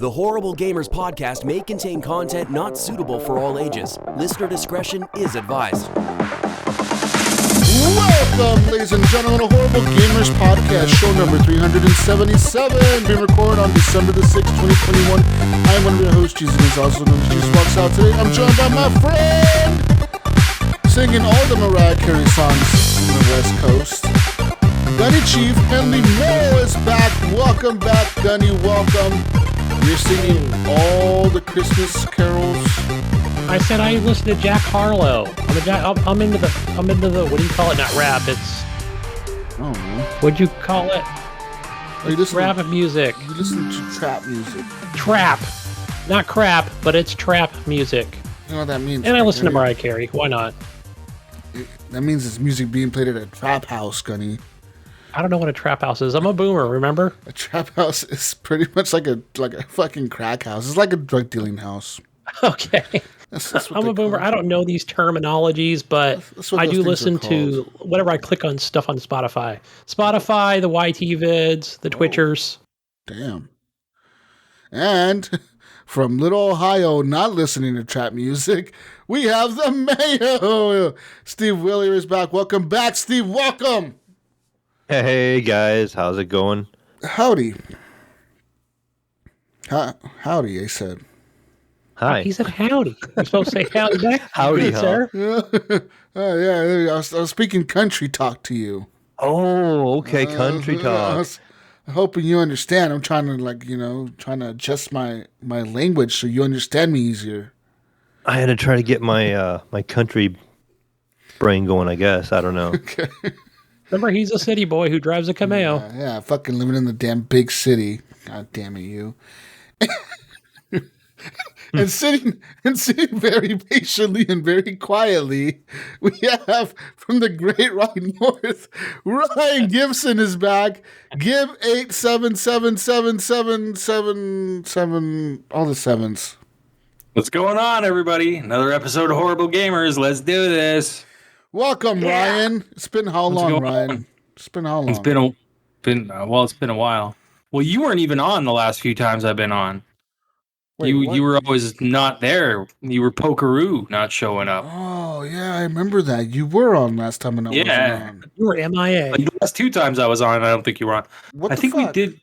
The Horrible Gamers podcast may contain content not suitable for all ages. Listener discretion is advised. Welcome, ladies and gentlemen, to Horrible Gamers podcast, show number 377, being recorded on December the 6th, 2021. I'm one of your hosts, Jesus, also known as JesusWalksAlot. Today, I'm joined by my friend, singing all the Mariah Carey songs on the West Coast. Gunny Chief Henry Mayo is back. Welcome back, Gunny. Welcome. You're singing all the Christmas carols. I said I listen to Jack Harlow. I'm into the what do you call it? Not rap. It's I don't know. What'd you call it? It's rap music. You listen to trap music. Trap, not crap, but it's trap music. You know what that means? And I listen to Mariah Carey. Why not? That means it's music being played at a trap house, Gunny. I don't know what a trap house is. I'm a boomer, remember? A trap house is pretty much like a fucking crack house. It's like a drug dealing house. Okay. That's I'm a boomer. I don't know these terminologies, but I do listen to whatever I click on stuff on Spotify. Spotify, the YT vids, the Twitchers. Damn. And from Little Ohio, not listening to trap music, we have the Mayo. Steve Wheeler is back. Welcome back, Steve. Welcome. Hey guys, how's it going? Howdy. Howdy, I said. Hi. He said howdy. You're supposed to say howdy back. Howdy, sir. Yeah, I was speaking country talk to you. Oh, okay, country I talk. was hoping you understand. I'm trying to adjust my language so you understand me easier. I had to try to get my my country brain going, I guess. I don't know. Okay. Remember, he's a city boy who drives a Cameo. Yeah, fucking living in the damn big city. God damn it, you. and sitting very patiently and very quietly, we have from the great Ryan North, Ryan Gibson is back. Gib8777777, all the sevens. What's going on, everybody? Another episode of Horrible Gamers. Let's do this. Welcome, Ryan. It's been how long, Ryan? On? It's been how long? It's been a while. Well, you weren't even on the last few times I've been on. Wait, you were always not there. You were pokeroo, not showing up. Oh yeah, I remember that. You were on last time, and I wasn't on. You were MIA. Like the last two times I was on, I don't think you were on. What I the think fuck? we did.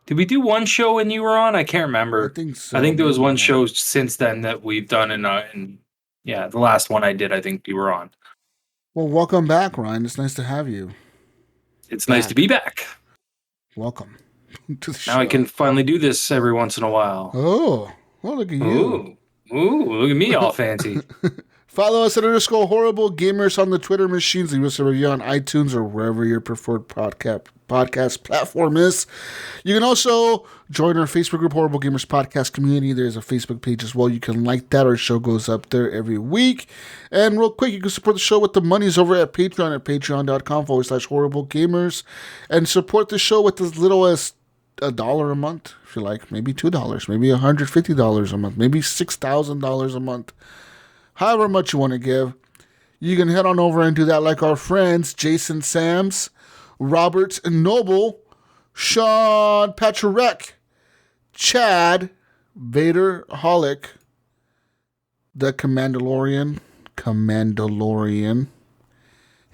Did we do one show when you were on? I can't remember. I think so. I think there was one show since then that we've done, and yeah, the last one I did, I think you were on. Well, welcome back, Ryan. It's nice to have you. It's nice to be back. Welcome to the show. Now I can finally do this every once in a while. Oh, well, look at you. Ooh, look at me all fancy. Follow us at _Horrible Gamers on the Twitter machines. Leave us a review on iTunes or wherever your preferred podcast platform is. You can also join our Facebook group, Horrible Gamers Podcast Community. There's a Facebook page as well. You can like that. Our show goes up there every week. And real quick, you can support the show with the monies over at Patreon at patreon.com/Horrible Gamers. And support the show with as little as $1 a month, if you like. Maybe $2, maybe $150 a month, maybe $6,000 a month. However much you want to give, you can head on over and do that like our friends, Jason Sams, Robert Noble, Sean Patrick, Chad, Vader Holic, the Commandalorian,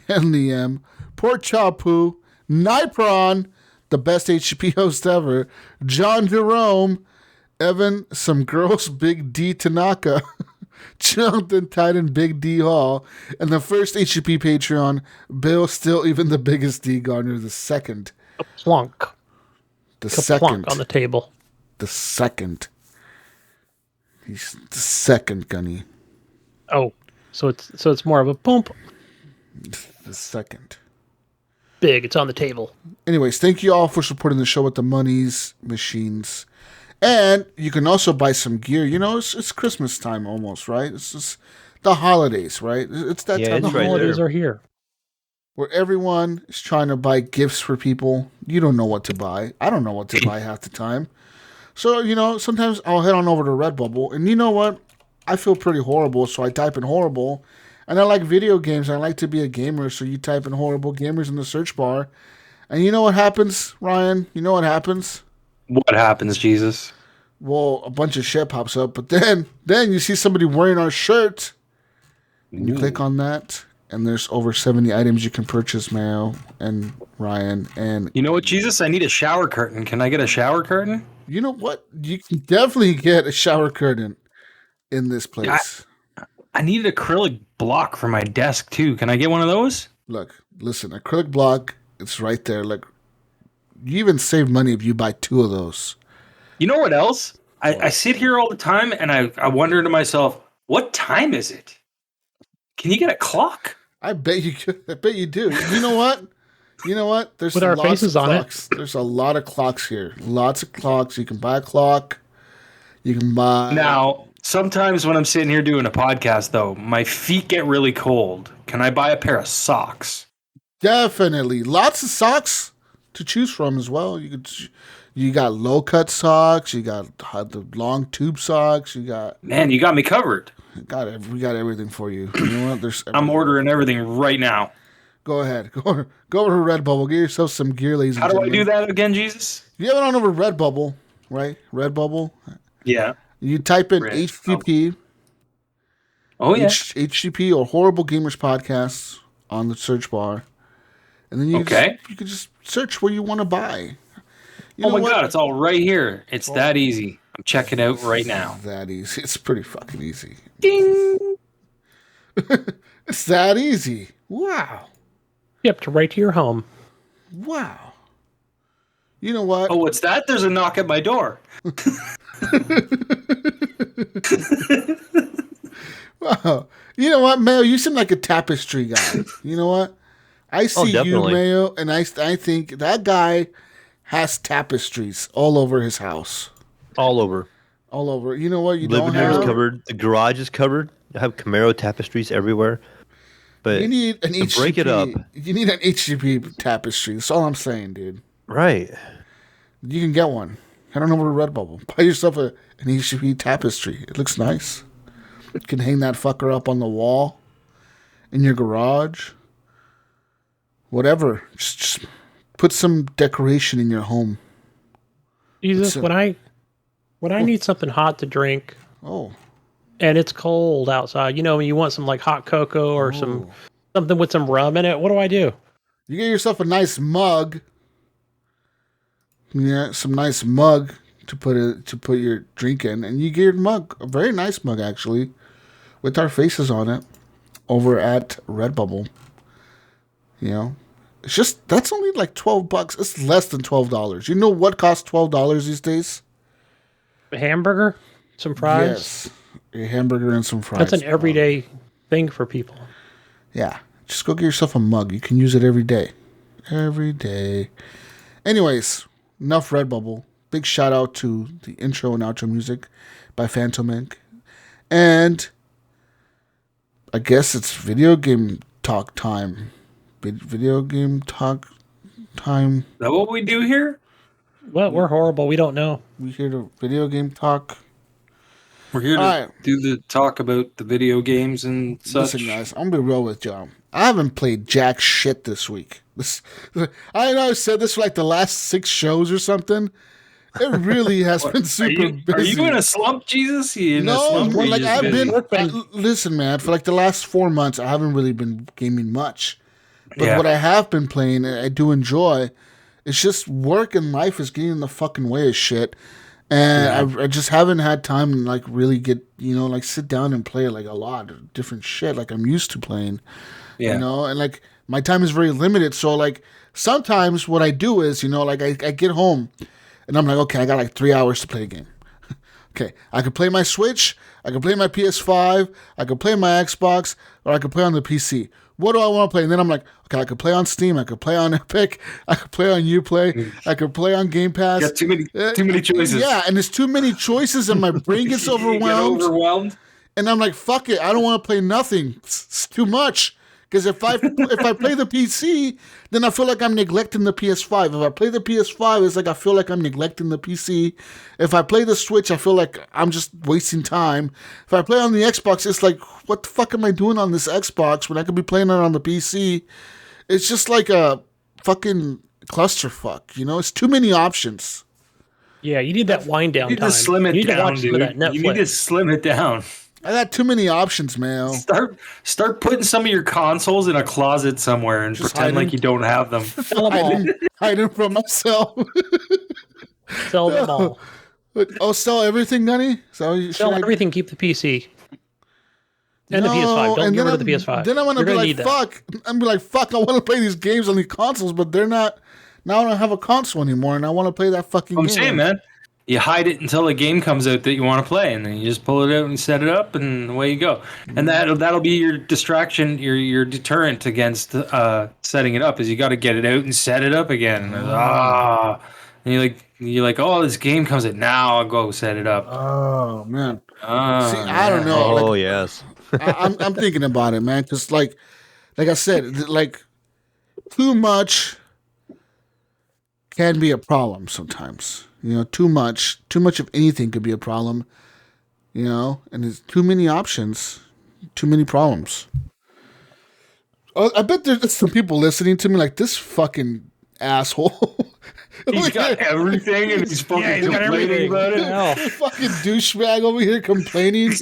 Henley M, Port Chapu, Nipron, the best HGP host ever, John Jerome, Evan, some girls, Big D Tanaka, Jonathan Titan, Big D Hall, and the first HGP Patreon, Bill, still even the biggest D Garner, the second. Plunk. The second. On the table. The second. He's the second, Gunny. Oh, so it's more of a pump. The second. Big, it's on the table. Anyways, thank you all for supporting the show with the monies, machines. And you can also buy some gear. You know, it's Christmas time almost, right? It's just the holidays, right? It's that time. The holidays are here. Where everyone is trying to buy gifts for people. You don't know what to buy. I don't know what to buy half the time. So, you know, sometimes I'll head on over to Redbubble. And you know what? I feel pretty horrible, so I type in horrible. And I like video games. I like to be a gamer, so you type in Horrible Gamers in the search bar. And you know what happens, Ryan? You know what happens? What happens, Jesus? Well, a bunch of shit pops up, but then you see somebody wearing our shirt, and you click on that, and there's over 70 items you can purchase, Mayo and Ryan. And you know what, Jesus? I need a shower curtain. Can I get a shower curtain? You know what? You can definitely get a shower curtain in this place. I need an acrylic block for my desk too. Can I get one of those? Look, listen, acrylic block, it's right there. Like, you even save money if you buy 2 of those. You know what else? I sit here all the time and I wonder to myself, what time is it? Can you get a clock? I bet you could. I bet you do. You know what? There's with our lots faces of on clocks. There's a lot of clocks here. Lots of clocks. You can buy a clock. You can buy. Now, sometimes when I'm sitting here doing a podcast, though, my feet get really cold. Can I buy a pair of socks? Definitely. Lots of socks to choose from as well. You got low cut socks. You got the long tube socks. Man, you got me covered. We got everything for you. You know what? I'm ordering everything right now. Go ahead. Go over to Redbubble. Get yourself some gear, ladies and gentlemen. How do I do that again, Jesus? You have it on over Redbubble, right? Redbubble. Yeah. You type in HGP. Oh yeah. HGP or Horrible Gamers Podcasts on the search bar, and then you can just search what you want to buy. Oh my God, it's all right here. It's that easy. I'm checking it out right now. That easy. It's pretty fucking easy. Ding. It's that easy. Wow. Yep, right to your home. Wow. You know what? Oh, what's that? There's a knock at my door. Wow. You know what, Mayo? You seem like a tapestry guy. You know what? I see you, Mayo, and I think that guy has tapestries all over his house. All over. You know what? Living room is covered. The garage is covered. I have Camaro tapestries everywhere. But you need an HGP. Break it up. You need an HGP tapestry. That's all I'm saying, dude. Right. You can get one. Head on over to Redbubble. Buy yourself an HGP tapestry. It looks nice. You can hang that fucker up on the wall in your garage. Whatever. Just put some decoration in your home. Jesus, when I need something hot to drink. Oh. And it's cold outside. You know, when you want some like hot cocoa or something with some rum in it, what do? You get yourself a nice mug. Yeah, some nice mug to put your drink in, and you get your mug, a very nice mug actually, with our faces on it, over at Redbubble. You know, that's only like $12. It's less than $12. You know what costs $12 these days? A hamburger, some fries. Yes. A hamburger and some fries. That's an everyday thing for people. Yeah. Just go get yourself a mug. You can use it every day. Every day. Anyways, enough Redbubble. Big shout out to the intro and outro music by Phantom Inc. And I guess it's video game talk time. Video game talk time. Is that what we do here? Well, we're horrible. We don't know. We hear the video game talk. We're here to do the talk about the video games and such. Listen, guys, I'm gonna be real with y'all. I haven't played jack shit this week. I know I said this for like the last 6 shows or something. It really has been super busy. Are you in a slump, Jesus? Listen, man. For like the last 4 months, I haven't really been gaming much. But what I have been playing, I do enjoy. It's just work and life is getting in the fucking way of shit. And I just haven't had time to like really get, like sit down and play like a lot of different shit like I'm used to playing. Yeah. And like my time is very limited. So like sometimes what I do is, like I get home and I'm like, okay, I got like 3 hours to play a game. Okay, I could play my Switch, I could play my PS5, I could play my Xbox, or I could play on the PC. What do I want to play? And then I'm like, okay, I could play on Steam, I could play on Epic, I could play on Uplay, I could play on Game Pass. Got too many choices. Yeah, and there's too many choices, and my brain gets overwhelmed. And I'm like, fuck it, I don't want to play nothing. It's too much. Because if I play the PC, then I feel like I'm neglecting the PS5. If I play the PS5, it's like I feel like I'm neglecting the PC. If I play the Switch, I feel like I'm just wasting time. If I play on the Xbox, it's like, what the fuck am I doing on this Xbox when I could be playing it on the PC? It's just like a fucking clusterfuck, It's too many options. Yeah, you need that wind down You need time. to slim it you need down, to watch some of that dude. Netflix. You need to slim it down. I got too many options, Mayo. Start putting some of your consoles in a closet somewhere and Just pretend hide like you don't have them. Sell them all. Hide them from myself. Sell them all. Oh, sell everything, Gunny? Sell everything. Keep the PC. And the PS5. Don't get rid of the PS5. Then I'm gonna be like, fuck. I'm gonna be like, fuck. I want to play these games on these consoles, but they're not. Now I don't have a console anymore, and I want to play that fucking game. I'm saying, man, you hide it until a game comes out that you want to play, and then you just pull it out and set it up, and away you go. And that'll be your distraction, your deterrent against setting it up. Is you got to get it out and set it up again. And you're like, oh, this game comes out now. I'll go set it up. Oh man. See, I don't know. Oh yes. I'm thinking about it, man. Because like I said, like too much can be a problem sometimes. You know, too much of anything could be a problem. You know, and there's too many options, too many problems. Oh, I bet there's some people listening to me like this fucking asshole. He's got everything, and he's fucking complaining about it. Fucking douchebag over here complaining.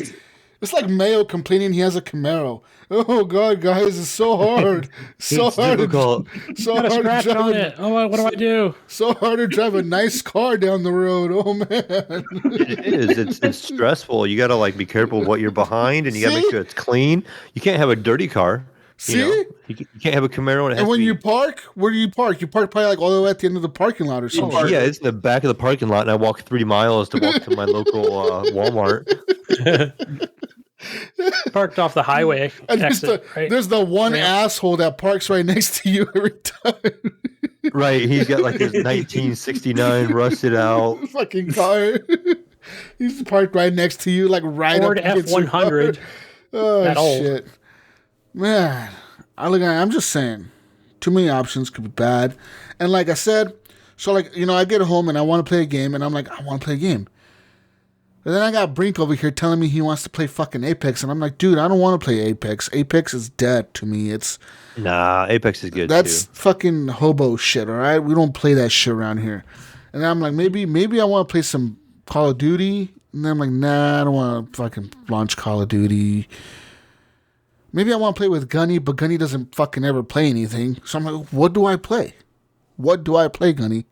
It's like Mayo complaining he has a Camaro. Oh God, guys, it's so hard. So hard. Difficult. So hard to drive on it. Oh, what do I do? So hard to drive a nice car down the road. Oh man. It is. It's stressful. You got to like be careful of what you're behind, and you got to make sure it's clean. You can't have a dirty car. See? You can't have a Camaro. And when you park, where do you park? You park probably like all the way at the end of the parking lot or something. Yeah, it's in the back of the parking lot, and I walk 3 miles to walk to my local Walmart. Parked off the highway. And Exit, there's the one asshole that parks right next to you every time. Right, he's got like his 1969 rusted out fucking car. He's parked right next to you, like right Ford up against F100. Oh shit, man! I'm just saying, too many options could be bad. And like I said, so like I get home and I want to play a game, and I'm like, I want to play a game. And then I got Brink over here telling me he wants to play fucking Apex, and I'm like, dude, I don't want to play Apex. Apex is dead to me. Nah, Apex is good. That's fucking hobo shit. All right, we don't play that shit around here. And I'm like, maybe I want to play some Call of Duty. And then I'm like, nah, I don't want to fucking launch Call of Duty. Maybe I want to play with Gunny, but Gunny doesn't fucking ever play anything. So I'm like, what do I play? What do I play, Gunny?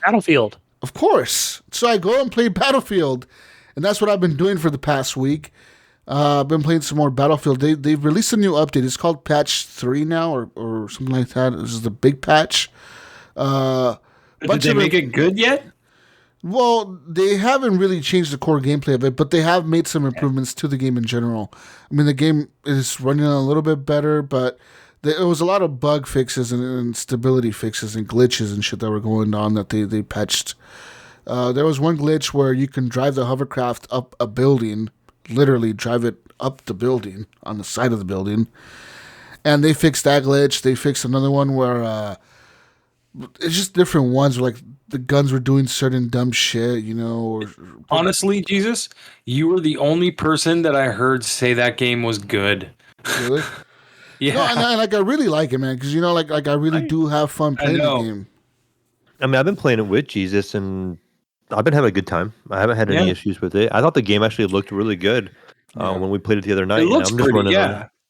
Battlefield. Of course. So I go and play Battlefield. And that's what I've been doing for the past week. I've been playing some more Battlefield. They've released a new update. It's called Patch 3 now or something like that. This is the big patch. Did they make it good yet? Well, they haven't really changed the core gameplay of it, but they have made some improvements to the game in general. I mean, the game is running a little bit better, but there was a lot of bug fixes and stability fixes and glitches and shit that were going on that they patched. There was one glitch where you can drive the hovercraft up a building, literally drive it up the building, on the side of the building. And they fixed that glitch. They fixed another one where it's just different ones where like the guns were doing certain dumb shit, Honestly, Jesus, you were the only person that I heard say that game was good. Really? Yeah. No, and I really like it, man, because like I really do have fun playing the game. I mean, I've been playing it with Jesus, and I've been having a good time. I haven't had any issues with it. I thought the game actually looked really good when we played it the other night. It looks pretty,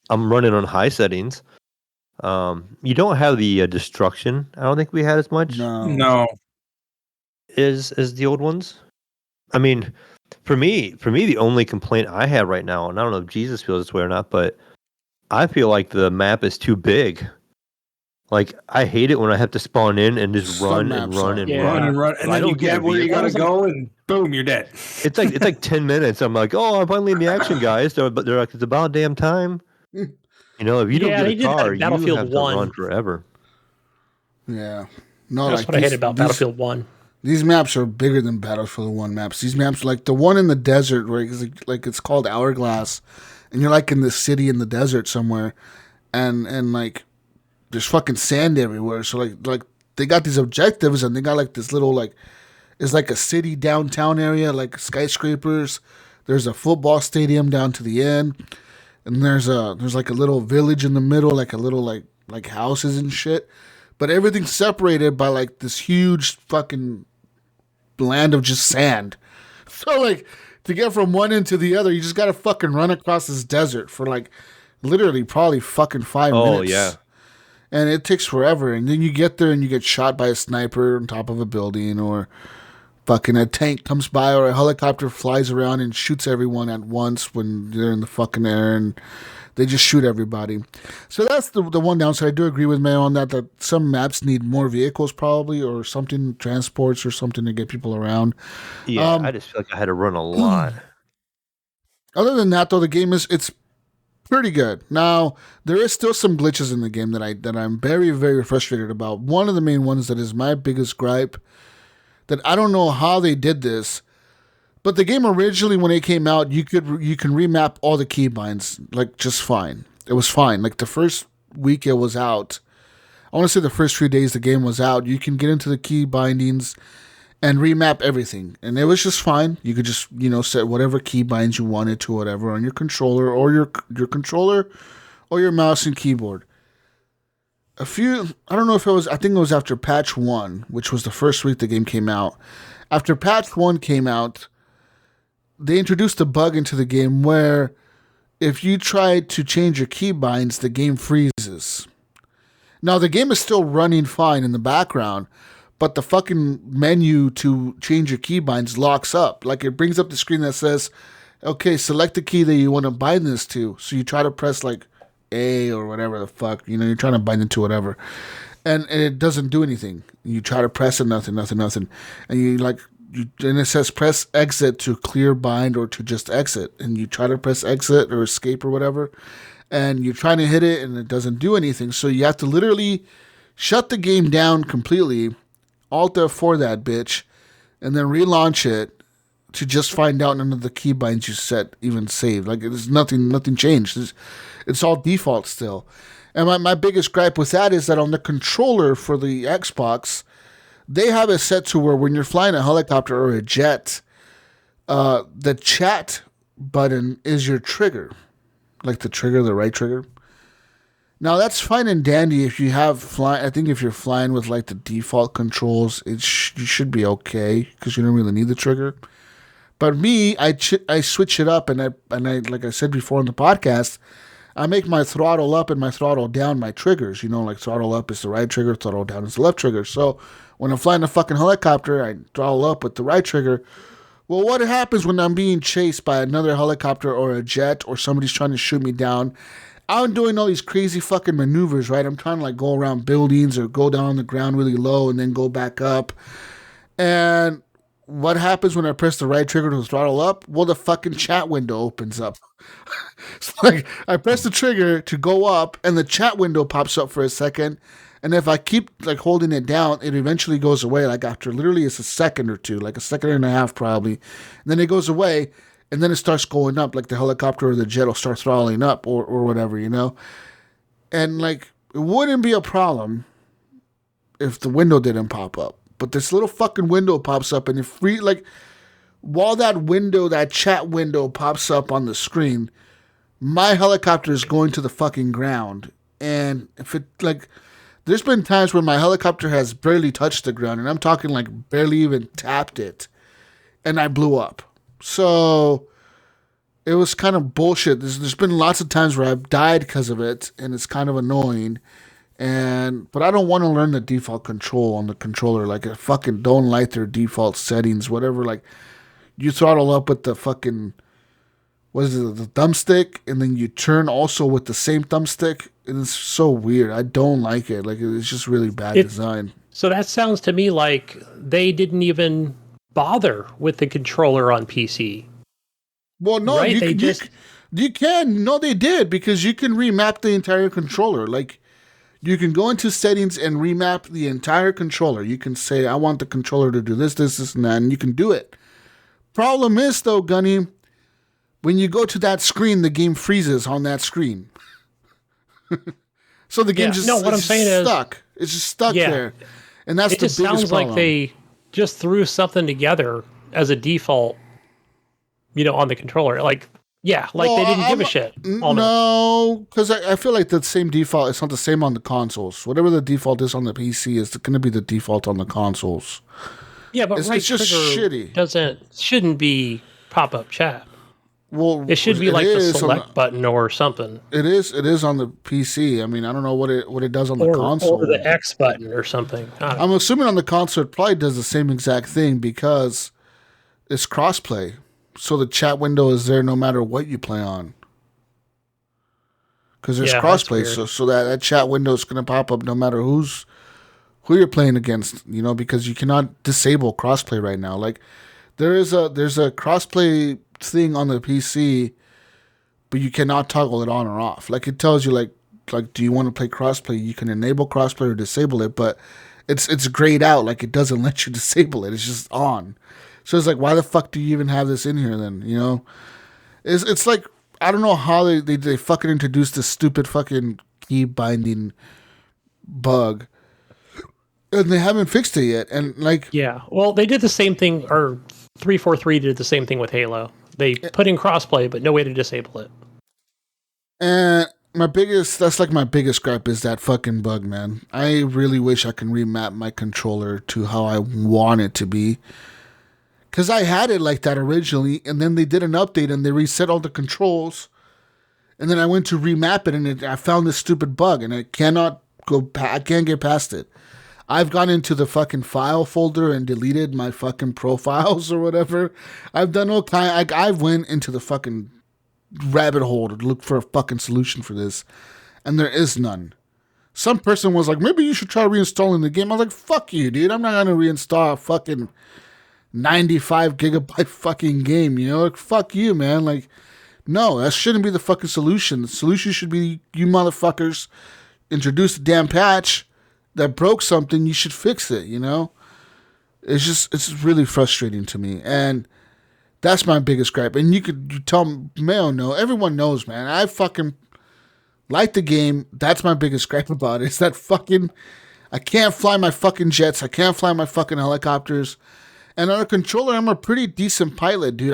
I'm running on high settings. You don't have the destruction. I don't think we had as much. No. As the old ones. I mean, for me, the only complaint I have right now, and I don't know if Jesus feels this way or not, but I feel like the map is too big. Like, I hate it when I have to spawn in and just run and run, and then you get where you gotta go, and boom, you're dead. It's like 10 minutes. I'm like, oh, I'm finally in the action, guys. But they're like, it's about damn time. If you don't get a car, you have to run forever. Yeah. No, that's what I hate about Battlefield 1. These maps are bigger than Battlefield 1 maps. These maps are like the one in the desert, where it's called Hourglass, and you're like in the city in the desert somewhere, and like there's fucking sand everywhere. So like they got these objectives, and they got like this little it's like a city downtown area, like skyscrapers. There's a football stadium down to the end, and there's like a little village in the middle, like a little like houses and shit. But everything's separated by like this huge fucking land of just sand. So like to get from one end to the other, you just gotta fucking run across this desert for like literally probably fucking 5 minutes. Oh yeah. And it takes forever. And then you get there and you get shot by a sniper on top of a building, or fucking a tank comes by, or a helicopter flies around and shoots everyone at once when they're in the fucking air, and they just shoot everybody. So that's the one downside. I do agree with Mayo on that some maps need more vehicles probably, or something, transports or something to get people around. Yeah, I just feel like I had to run a lot. Other than that, though, the game it's pretty good. Now, there is still some glitches in the game that I'm very, very frustrated about. One of the main ones that is my biggest gripe, that I don't know how they did this, but the game originally, when it came out, you can remap all the keybinds like just fine. It was fine. Like the first week it was out, I want to say the first few days the game was out, you can get into the key bindings and remap everything, and it was just fine. You could just set whatever key binds you wanted to whatever on your controller, or your controller, or your mouse and keyboard. I don't know if it was, I think it was after patch 1, which was the first week the game came out. After patch 1 came out, they introduced a bug into the game where if you try to change your keybinds, the game freezes. Now, the game is still running fine in the background, but the fucking menu to change your keybinds locks up. Like, it brings up the screen that says, okay, select the key that you want to bind this to. So you try to press, like, A or whatever the fuck. You're trying to bind it to whatever. And it doesn't do anything. You try to press it, nothing. And and it says press exit to clear bind or to just exit. And you try to press exit or escape or whatever. And you're trying to hit it and it doesn't do anything. So you have to literally shut the game down completely, Alt F4 that bitch, and then relaunch it to just find out none of the keybinds you set even saved. Like, there's nothing changed. It's all default still. And my biggest gripe with that is that on the controller for the Xbox, they have it set to where when you're flying a helicopter or a jet, the chat button is your trigger. Like the right trigger. Now, that's fine and dandy if you have I think if you're flying with like the default controls, you should be okay because you don't really need the trigger. But me, I switch it up, and I like I said before in the podcast, I make my throttle up and my throttle down my triggers. Like throttle up is the right trigger, throttle down is the left trigger. So when I'm flying a fucking helicopter, I throttle up with the right trigger. Well, what happens when I'm being chased by another helicopter or a jet, or somebody's trying to shoot me down? I'm doing all these crazy fucking maneuvers, right? I'm trying to like go around buildings or go down on the ground really low and then go back up. And what happens when I press the right trigger to throttle up? Well, the fucking chat window opens up. So like I press the trigger to go up and the chat window pops up for a second. And if I keep like holding it down, it eventually goes away. Like after literally it's a second or two, like a second and a half probably. And then it goes away. And then it starts going up, like the helicopter or the jet will start throttling up or whatever, And, like, it wouldn't be a problem if the window didn't pop up. But this little fucking window pops up, and while that chat window pops up on the screen, my helicopter is going to the fucking ground. And there's been times where my helicopter has barely touched the ground, and I'm talking, like, barely even tapped it, and I blew up. So it was kind of bullshit. There's been lots of times where I've died because of it, and it's kind of annoying. But I don't want to learn the default control on the controller. Like, I fucking don't like their default settings, whatever. Like, you throttle up with the fucking, the thumbstick, and then you turn also with the same thumbstick. And it's so weird. I don't like it. Like, it's just really bad design. So that sounds to me like they didn't even bother with the controller on PC. Well, no, right? you can. No, they did, because you can remap the entire controller. Like, you can go into settings and remap the entire controller. You can say, I want the controller to do this, and that, and you can do it. Problem is, though, Gunny, when you go to that screen, the game freezes on that screen. So the game stuck. It's just stuck there. And that's the biggest problem. It just sounds like they just threw something together as a default, on the controller. They didn't give a shit. No, because I feel like the same default, it's not the same on the consoles. Whatever the default is on the PC is going to be the default on the consoles. Yeah, but it's just shitty. Shouldn't be pop-up chat. Well, it should be like the select button or something. It is on the PC. I mean, I don't know what it does on the console. Or the X button or something. I'm assuming on the console it probably does the same exact thing because it's crossplay. So the chat window is there no matter what you play on. Because there's crossplay, so that chat window is going to pop up no matter who you're playing against, because you cannot disable crossplay right now. Like there's a crossplay thing on the PC, but you cannot toggle it on or off. Like it tells you like do you want to play crossplay? You can enable crossplay or disable it, but it's grayed out. Like it doesn't let you disable it. It's just on. So it's like, why the fuck do you even have this in here then? It's like, I don't know how they fucking introduced this stupid fucking key binding bug. And they haven't fixed it yet. And yeah, well, they did the same thing, or 343 did the same thing with Halo. They put in crossplay, but no way to disable it. And my biggest gripe is that fucking bug, man. I really wish I can remap my controller to how I want it to be. Because I had it like that originally, and then they did an update and they reset all the controls. And then I went to remap it, and I found this stupid bug, and I can't get past it. I've gone into the fucking file folder and deleted my fucking profiles or whatever. I've done all kind. I've went into the fucking rabbit hole to look for a fucking solution for this, and there is none. Some person was like, maybe you should try reinstalling the game. I was like, fuck you, dude. I'm not gonna reinstall a fucking 95 gigabyte fucking game. Like, fuck you, man. Like, no, that shouldn't be the fucking solution. The solution should be you motherfuckers introduce the damn patch that broke something. You should fix it. It's really frustrating to me, and that's my biggest gripe. And you tell Mayo, no, everyone knows, man. I fucking like the game. That's my biggest gripe about it. It's that fucking, I can't fly my fucking jets. I can't fly my fucking helicopters. And on a controller, I'm a pretty decent pilot, dude.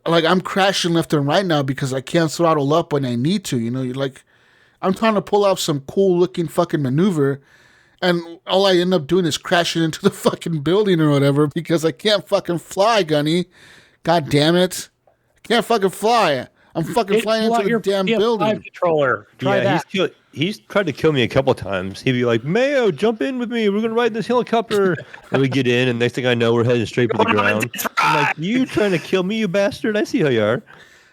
I'm crashing left and right now because I can't throttle up when I need to. I'm trying to pull off some cool looking fucking maneuver, and all I end up doing is crashing into the fucking building or whatever because I can't fucking fly, Gunny. God damn it. I can't fucking fly. I'm fucking flying into the damn building. Controller. Try that. He's tried to kill me a couple of times. He'd be like, Mayo, jump in with me. We're going to ride this helicopter. And we get in, and next thing I know, we're heading straight for the ground. I'm like, you trying to kill me, you bastard? I see how you are.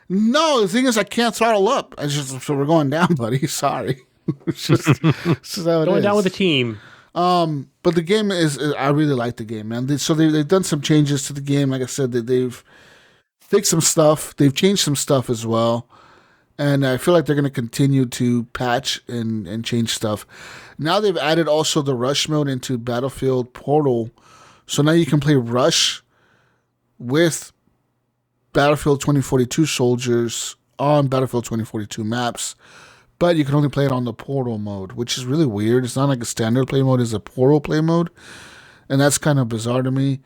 No, the thing is, I can't throttle up. So we're going down, buddy. Sorry. It's just how it going is. Down with the team. But the game I really like the game, man. They've done some changes to the game. Like I said, they've fixed some stuff. They've changed some stuff as well. And I feel like they're going to continue to patch and change stuff. Now they've added also the Rush mode into Battlefield Portal. So now you can play Rush with Battlefield 2042 soldiers on Battlefield 2042 maps. But you can only play it on the Portal mode, which is really weird. It's not like a standard play mode. It's a Portal play mode. And that's kind of bizarre to me.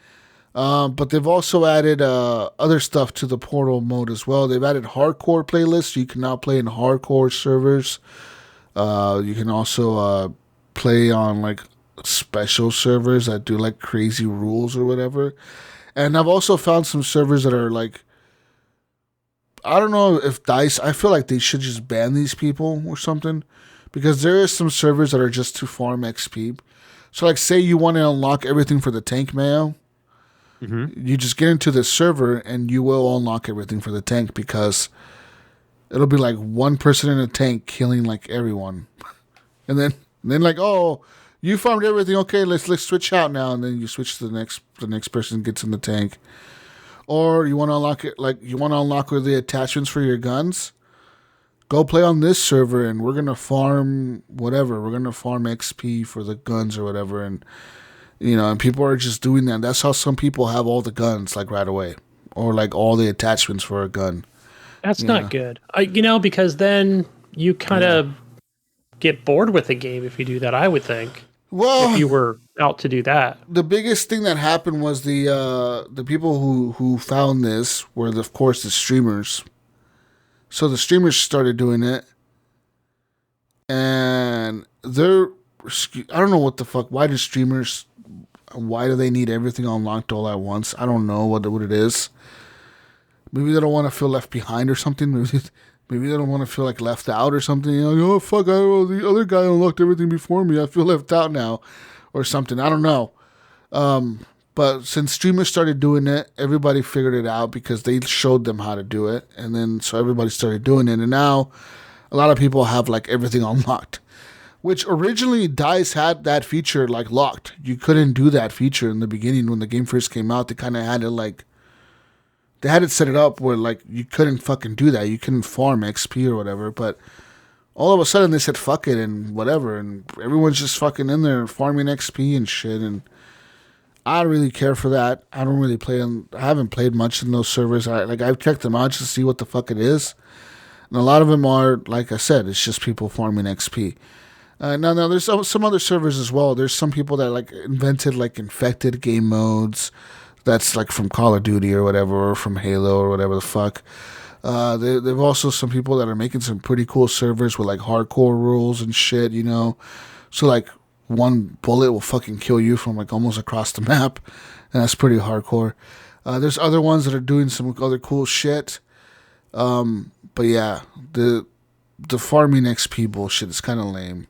But they've also added other stuff to the Portal mode as well. They've added hardcore playlists. You can now play in hardcore servers. You can also play on like special servers that do like crazy rules or whatever. And I've also found some servers that are like, I don't know if DICE, I feel like they should just ban these people or something. Because there is some servers that are just to farm XP. So like say you want to unlock everything for the tank, Mayo. Mm-hmm. You just get into the server and you will unlock everything for the tank because it'll be like one person in a tank killing like everyone. And then like, oh, you farmed everything. Okay, let's switch out now. And then you switch to the next person gets in the tank. Or you want to unlock it, like you want to unlock the attachments for your guns. Go play on this server and we're going to farm whatever. We're going to farm XP for the guns or whatever. And and people are just doing that. That's how some people have all the guns like right away, or like all the attachments for a gun. That's not good. Because then you kind of get bored with the game if you do that. I would think. Well, if you were out to do that, the biggest thing that happened was the people who found this were of course the streamers. So the streamers started doing it, and I don't know what the fuck. Why do streamers Why do they need everything unlocked all at once? I don't know what it is. Maybe they don't want to feel left behind or something. Maybe they don't want to feel like left out or something. You know, oh fuck, the other guy unlocked everything before me. I feel left out now, or something. I don't know. But since streamers started doing it, everybody figured it out because they showed them how to do it, and then so everybody started doing it, and now a lot of people have like everything unlocked. Which originally DICE had that feature like locked. You couldn't do that feature in the beginning when the game first came out. They kind of had it like, they had it set it up where like you couldn't fucking do that. You couldn't farm XP or whatever. But all of a sudden they said fuck it and whatever, and everyone's just fucking in there farming XP and shit. And I don't really care for that. I don't really play on. I haven't played much in those servers. I've checked them out just to see what the fuck it is, and a lot of them are, like I said, it's just people farming XP. Now, there's some other servers as well. There's some people that like invented like infected game modes. That's like from Call of Duty or whatever, or from Halo or whatever the fuck. There've also some people that are making some pretty cool servers with like hardcore rules and shit, you know. So like one bullet will fucking kill you from like almost across the map, and that's pretty hardcore. There's other ones that are doing some other cool shit. But yeah, the farming XP bullshit is kind of lame.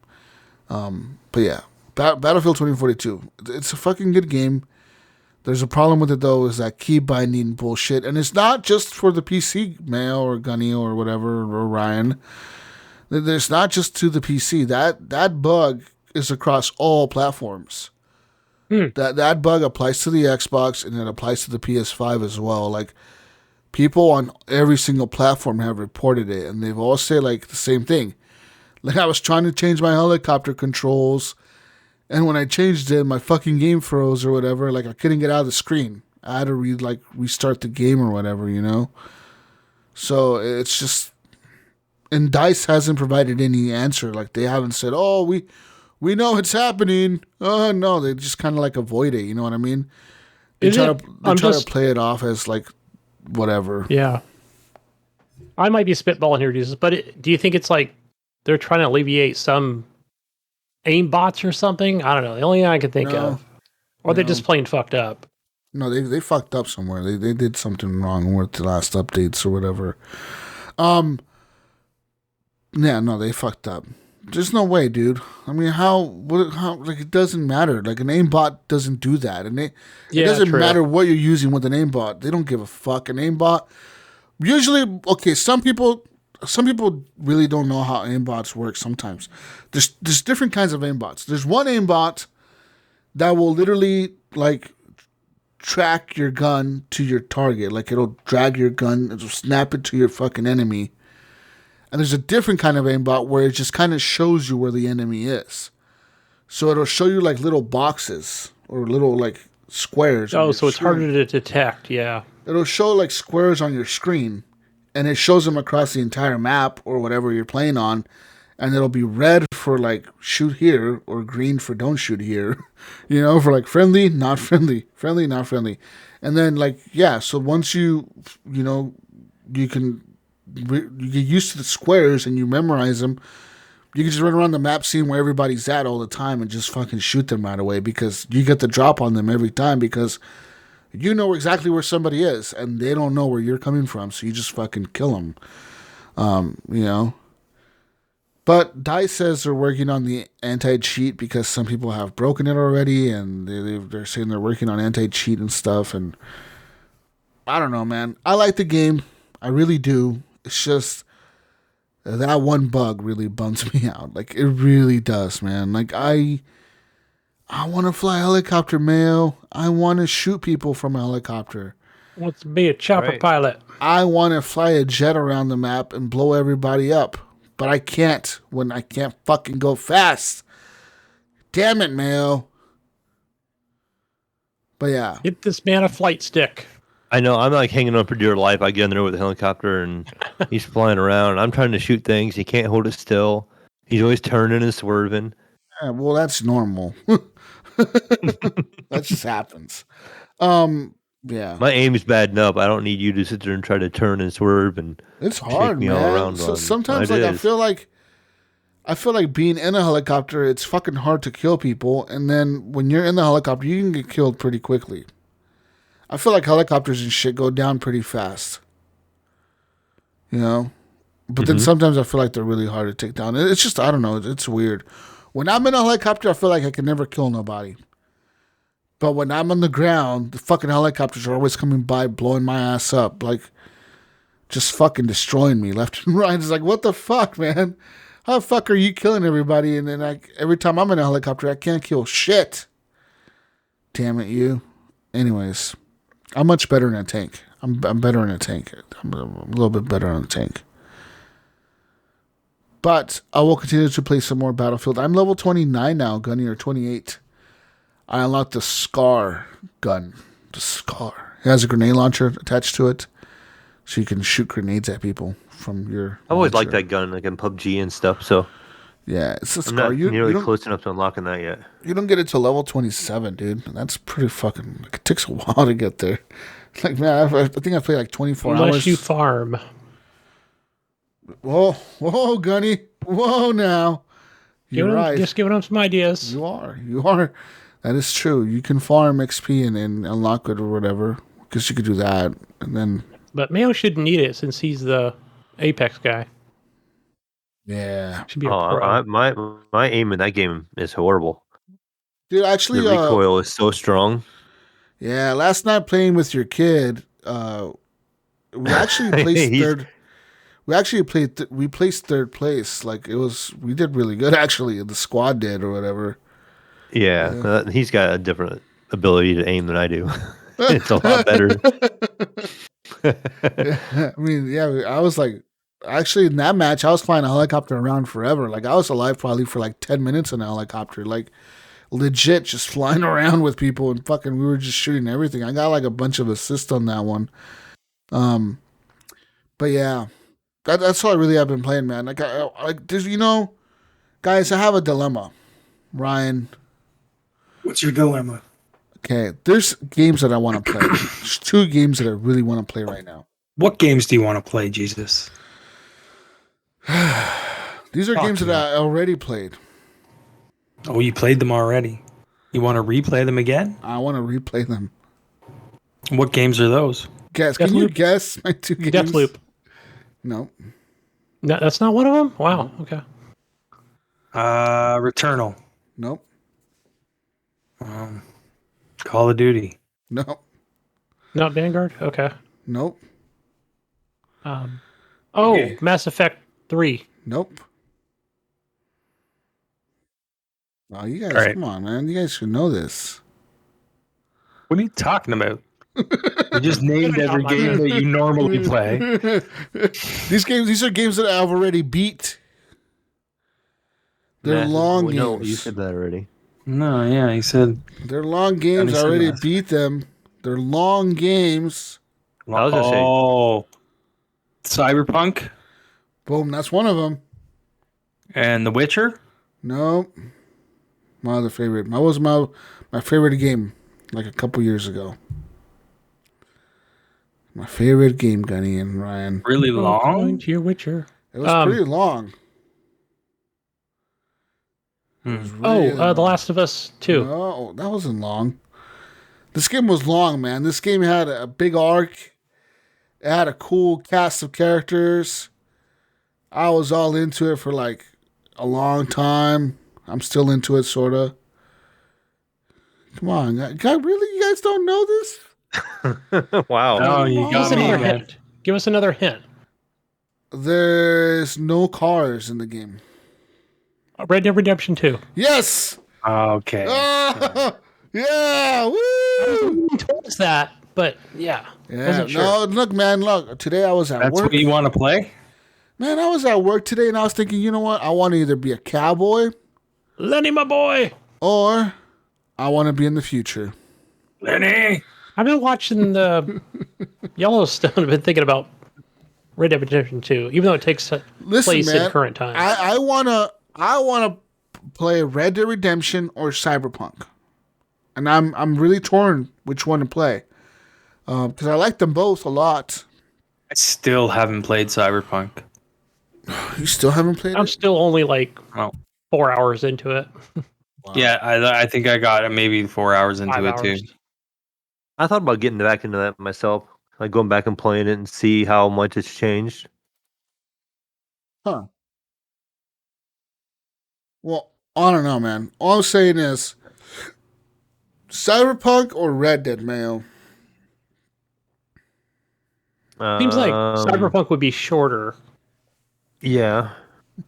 But yeah, Battlefield 2042. It's a fucking good game. There's a problem with it though, is that key binding bullshit, and it's not just for the PC, Mayo or Gunny or whatever, or Ryan. There's not just to the PC. That bug is across all platforms. That bug applies to the Xbox and it applies to the PS5 as well. Like, people on every single platform have reported it, and they've all said like the same thing. Like, I was trying to change my helicopter controls, and when I changed it, my fucking game froze or whatever. Like, I couldn't get out of the screen. I had to restart the game or whatever, you know? So, it's just... And DICE hasn't provided any answer. Like, they haven't said, oh, we know it's happening. Oh, no, they just kind of, like, avoid it, you know what I mean? They try to play it off as, like, whatever. Yeah. I might be spitballing here, Jesus, but do you think it's, like, they're trying to alleviate some aim bots or something? I don't know. The only thing I can think of. Or they're just plain fucked up. No, they fucked up somewhere. They did something wrong with the last updates or whatever. Yeah, no, they fucked up. There's no way, dude. I mean, how, like, it doesn't matter. Like, an aimbot doesn't do that. And it doesn't matter what you're using with an aimbot. They don't give a fuck. An aimbot, usually, okay, some people really don't know how aimbots work sometimes. There's different kinds of aimbots. There's one aimbot that will literally, like, track your gun to your target. Like, it'll drag your gun, it'll snap it to your fucking enemy. And there's a different kind of aimbot where it just kind of shows you where the enemy is. So it'll show you, like, little boxes or little, like, squares. Oh, so it's harder to detect, yeah. It'll show, like, squares on your screen. And it shows them across the entire map or whatever you're playing on. And it'll be red for, like, shoot here, or green for don't shoot here. You know, for, like, friendly, not friendly. Friendly, not friendly. And then, like, yeah, so once you know, you get used to the squares and you memorize them, you can just run around the map seeing where everybody's at all the time and just fucking shoot them right away, because you get the drop on them every time, because you know exactly where somebody is, and they don't know where you're coming from, so you just fucking kill them. You know? But DICE says they're working on the anti-cheat because some people have broken it already, and they're saying they're working on anti-cheat and stuff, and I don't know, man. I like the game. I really do. It's just that one bug really bums me out. Like, it really does, man. Like, I want to fly a helicopter, Mayo. I want to shoot people from a helicopter. Wants to be a chopper pilot. I want to fly a jet around the map and blow everybody up. But I can't when I can't fucking go fast. Damn it, Mayo. But yeah. Get this man a flight stick. I know. I'm like hanging on for dear life. I get in there with a helicopter and he's flying around. I'm trying to shoot things. He can't hold it still. He's always turning and swerving. Yeah, well, that's normal. That just happens. Yeah. My aim is bad enough. I don't need you to sit there and try to turn and swerve and it's hard, man. So sometimes, like, I feel like I feel like being in a helicopter, it's fucking hard to kill people, and then when you're in the helicopter, you can get killed pretty quickly. I feel like helicopters and shit go down pretty fast. You know? But then sometimes I feel like they're really hard to take down. It's just, I don't know, it's weird. When I'm in a helicopter, I feel like I can never kill nobody. But when I'm on the ground, the fucking helicopters are always coming by, blowing my ass up, like, just fucking destroying me left and right. It's like, what the fuck, man? How the fuck are you killing everybody? And then every time I'm in a helicopter, I can't kill shit. Damn it, you. Anyways, I'm much better in a tank. I'm better in a tank. I'm a little bit better on a tank. But I will continue to play some more Battlefield. I'm level 29 now, Gunny, or 28. I unlocked the Scar gun. The Scar. It has a grenade launcher attached to it, so you can shoot grenades at people from your I always launcher. liked that gun, like in PUBG and stuff, so Yeah, it's a I'm Scar. not You nearly don't, close enough to unlocking that yet. you don't get it to level 27, dude. That's pretty fucking... Like, it takes a while to get there. Like, man, I think I played like 24 Unless hours. you farm. Whoa, Gunny. Whoa, now. You're right. Just giving them some ideas. You are. That is true. You can farm XP and unlock it or whatever. Because you could do that. And then... But Mayo shouldn't need it since he's the Apex guy. Yeah. Should be a pro. My aim in that game is horrible. Dude, actually... The recoil is so strong. Yeah, last night playing with your kid, we actually placed third. We placed third place. Like we did really good actually. The squad did or whatever. Yeah. He's got a different ability to aim than I do. It's a lot better. I mean, yeah, I was like, actually in that match, I was flying a helicopter around forever. Like I was alive probably for like 10 minutes in a helicopter. Like legit just flying around with people and fucking we were just shooting everything. I got like a bunch of assists on that one. But yeah. That's all I really have been playing, man. Like there's guys, I have a dilemma. Ryan. What's your dilemma? Okay, there's games that I want to play. There's 2 games that I really want to play right now. What games do you want to play, Jesus? These are games that I already played. Oh, you played them already. You want to replay them again? I want to replay them. What games are those? Guess. Can you guess my 2 games? Deathloop. No. No, that's not one of them? Wow. Okay. Returnal. Nope. Call of Duty. Nope. Not Vanguard? Okay. Nope. Okay. Mass Effect 3. Nope. Oh, you guys, Right. Come on, man. You guys should know this. What are you talking about? You just named every game that you normally play. These are games that I've already beat. They're long games. No, you said that already. No, yeah, he said. They're long games. I already beat them. They're long games. I was gonna say Cyberpunk Boom, that's one of them. and The Witcher. Nope. My other favorite. That was my favorite game like a couple years ago. My favorite game, Gunny and Ryan. Really long. Your Witcher. It was pretty long. It was really The Last of Us 2. No, that wasn't long. This game was long, man. This game had a big arc. It had a cool cast of characters. I was all into it for like a long time. I'm still into it, sort of. Come on. Really? You guys don't know this? wow. Oh, you got me again. Give us another hint. There's no cars in the game. Red Dead Redemption 2. Yes! Okay. Oh, yeah! Woo! He told us that, but yeah. Yeah, Wasn't sure. no, look, man, look. Today I was at That's work. what you want to play? Man, I was at work today and I was thinking, you know what? I want to either be a cowboy Lenny, my boy. or I want to be in the future. Lenny. I've been watching the Yellowstone. I've been thinking about Red Dead Redemption 2, even though it takes place in current time. I wanna play Red Dead Redemption or Cyberpunk, and I'm really torn which one to play because I like them both a lot. I still haven't played Cyberpunk. You still haven't played I'm it? still only like Oh. 4 hours into it. Wow. Yeah, I think I got maybe 4 hours into 5 it hours. too. I thought about getting back into that myself, like going back and playing it and see how much it's changed. Huh. Well, I don't know, man. All I'm saying is Cyberpunk or Red Dead, Mayo. Seems like Cyberpunk would be shorter. Yeah.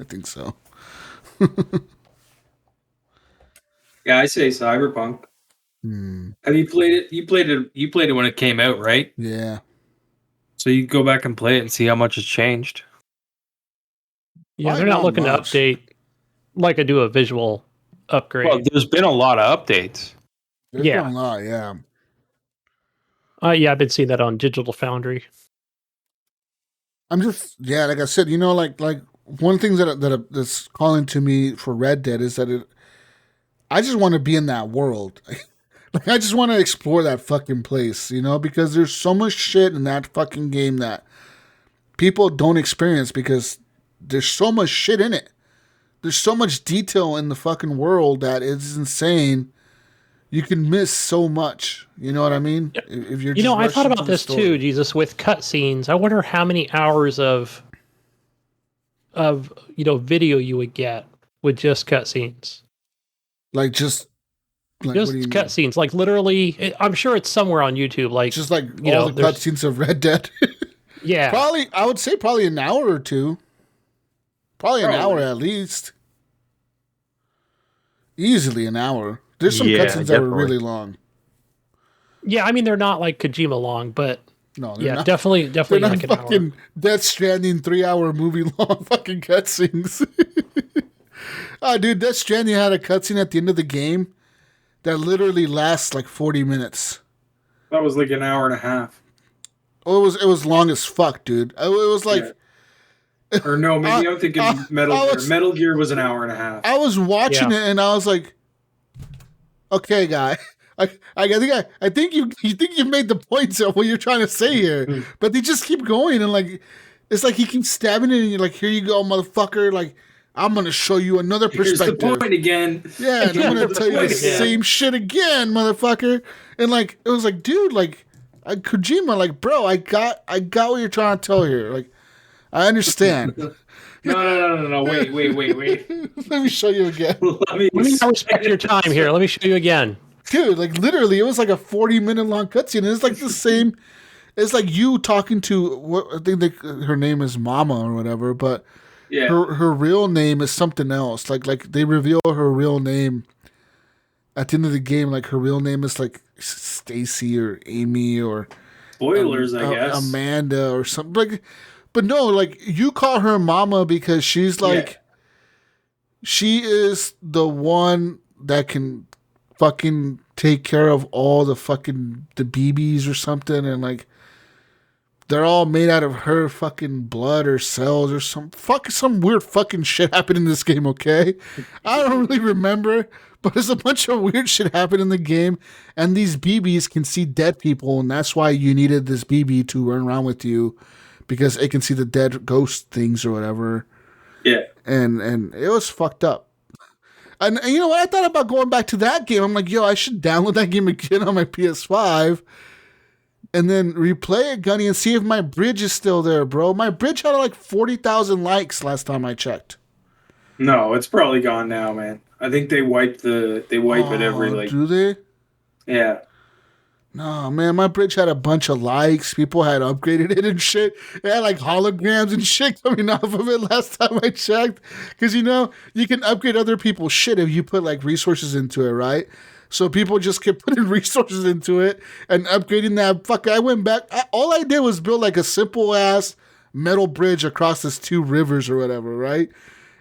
I think so. Yeah, I say Cyberpunk. Have you played it? You played it when it came out, right? Yeah. So you go back and play it and see how much has changed. Yeah, Probably they're not looking much. to update like I do a visual upgrade. Well, there's been a lot of updates. There's Yeah. been a lot, yeah. Yeah, I've been seeing that on Digital Foundry. I'm just like I said, like one thing that's calling to me for Red Dead is that I just want to be in that world. Like I just want to explore that fucking place, because there's so much shit in that fucking game that people don't experience because there's so much shit in it. There's so much detail in the fucking world that is insane. You can miss so much. You know what I mean? If you're just I thought rushing about through the this story. too, Jesus, with cutscenes. I wonder how many hours of video you would get with just cutscenes. Like just like Just what do you mean? cutscenes, like literally. I'm sure it's somewhere on YouTube. Like Just like you all know, the there's- cutscenes of Red Dead. yeah, I would say probably an hour or two. Probably an hour at least. Easily an hour. There's some Yeah, cutscenes that were definitely. really long. yeah. I mean, they're not like Kojima long, but No, they're yeah, not. definitely They're not like an hour. fucking Death Stranding 3-hour movie long fucking cutscenes. Oh, dude, Death Stranding had a cutscene at the end of the game that literally lasts like 40 minutes. That was like an hour and a half. Oh, it was long as fuck, dude. It was like Or no, maybe I'm thinking Metal I Gear. was- Metal Gear was an hour and a half. I was watching Yeah. it and I was like, okay, guy. I think you made the points of what you're trying to say here, but they just keep going and like it's like he keeps stabbing it and you're like, here you go, motherfucker. Like I'm gonna show you another Here's perspective. the point again. Yeah, and I'm gonna tell you the point again. same shit again, motherfucker. And like it was like, dude, like Kojima, like bro, I got what you're trying to tell here. Like I understand. No. Wait. Let me show you again. Let me I respect your time here. Let me show you again. Dude, like literally, it was like a 40-minute long cutscene. It's like the same. It's like you talking to what I think her name is Mama or whatever, but Yeah. her real name is something else. Like they reveal her real name at the end of the game. Like her real name is like Stacy or Amy or Spoilers, I guess. Amanda or something. Like, but no, like you call her Mama because she's like she is the one that can fucking take care of all the BBs or something, and like they're all made out of her fucking blood or cells or some weird fucking shit happened in this game. Okay, I don't really remember, but there's a bunch of weird shit happened in the game, and these BBs can see dead people, and that's why you needed this BB to run around with you because it can see the dead ghost things or whatever. Yeah. And it was fucked up. And you know what? I thought about going back to that game. I'm like, yo, I should download that game again on my PS5 and then replay it, Gunny, and see if my bridge is still there, bro. My bridge had like 40,000 likes last time I checked. No, it's probably gone now, man. I think they wipe it every like. Do they? Yeah. No, man, my bridge had a bunch of likes. People had upgraded it and shit. It had like holograms and shit coming off of it last time I checked. Because, you can upgrade other people's shit if you put like resources into it, right? So people just kept putting resources into it and upgrading that. Fuck, I went back. All I did was build like a simple ass metal bridge across this 2 rivers or whatever, right?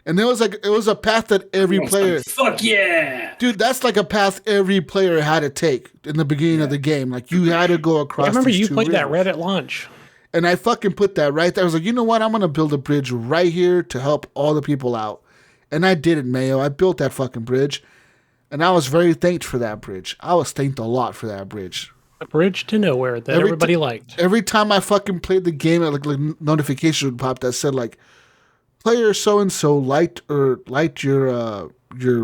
And it was a path that every player. Fuck yeah, dude! That's like a path every player had to take in the beginning of the game. Like you had to go across. I remember these you 2 played that rivers. right at launch. And I fucking put that right there. I was like, you know what? I'm gonna build a bridge right here to help all the people out. And I did it, Mayo. I built that fucking bridge, and I was very thanked for that bridge. I was thanked a lot for that bridge. A bridge to nowhere that everybody liked. Every time I fucking played the game, like notification would pop that said like, player so and so liked your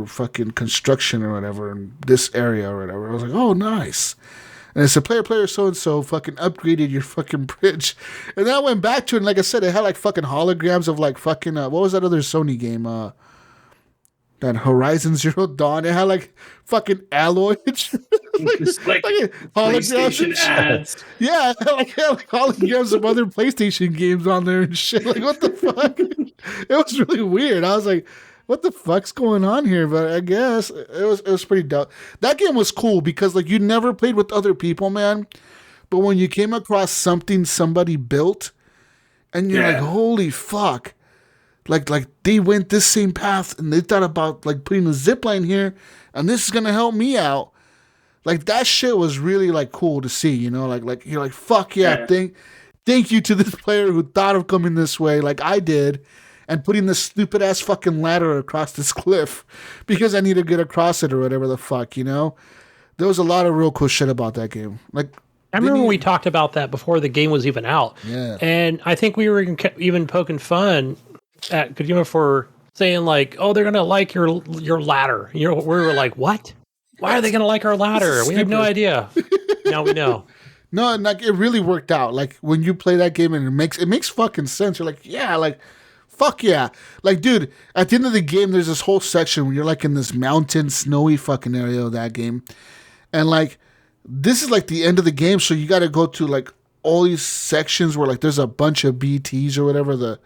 fucking construction or whatever in this area or whatever. I was like, oh, nice. And it's a player so and so fucking upgraded your fucking bridge. And then I went back to it, and like I said, it had like fucking holograms of like fucking what was that other Sony game? That Horizon Zero Dawn. It had like fucking alloy. like PlayStation ads. Yeah, it had like holograms of other PlayStation games on there and shit. Like, what the fuck? It was really weird. I was like, what the fuck's going on here? But I guess it was pretty dope. That game was cool because like you never played with other people, man. But when you came across something somebody built, and you're like, holy fuck. Like they went this same path and they thought about like putting a zip line here and this is gonna help me out. Like that shit was really like cool to see, you know, like you're like, fuck yeah. Thank you to this player who thought of coming this way like I did and putting this stupid ass fucking ladder across this cliff because I need to get across it or whatever the fuck, you know? There was a lot of real cool shit about that game. Like I remember we talked about that before the game was even out. Yeah. And I think we were even poking fun at Kojima for saying like, "Oh, they're gonna like your ladder." You know, we were like, "What? Why are they gonna like our ladder?" We have no idea. Now we know. No, and like it really worked out. Like when you play that game, and it makes fucking sense. You're like, yeah, like fuck yeah, like dude. At the end of the game, there's this whole section where you're like in this mountain, snowy fucking area of that game, and like this is like the end of the game, so you got to go to like all these sections where like there's a bunch of BTs or whatever the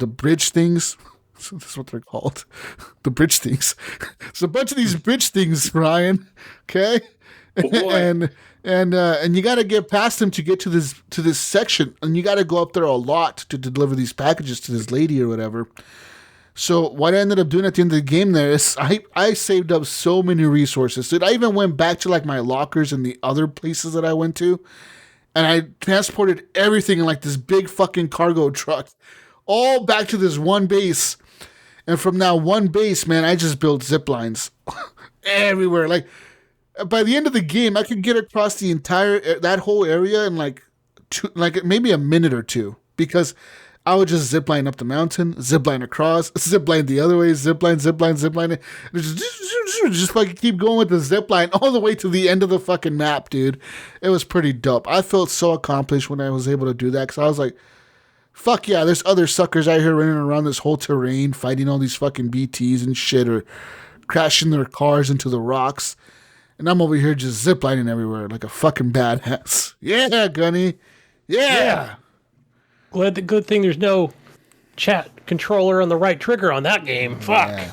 bridge things. That's what they're called. The bridge things. It's a bunch of these bridge things, Ryan. Okay? Oh, and you got to get past them to get to this section, and you got to go up there a lot to deliver these packages to this lady or whatever. So what I ended up doing at the end of the game there is I saved up so many resources. Dude, I even went back to like my lockers and the other places that I went to, and I transported everything in like this big fucking cargo truck all back to this one base. And from that one base, man, I just built zip lines everywhere. Like by the end of the game, I could get across the entire that whole area in like maybe a minute or two, because I would just zip line up the mountain, zip line across, zip line the other way, zip line, just like keep going with the zip line all the way to the end of the fucking map, dude. It was pretty dope. I felt so accomplished when I was able to do that, because I was like, fuck yeah, there's other suckers out here running around this whole terrain fighting all these fucking BTs and shit, or crashing their cars into the rocks. And I'm over here just ziplining everywhere like a fucking badass. Yeah, Gunny. Yeah. Good thing there's no chat controller on the right trigger on that game. Fuck. Yeah.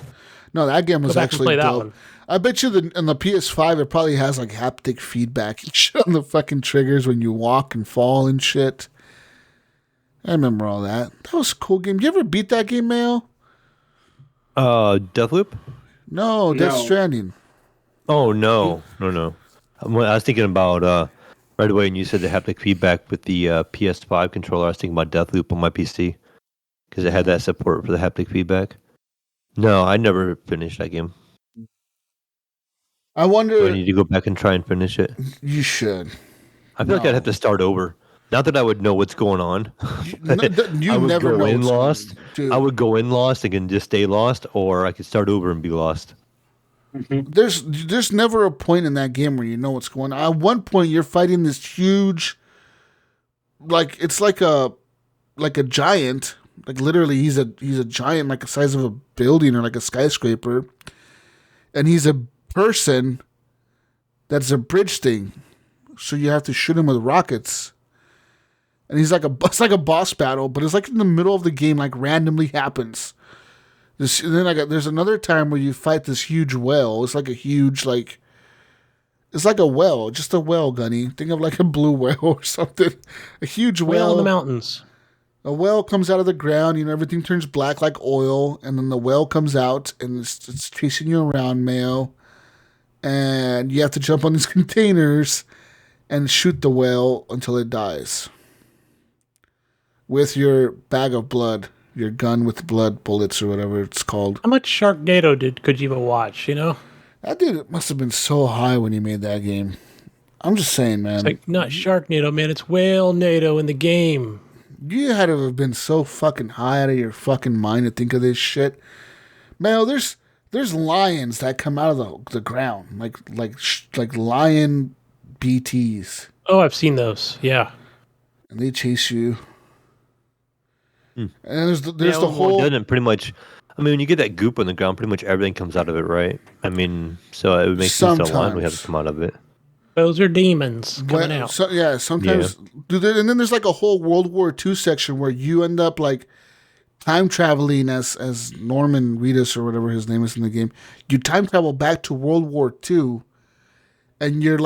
No, that game was actually dope. I bet you on the PS5 it probably has like haptic feedback and shit on the fucking triggers when you walk and fall and shit. I remember all that. That was a cool game. You ever beat that game, Mayo? Deathloop? No, Death Stranding. Oh, no. I was thinking about, right away when you said the haptic feedback with the PS5 controller, I was thinking about Deathloop on my PC, because it had that support for the haptic feedback. No, I never finished that game. I wonder... Do I need to go back and try and finish it? You should. I feel like I'd have to start over. Not that I would know what's going on. You never know what's lost. I would go in lost and just stay lost, or I could start over and be lost. Mm-hmm. There's never a point in that game where you know what's going on. At one point, you're fighting this huge, like it's like a giant. Like literally, he's a giant, like the size of a building or like a skyscraper, and he's a person that's a bridge thing. So you have to shoot him with rockets. And he's like it's like a boss battle, but it's like in the middle of the game, like randomly happens. And then there's another time where you fight this huge whale. It's like a huge, it's like a whale, just a whale, Gunny. Think of like a blue whale or something. A huge whale in the mountains. A whale comes out of the ground, everything turns black like oil, and then the whale comes out and it's chasing you around, Mayo. And you have to jump on these containers and shoot the whale until it dies. With your bag of blood, your gun with blood bullets or whatever it's called. How much Sharknado did Kojima watch, That dude must have been so high when he made that game. I'm just saying, man. It's like, not Sharknado, man. It's Whale NATO in the game. You had to have been so fucking high out of your fucking mind to think of this shit. Mayo, there's lions that come out of the ground, like lion BTs, Oh, I've seen those. Yeah. and they chase you. And there's the Yeah, whole. doesn't pretty much. I mean, when you get that goop on the ground, pretty much everything comes out of it, right? I mean, so it would make sense that a lion would have to come out of it. Those are demons coming out. So, sometimes. And then there's like a whole World War II section where you end up like time traveling as Norman Reedus or whatever his name is in the game. You time travel back to World War II, and you're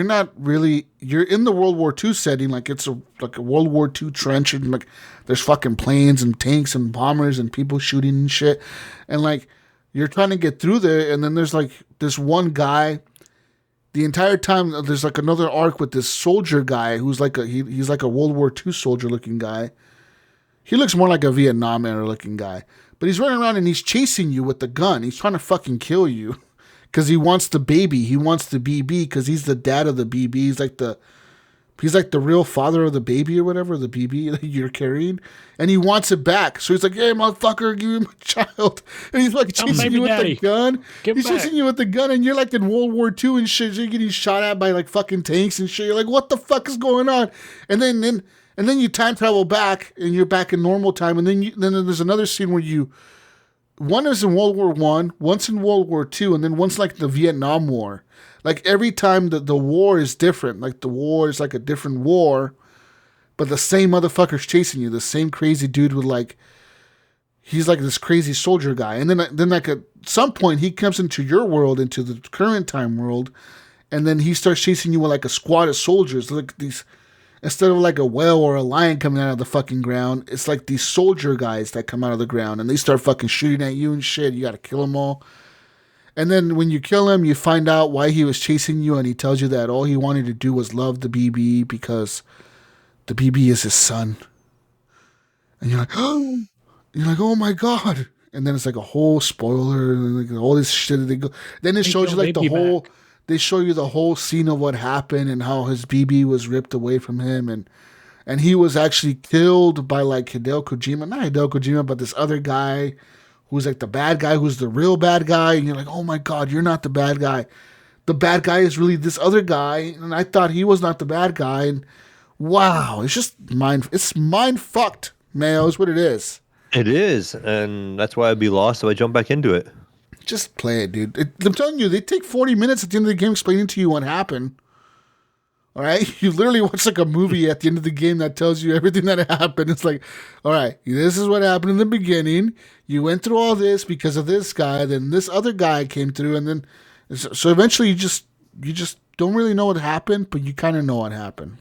not really you're in the World War II setting, like it's a World War II trench, and like there's fucking planes and tanks and bombers and people shooting and shit, and like you're trying to get through there, and then there's like this one guy. The entire time there's like another arc with this soldier guy who's like he's like a World War II soldier looking guy. He looks more like a Vietnam era looking guy, but he's running around and he's chasing you with the gun. He's trying to fucking kill you. Because he wants the baby. He wants the BB because he's the dad of the BB. He's like the real father of the baby or whatever, the BB that you're carrying. And he wants it back. So he's like, hey, motherfucker, give me my child. And he's like chasing you with the gun. He's chasing you with the gun, and you're like in World War II and shit. You're getting shot at by like fucking tanks and shit. You're like, what the fuck is going on? And then you time travel back, and you're back in normal time. And then there's another scene where one is in World War I, one's in World War II, and then one's like the Vietnam War. Like every time the war is different. Like the war is like a different war, but the same motherfucker's chasing you. The same crazy dude with like, he's like this crazy soldier guy. And then like at some point he comes into your world, into the current time world, and then he starts chasing you with like a squad of soldiers. Like these, instead of like a whale or a lion coming out of the fucking ground, it's like these soldier guys that come out of the ground, and they start fucking shooting at you and shit. You gotta kill them all. And then when you kill him, you find out why he was chasing you, and he tells you that all he wanted to do was love the BB because the BB is his son. And you're like, oh my God. And then it's like a whole spoiler and like all this shit. Then it shows you like the whole. Back. They show you the whole scene of what happened and how his BB was ripped away from him, and he was actually killed by like Hideo Kojima, not Hideo Kojima, but this other guy who's like the bad guy, who's the real bad guy, and you're like, oh my God, you're not the bad guy. The bad guy is really this other guy, and I thought he was not the bad guy, and wow, it's just mind fucked, Mayo, is what it is. It is, and that's why I'd be lost if I jump back into it. Just play it, dude. I'm telling you, they take 40 minutes at the end of the game explaining to you what happened. All right? You literally watch like a movie at the end of the game that tells you everything that happened. It's like, all right, this is what happened in the beginning. You went through all this because of this guy. Then this other guy came through. And then, so eventually you just don't really know what happened, but you kind of know what happened.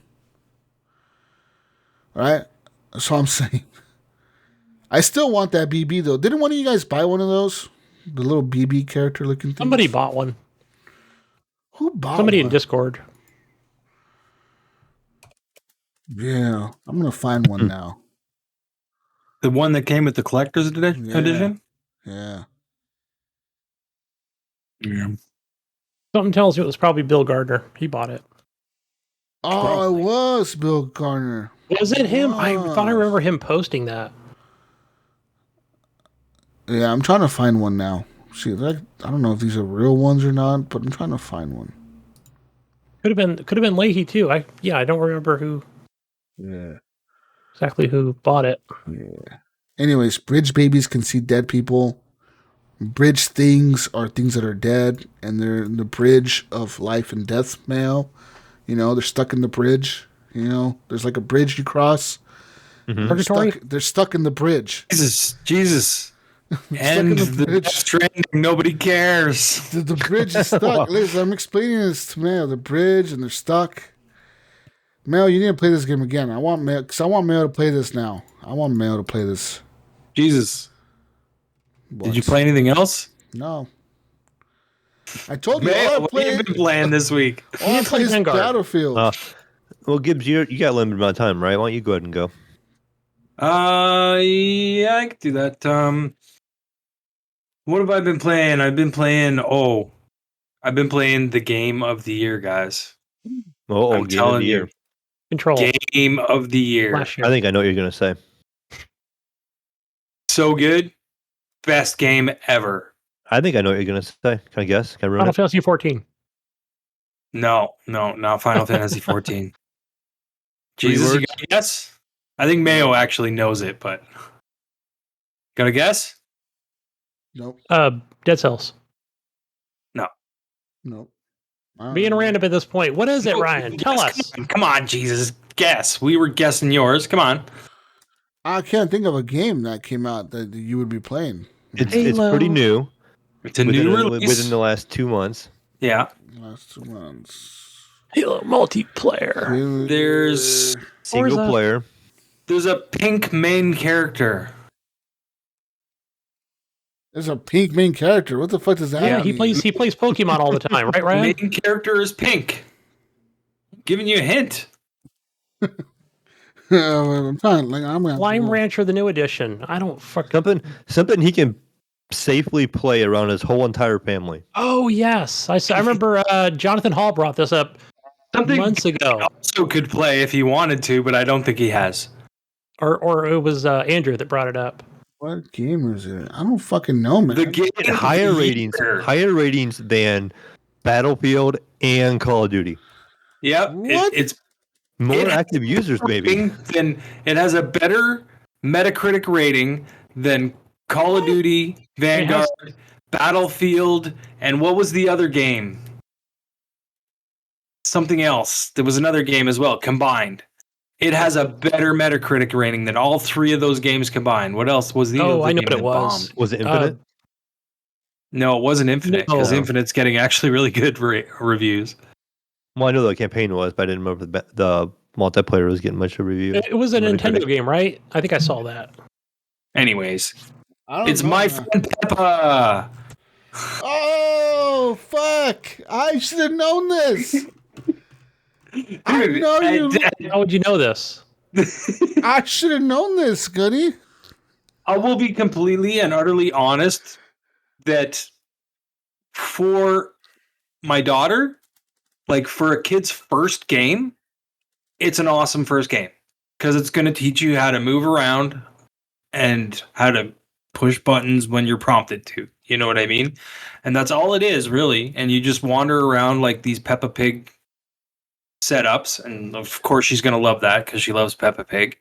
All right? That's all I'm saying. I still want that BB, though. Didn't one of you guys buy one of those? The little BB character looking thing. Somebody bought one. Who bought Somebody one? in Discord. Yeah, I'm going to find one now. The one that came with the collector's edition? Yeah. Something tells me it was probably Bill Gardner. He bought it. Oh, probably. It was Bill Gardner. Was it him? I thought I remember him posting that. Yeah, I'm trying to find one now. See, I don't know if these are real ones or not, but I'm trying to find one. Could have been Leahy too. I don't remember who. Yeah. Exactly who bought it. Yeah. Anyways, bridge babies can see dead people. Bridge things are things that are dead, and they're in the bridge of life and death, Mayo. You know, they're stuck in the bridge. You know, there's like a bridge you cross. Mm-hmm. They're stuck in the bridge. Jesus. And the Death Stranding, nobody cares. The bridge is stuck. Listen, I'm explaining this to Mayo. The bridge, and they're stuck. Mayo, you need to play this game again. I want Mayo to play this now. I want Mayo to play this. Jesus. What? Did you play anything else? No. I told you. Mayo, what have you been playing this week? All I play is Battlefield. Well, Gibbs, you got a limited amount of time, right? Why don't you go ahead and go? Yeah, I can do that. What have I been playing? I've been playing the game of the year, guys. Game of the year. Control. Game of the year. Last year. I think I know what you're gonna say. So good. Best game ever. I think I know what you're gonna say. Can I guess? Can I ruin Final it? Fantasy 14. No, not Final Fantasy 14. Three Jesus, you words? got a guess? I think Mayo actually knows it, but got a guess? Nope. Dead Cells. Nope. Being random at this point. What is it, Ryan? Tell us. Come on, Jesus. Guess. We were guessing yours. Come on. I can't think of a game that came out that you would be playing. It's Halo. pretty new. It's a new release. Within the last 2 months. Yeah. Last 2 months. Halo multiplayer. There's Single Forza. player. there's a pink main character. There's a pink main character. What the fuck does that Yeah, mean? he plays Pokemon all the time, right, The Ryan? main character is pink. Giving you a hint. I'm trying. Like, I'm gonna Lime Rancher, the new edition. I don't fuck. Something he can safely play around his whole entire family. Oh yes, I remember Jonathan Hall brought this up Something months ago, also could play if he wanted to, but I don't think he has. or it was Andrew that brought it up. What game is it? I don't fucking know, man. The game It higher ratings than Battlefield and Call of Duty. Yep. What? It's More It has active users, baby. Then it has a better Metacritic rating than Call of Duty, Vanguard, Battlefield, and what was the other game? Something else. There was another game as well, combined. It has a better Metacritic rating than all three of those games combined. What else was the Oh, other I know game what it that was. bombed? Was it Infinite? No, it wasn't Infinite, because No. Infinite's getting actually really good reviews. Well, I know the campaign was, but I didn't remember the multiplayer was getting much of a review. It was a Metacritic. Nintendo game, right? I think I saw that. Anyways, I don't it's know, my man. friend Peppa. Oh fuck! I should have known this. I Dude, know you. How would you know this? I should have known this, Goody. I will be completely and utterly honest that for my daughter, like for a kid's first game, it's an awesome first game because it's going to teach you how to move around and how to push buttons when you're prompted to. You know what I mean? And that's all it is, really. And you just wander around like these Peppa Pig setups, and of course she's going to love that because she loves Peppa Pig.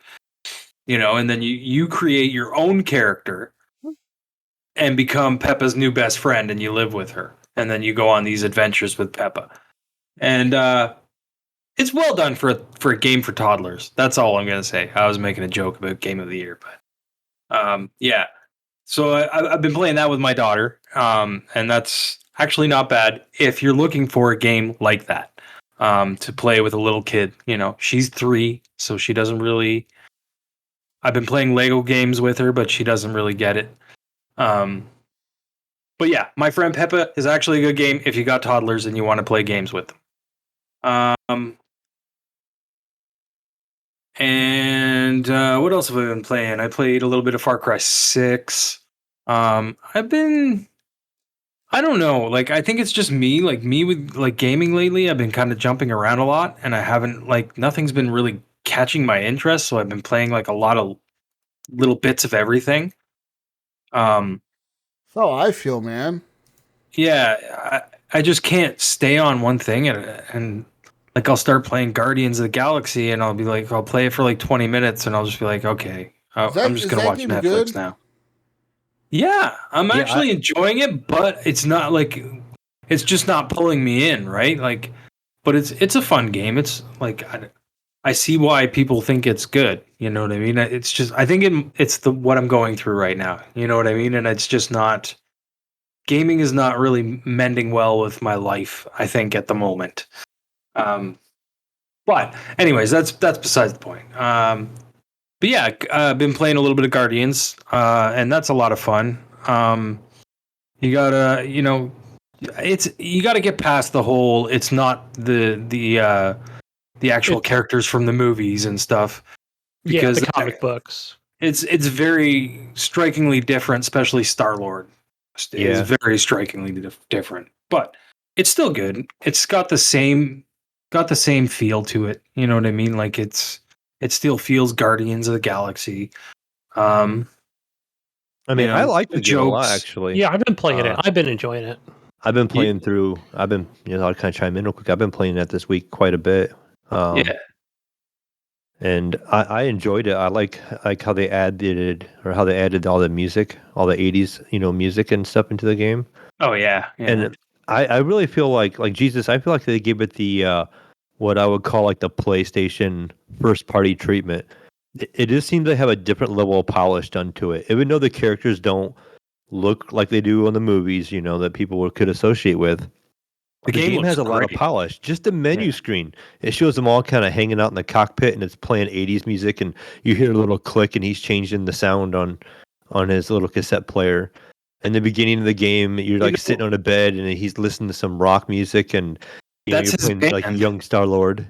You know, and then you create your own character and become Peppa's new best friend, and you live with her, and then you go on these adventures with Peppa. And it's well done for a game for toddlers. That's all I'm gonna say. I was making a joke about Game of the Year, but yeah. So I've been playing that with my daughter, and that's actually not bad if you're looking for a game like that to play with a little kid. You know, she's 3, so she doesn't really. I've been playing Lego games with her, but she doesn't really get it. But yeah, My Friend Peppa is actually a good game if you got toddlers and you want to play games with them. And what else have I been playing? I played a little bit of Far Cry 6. I don't know. Like, I think it's just me. Like, me with like gaming lately, I've been kind of jumping around a lot, and I haven't nothing's been really catching my interest. So I've been playing like a lot of little bits of everything. That's how I feel, man. Yeah, I just can't stay on one thing, and like I'll start playing Guardians of the Galaxy, and I'll be like, I'll play it for like 20 minutes, and I'll just be like, okay, I'm just gonna watch game Netflix good? now. Yeah, I'm Yeah, actually enjoying it, but it's not like it's just not pulling me in, right? Like, but it's a fun game. It's like I see why people think it's good. You know what I mean? It's just I think it's what I'm going through right now. You know what I mean? And it's just not. Gaming is not really mending well with my life, I think, at the moment. But anyways, that's besides the point. But yeah, I've been playing a little bit of Guardians, and that's a lot of fun. You gotta, you gotta get past the whole. It's not the actual characters from the movies and stuff. Because the comic books. It's very strikingly different, especially Star-Lord. It's very strikingly different, but it's still good. It's got the same got the same feel to it. You know what I mean? Like it still feels Guardians of the Galaxy. I mean, I like the game a lot, jokes. actually. Yeah, I've been playing it. I've been enjoying it. I've been playing through. I'll kind of chime in real quick. I've been playing that this week quite a bit. And I enjoyed it. I like how they added all the music, all the 80s, music and stuff into the game. Oh yeah. And I really feel like Jesus, I feel like they gave it the what I would call like the PlayStation first party treatment. It just seems to have a different level of polish done to it. Even though the characters don't look like they do in the movies, that people could associate with. The game has a lot of polish. Just the menu screen. It shows them all kind of hanging out in the cockpit, and it's playing 80s music, and you hear a little click, and he's changing the sound on his little cassette player. In the beginning of the game, you're like sitting on a bed, and he's listening to some rock music, and you're playing like young Star-Lord.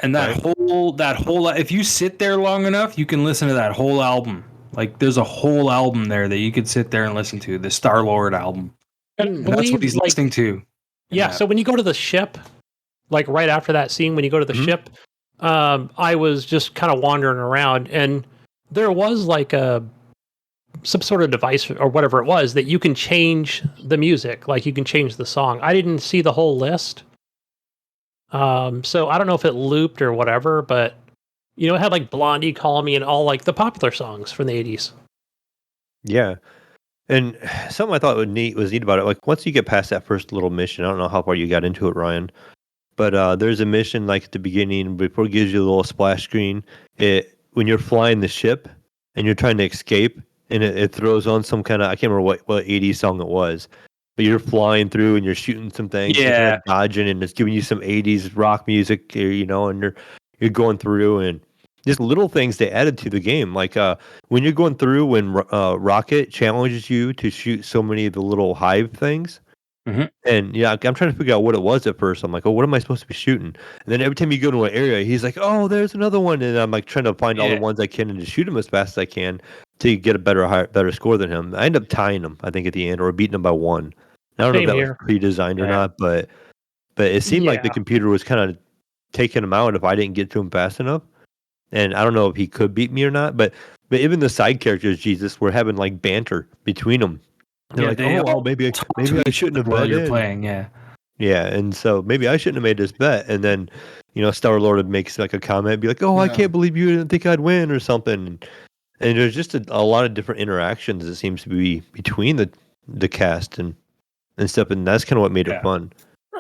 And that whole if you sit there long enough, you can listen to that whole album. Like there's a whole album there that you could sit there and listen to, the Star-Lord album. And that's what he's listening to. Yeah, so when you go to the ship, like right after that scene, when you go to the ship, I was just kind of wandering around, and there was like some sort of device or whatever it was that you can change the music, like you can change the song. I didn't see the whole list, so I don't know if it looped or whatever, but it had like Blondie, Call Me, and all like the popular songs from the 80s. Yeah. And something I thought was neat about it, like once you get past that first little mission, I don't know how far you got into it, Ryan, but there's a mission like at the beginning before it gives you a little splash screen. When you're flying the ship and you're trying to escape, and it throws on some kind of, I can't remember what 80s song it was, but you're flying through and you're shooting some things, you're kind of dodging, and it's giving you some 80s rock music, and you're going through, and just little things they added to the game, like when you're going through, when Rocket challenges you to shoot so many of the little hive things, and I'm trying to figure out what it was at first. I'm like, oh, what am I supposed to be shooting? And then every time you go to an area, he's like, oh, there's another one, and I'm like trying to find all the ones I can and just shoot him as fast as I can to get a better score than him. I end up tying him, I think, at the end, or beating him by one. I don't know if that was pre-designed or not, but it seemed like the computer was kind of taking him out if I didn't get to him fast enough. And I don't know if he could beat me or not, but even the side characters, Jesus, were having like banter between them. They're like, maybe I shouldn't have bet you're playing, yeah, and so maybe I shouldn't have made this bet. And then, Star-Lord makes like a comment, be like, I can't believe you didn't think I'd win or something. And there's just a lot of different interactions that seems to be between the cast and stuff, and that's kind of what made it fun.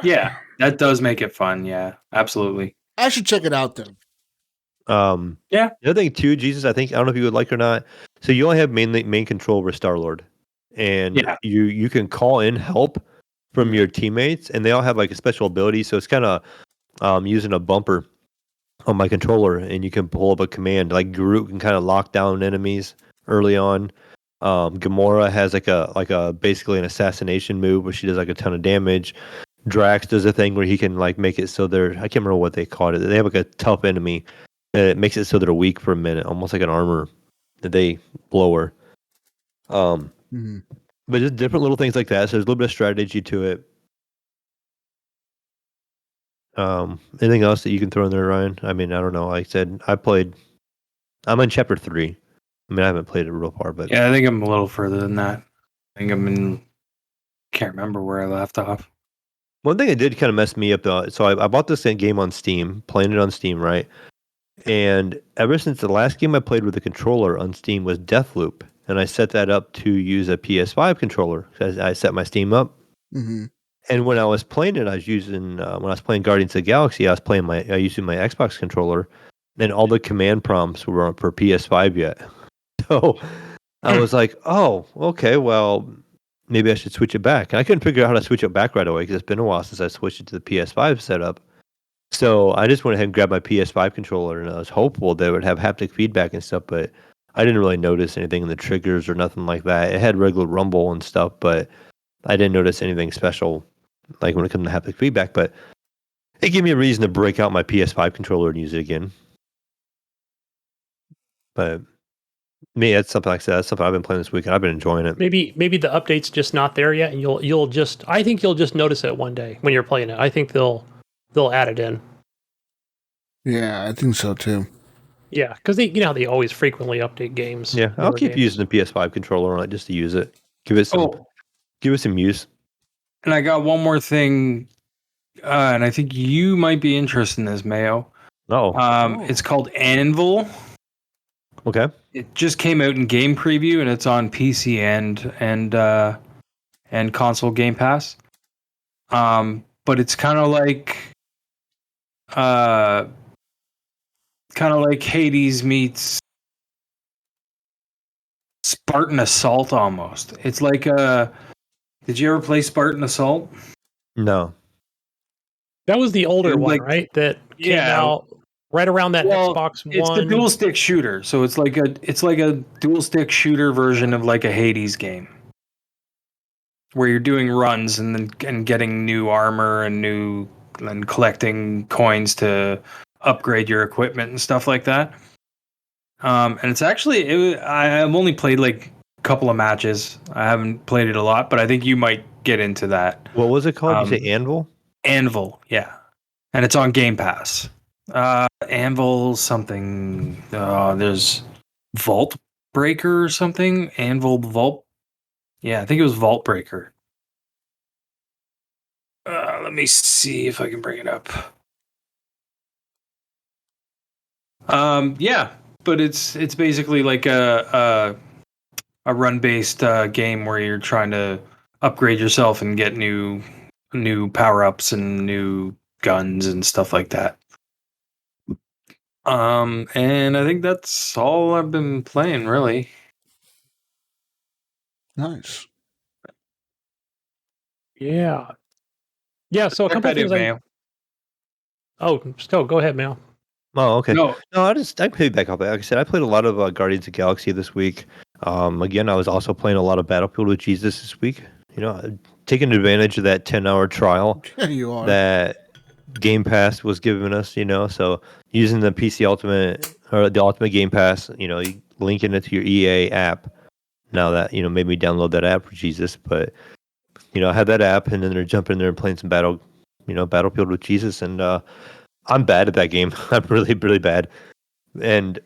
Yeah, that does make it fun. Yeah, absolutely. I should check it out then. The other thing too, Jesus, I don't know if you would like or not. So you only have main control over Star-Lord, and you can call in help from your teammates, and they all have like a special ability. So it's kind of using a bumper on my controller, and you can pull up a command. Like Groot can kind of lock down enemies early on. Gamora has like a basically an assassination move where she does like a ton of damage. Drax does a thing where he can like make it so I can't remember what they called it. They have like a tough enemy. And it makes it so they're weak for a minute, almost like an armor that they lower. But just different little things like that. So there's a little bit of strategy to it. Anything else that you can throw in there, Ryan? I mean, I don't know. Like I said, I'm in chapter 3. I mean, I haven't played it real far, but I think I'm a little further than that. I think can't remember where I left off. One thing that did kind of mess me up though. So I bought this game on Steam, playing it on Steam, right? And ever since the last game I played with a controller on Steam was Deathloop, and I set that up to use a PS5 controller. I set my Steam up, and when I was playing it, I was using when I was playing Guardians of the Galaxy, I was using my Xbox controller, and all the command prompts were for PS5 yet. So I was like, oh, okay, well, maybe I should switch it back. And I couldn't figure out how to switch it back right away because it's been a while since I switched it to the PS5 setup. So I just went ahead and grabbed my PS5 controller, and I was hopeful that it would have haptic feedback and stuff, but I didn't really notice anything in the triggers or nothing like that. It had regular rumble and stuff, but I didn't notice anything special like when it comes to haptic feedback. But it gave me a reason to break out my PS5 controller and use it again. But me, that's something like I said. That's something I've been playing this week, and I've been enjoying it. Maybe the update's just not there yet, and I think you'll just notice it one day when you're playing it. I think they'll add it in. Yeah, I think so too. Yeah, because they always frequently update games. Yeah, I'll newer keep games. using the PS5 controller on it just to use it. Give it some use. And I got one more thing, and I think you might be interested in this, Mayo. It's called Anvil. Okay. It just came out in game preview, and it's on PC and console Game Pass. But it's kind of like Hades meets Spartan Assault almost. It's like did you ever play Spartan Assault? No. That was the older one, Like, right? That came yeah. out right around that Well, Xbox it's the One. dual stick shooter, so it's like a dual stick shooter version of like a Hades game, where you're doing runs and getting new armor and collecting coins to upgrade your equipment and stuff like that. And it's actually I've only played like a couple of matches. I haven't played it a lot, but I think you might get into that. What was it called? You say Anvil? Anvil, yeah, and it's on Game Pass. Anvil something. There's Vault Breaker or something. Anvil Vault. Yeah, I think it was Vault Breaker. Let me see if I can bring it up. Yeah, but it's basically like a run based game where you're trying to upgrade yourself and get new power ups and new guns and stuff like that. And I think that's all I've been playing, really. Nice. Yeah. Yeah, so a couple of things still go ahead, Mal. Oh, okay. No. I played back up. Like I said, I played a lot of Guardians of the Galaxy this week. Again, I was also playing a lot of Battlefield with Jesus this week. Taking advantage of that 10-hour trial Yeah, you are. that Game Pass was giving us. So using the PC Ultimate or the Ultimate Game Pass, linking it to your EA app. Now that made me download that app for Jesus, but I had that app, and then they're jumping in there and playing some Battlefield with Jesus, and I'm bad at that game. I'm really, really bad. And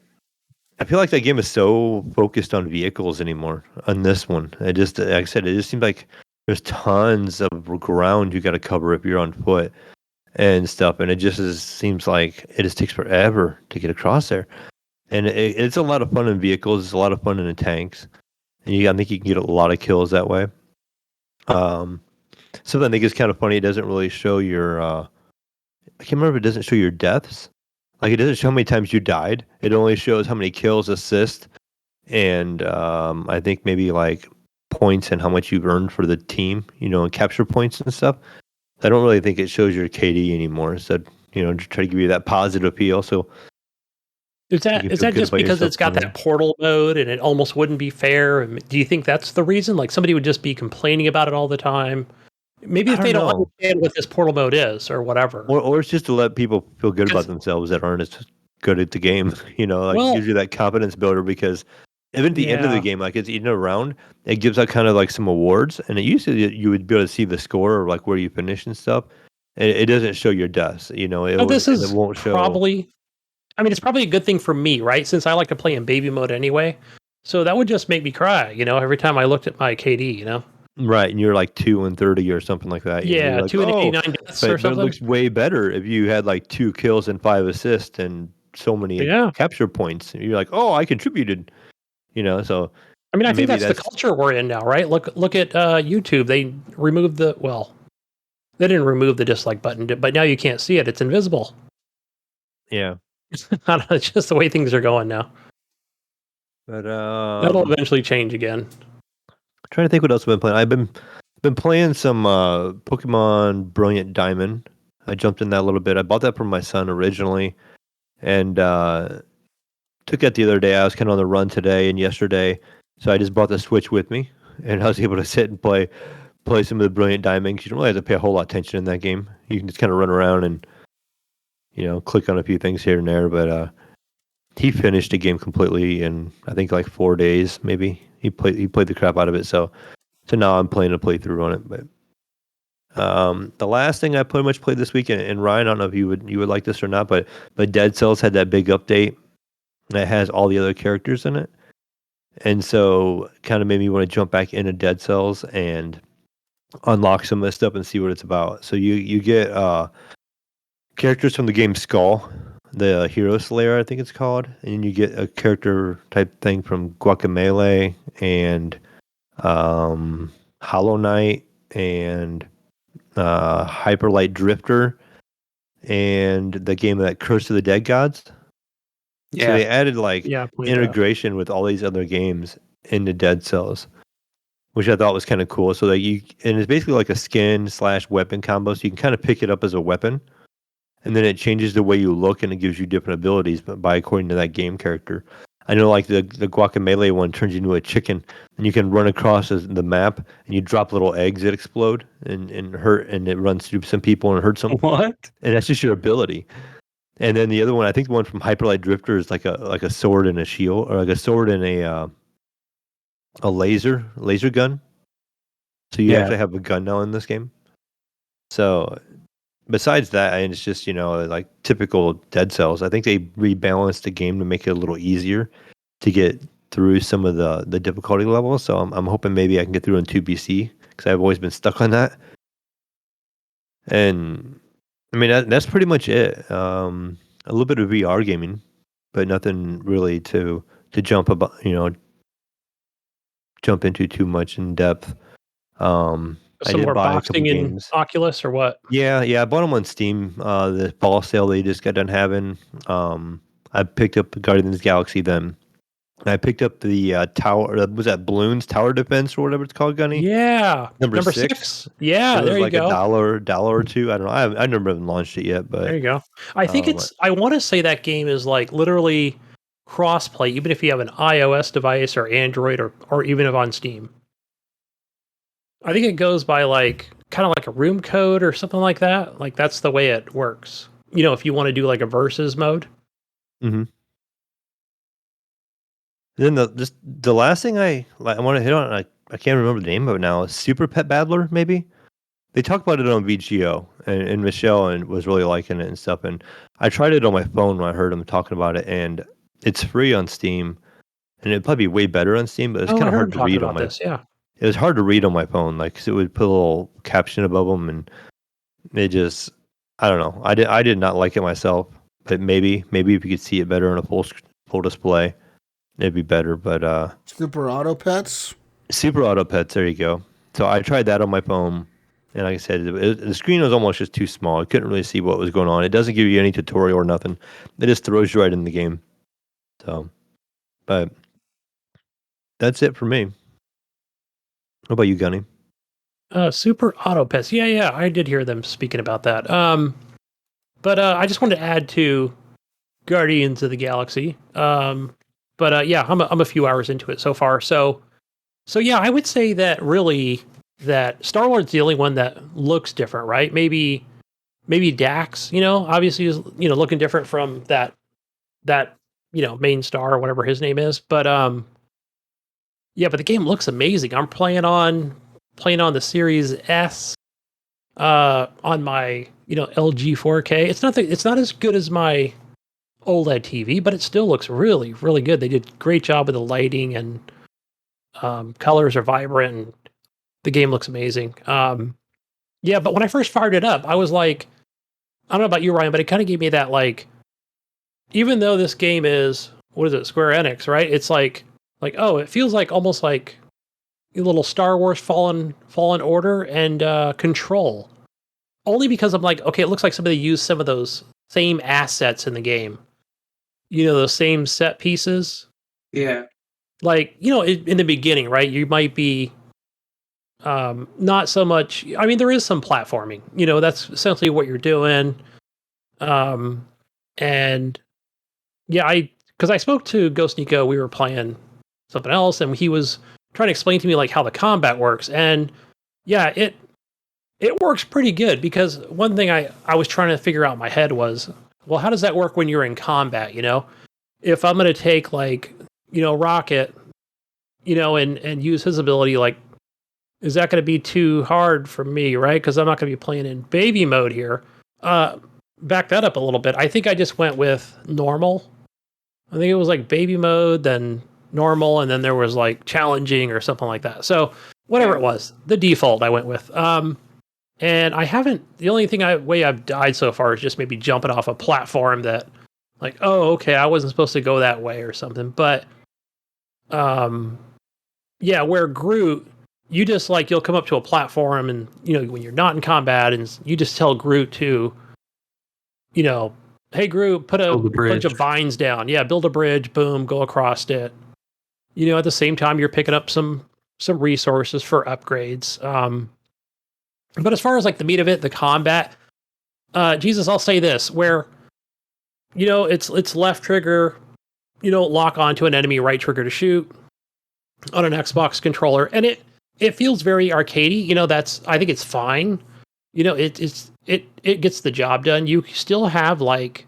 I feel like that game is so focused on vehicles anymore on this one. Like I said, it just seems like there's tons of ground you got to cover if you're on foot and stuff. And it just seems like it just takes forever to get across there. And it's a lot of fun in vehicles. It's a lot of fun in the tanks. And I think you can get a lot of kills that way. Something I think is kind of funny. It doesn't really show your, I can't remember if it doesn't show your deaths. Like, it doesn't show how many times you died. It only shows how many kills, assists, and I think maybe like points and how much you've earned for the team, and capture points and stuff. I don't really think it shows your KD anymore. So, to try to give you that positive feel. So, is that just because it's got that portal mode and it almost wouldn't be fair? Do you think that's the reason? Like, somebody would just be complaining about it all the time? Maybe if they don't understand what this portal mode is or whatever. Or it's just to let people feel good about themselves that aren't as good at the game. Gives you that confidence builder, because even at the end of the game, like it's eating around, it gives out kind of like some awards. And it usually you would be able to see the score or like where you finish and stuff. It doesn't show your deaths, it won't show. It's probably a good thing for me, right? Since I like to play in baby mode anyway. So that would just make me cry, every time I looked at my KD, Right, and you're like 2 and 30 or something like that. Yeah, like, 2 and 89 deaths or something. But it looks way better if you had like 2 kills and 5 assists and so many capture points. You're like, oh, I contributed. So. I think that's the culture we're in now, right? Look at YouTube. They removed they didn't remove the dislike button, but now you can't see it. It's invisible. Yeah. I don't know, it's just the way things are going now. But that'll eventually change again. Trying to think what else I've been playing. I've been playing some Pokemon Brilliant Diamond. I jumped in that a little bit. I bought that from my son originally, and took it the other day. I was kind of on the run today and yesterday, so I just brought the Switch with me, and I was able to sit and play some of the Brilliant Diamond. 'Cause you don't really have to pay a whole lot of attention in that game. You can just kind of run around and click on a few things here and there. But he finished the game completely in I think like 4 days, maybe. He played the crap out of it, so now I'm playing a playthrough on it. But The last thing I pretty much played this weekend, and Ryan, I don't know if you would like this or not, but Dead Cells had that big update that has all the other characters in it, and so kind of made me want to jump back into Dead Cells and unlock some of this stuff and see what it's about. So you get characters from the game Skull, the Hero Slayer, I think it's called, and you get a character type thing from Guacamelee and Hollow Knight and Hyperlight Drifter and the game of that Curse of the Dead Gods. Yeah. So they added like Yeah, integration with all these other games into Dead Cells, which I thought was kind of cool. So that and it's basically like a skin / weapon combo. So you can kind of pick it up as a weapon, and then it changes the way you look and it gives you different abilities, but by according to that game character. I know like the Guacamelee one turns you into a chicken, and you can run across the map and you drop little eggs that explode and hurt, and it runs through some people and hurts them. What? And that's just your ability. And then the other one, I think the one from Hyperlight Drifter is like a sword and a shield, or like a sword and a laser gun. So you actually have a gun now in this game. So besides that, and it's just, like typical Dead Cells. I think they rebalanced the game to make it a little easier to get through some of the difficulty levels. So I'm hoping maybe I can get through in 2BC, because I've always been stuck on that. And I mean, that's pretty much it. A little bit of VR gaming, but nothing really to jump into too much in depth. I Some did more buy a couple boxing in games. Oculus or what? Yeah, I bought them on Steam. The fall sale they just got done having. I picked up Guardians of the Galaxy then. I picked up the tower. Was that Balloons Tower Defense or whatever it's called, Gunny? Yeah, Number 6. Yeah, it was there you like go. $1 or $2. I don't know. I never even launched it yet, but There you go. I think I want to say that game is like literally cross-play, even if you have an iOS device or Android or even if on Steam. I think it goes by like kind of like a room code or something like that. Like that's the way it works. If you want to do like a versus mode. Mm-hmm. Then the last thing I want to hit on, I can't remember the name of it now. Super Pet Battler, maybe. They talked about it on VGO, and Michelle was really liking it and stuff. And I tried it on my phone when I heard them talking about it, and it's free on Steam, and it'd probably be way better on Steam, but it's kind of hard to read on my. Yeah. It was hard to read on my phone, like, 'cause it would put a little caption above them, and it just, I don't know. I did not like it myself, but maybe if you could see it better on a full display, it'd be better. But Super Auto Pets. Super Auto Pets, there you go. So I tried that on my phone, and like I said, the screen was almost just too small. I couldn't really see what was going on. It doesn't give you any tutorial or nothing. It just throws you right in the game. So, but that's it for me. What about you, Gunny? Super Auto Pets. Yeah, I did hear them speaking about that. But I just wanted to add to Guardians of the Galaxy. But yeah, I'm a few hours into it so far. So yeah, I would say that really that Star-Lord's the only one that looks different, right? Maybe Dax, obviously is looking different from that main star or whatever his name is. But yeah, but the game looks amazing. I'm playing on the Series S on my LG 4K. It's not as good as my OLED TV, but it still looks really, really good. They did a great job with the lighting, and colors are vibrant, and the game looks amazing. Yeah, but when I first fired it up, I was like, I don't know about you, Ryan, but it kind of gave me that, like, even though this game is, what is it, Square Enix, right? It's like, oh, it feels like almost like a little Star Wars Fallen Order and Control. Only because I'm like, okay, it looks like somebody used some of those same assets in the game. Those same set pieces. Yeah. Like, in the beginning, right? You might be not so much. I mean, there is some platforming. That's essentially what you're doing. And yeah, because I spoke to Ghost Nico, we were playing something else, and he was trying to explain to me like how the combat works. And yeah, it works pretty good, because one thing I was trying to figure out in my head was, well, how does that work when you're in combat? If I'm going to take like, Rocket, and use his ability, like, is that going to be too hard for me, right? Because I'm not going to be playing in baby mode here. Back that up a little bit. I think I just went with normal. I think it was like baby mode, then normal, and then there was like challenging or something like that. So whatever it was, the default I went with. And I haven't. The only way I've died so far is just maybe jumping off a platform that, like, oh, okay, I wasn't supposed to go that way or something. But, yeah, where Groot, you just like you'll come up to a platform and when you're not in combat, and you just tell Groot to, hey Groot, put a bunch of vines down. Yeah, build a bridge. Boom, go across it. At the same time, you're picking up some resources for upgrades. But as far as like the meat of it, the combat, Jesus, I'll say this: where it's left trigger, lock onto an enemy, right trigger to shoot on an Xbox controller, and it feels very arcadey. I think it's fine. It gets the job done. You still have like,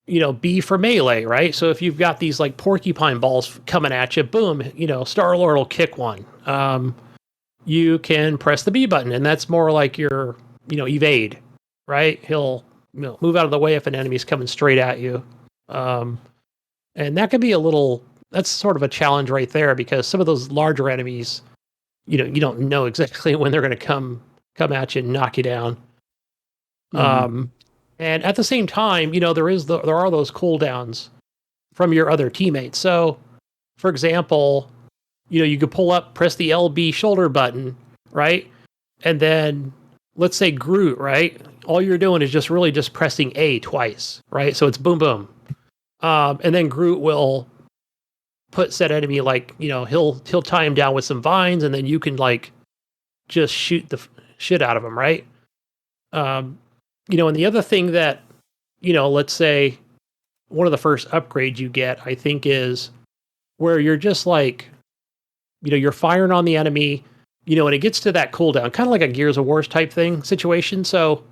B for melee, right? So if you've got these like porcupine balls coming at you, boom, Star-Lord will kick one. You can press the B button, and that's more like your, evade, right? He'll move out of the way if an enemy's coming straight at you. And that could be that's sort of a challenge right there, because some of those larger enemies, you don't know exactly when they're going to come at you and knock you down. Mm-hmm. And at the same time, there are those cooldowns from your other teammates. So, for example, you could pull up, press the LB shoulder button, right? And then let's say Groot, right? All you're doing is just pressing A twice, right? So it's boom, boom. And then Groot will put said enemy, like, he'll tie him down with some vines, and then you can like just shoot the shit out of him, right? And the other thing that, let's say one of the first upgrades you get, I think, is where you're just like, you're firing on the enemy, and it gets to that cooldown, kind of like a Gears of War type thing situation. So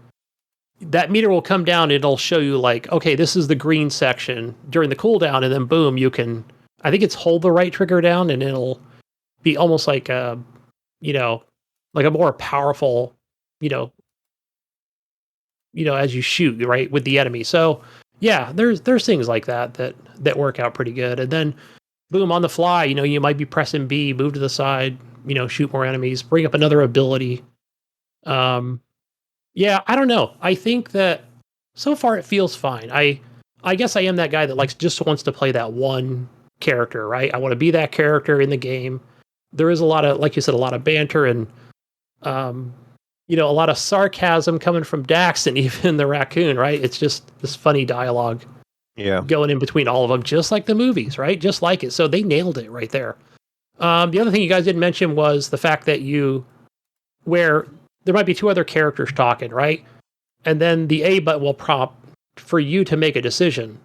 that meter will come down, and it'll show you like, okay, this is the green section during the cooldown, and then boom, you can, I think it's hold the right trigger down, and it'll be almost like a, like a more powerful, as you shoot, right, with the enemy. So yeah, there's things like that work out pretty good. And then boom, on the fly, you might be pressing B, move to the side, shoot more enemies, bring up another ability. Yeah, I don't know. I think that so far it feels fine. I guess I am that guy that just wants to play that one character, right? I want to be that character in the game. There is a lot of, like you said, a lot of banter and, a lot of sarcasm coming from Dax and even the raccoon, right? It's just this funny dialogue. Yeah, going in between all of them, just like the movies, right? Just like it. So they nailed it right there. The other thing you guys didn't mention was the fact that where there might be two other characters talking, right? And then the A button will prompt for you to make a decision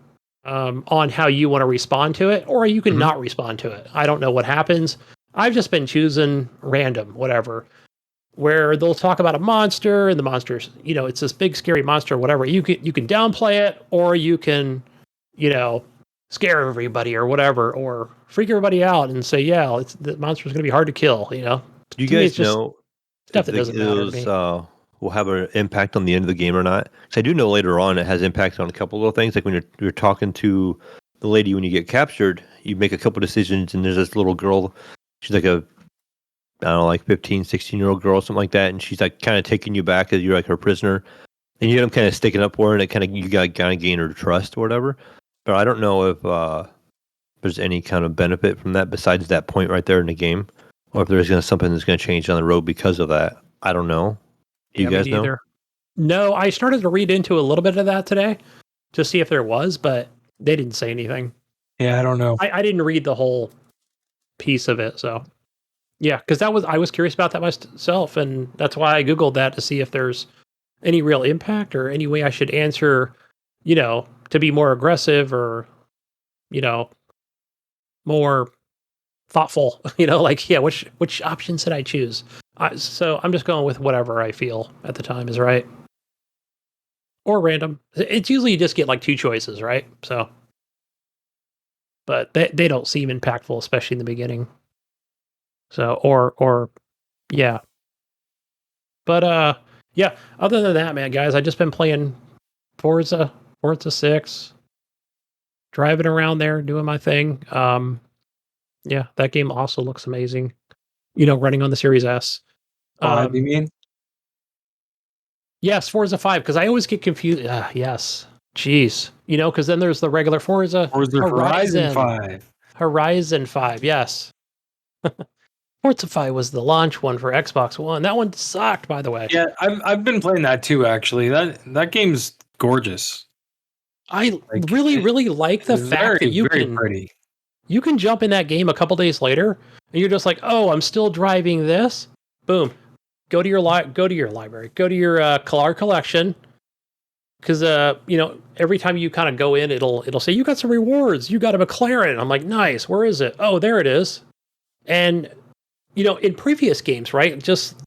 on how you want to respond to it, or you can not respond to it. I don't know what happens. I've just been choosing random, whatever, where they'll talk about a monster, and the monster's, it's this big scary monster, whatever. You can downplay it, or you can, scare everybody or whatever, or freak everybody out and say, yeah, the monster's going to be hard to kill, Do you guys know stuff that doesn't matter to me. Will have an impact on the end of the game or not? Because I do know later on it has impact on a couple little things. Like when you're talking to the lady when you get captured, you make a couple decisions, and there's this little girl. She's like a, I don't know, like 15, 16-year-old girl, something like that, and she's like kind of taking you back as you're like her prisoner, and you end up kind of sticking up for her, and you got to gain her trust or whatever. But I don't know if there's any kind of benefit from that besides that point right there in the game, or if there's something that's going to change down the road because of that. I don't know. Do you guys know? Either. No, I started to read into a little bit of that today to see if there was, but they didn't say anything. Yeah, I don't know. I didn't read the whole piece of it, so yeah, because I was curious about that myself, and that's why I Googled that to see if there's any real impact or any way I should answer, to be more aggressive or, more thoughtful, which option should I choose? So I'm just going with whatever I feel at the time is right. Or random. It's usually you just get like two choices, right? So, but they don't seem impactful, especially in the beginning. So, or Yeah. But yeah, other than that, man, guys, I just been playing Forza 6, driving around there, doing my thing. Yeah, that game also looks amazing. Running on the Series S. 5, you mean? Yes, Forza 5, because I always get confused. Yes. Jeez. Because then there's the regular Forza Horizon 5. Horizon 5, yes. Forza 5 was the launch one for Xbox One. That one sucked, by the way. Yeah, I've been playing that too, actually. That game's gorgeous. I really like the fact that you very can pretty. you can jump in that game a couple days later and you're just like, oh, I'm still driving this. Boom. Go to your library. Go to your car collection. Because every time you kind of go in, it'll say you got some rewards. You got a McLaren. I'm like, nice. Where is it? Oh, there it is. And in previous games, right? Just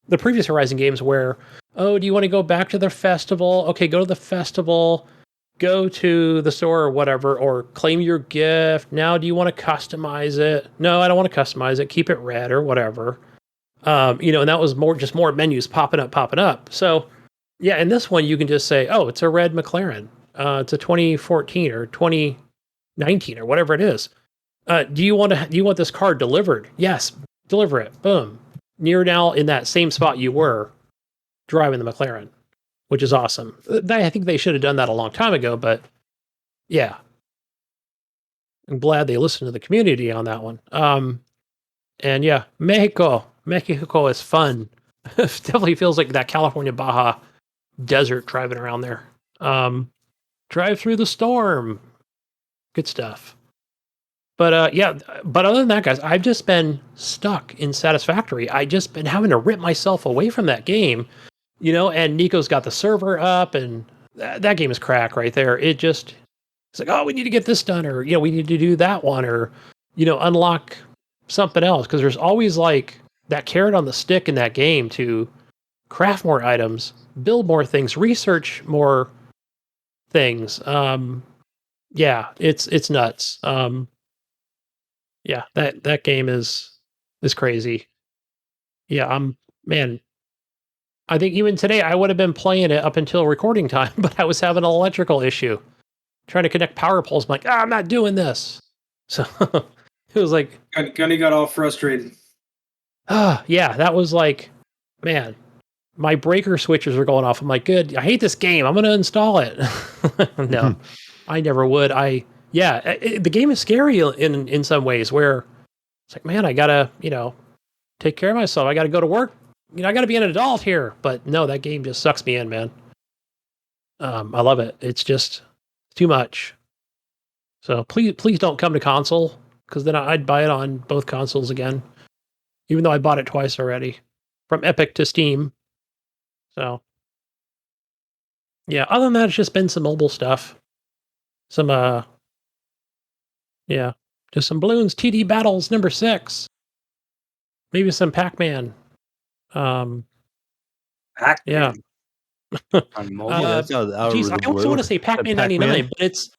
the previous Horizon games, where do you want to go back to the festival? Okay, go to the festival. Go to the store or whatever, or claim your gift. Now, do you want to customize it? No, I don't want to customize it. Keep it red or whatever. And that was more menus popping up. So. Yeah, in this one you can just say, "Oh, it's a red McLaren. It's a 2014 or 2019 or whatever it is. Do you want this car delivered? Yes, deliver it. Boom. You're now in that same spot you were driving the McLaren, which is awesome. I think they should have done that a long time ago, but yeah, I'm glad they listened to the community on that one. And yeah, Mexico is fun. Definitely feels like that California Baja desert driving around there. Drive through the storm. Good stuff. But yeah, but other than that, guys, I've just been stuck in Satisfactory. I just been having to rip myself away from that game, and Nico's got the server up, and that game is crack right there. It's like, oh, we need to get this done, or we need to do that one, or unlock something else, because there's always like that carrot on the stick in that game to craft more items, build more things, research more things. Yeah, it's nuts. Yeah, that game is crazy. Yeah, man, I think even today I would have been playing it up until recording time, but I was having an electrical issue trying to connect power poles. I'm like, I'm not doing this. So it was like, Gunny got all frustrated. yeah, that was like, man, my breaker switches were going off. I'm like, good. I hate this game. I'm going to install it. No, I never would. The game is scary in some ways, where it's like, man, I gotta, take care of myself. I gotta go to work. I gotta be an adult here. But no, that game just sucks me in, man. I love it. It's just too much. So please don't come to console, because then I'd buy it on both consoles again, even though I bought it twice already, from Epic to Steam. So, yeah, other than that, it's just been some mobile stuff. Some, yeah, just some balloons, TD Battles number 6. Maybe some Pac-Man. Pac-Man. Yeah. On mobile. That sounds out Geez, of I the also blue. want to say Pac-Man Pac-Man? 99, but it's,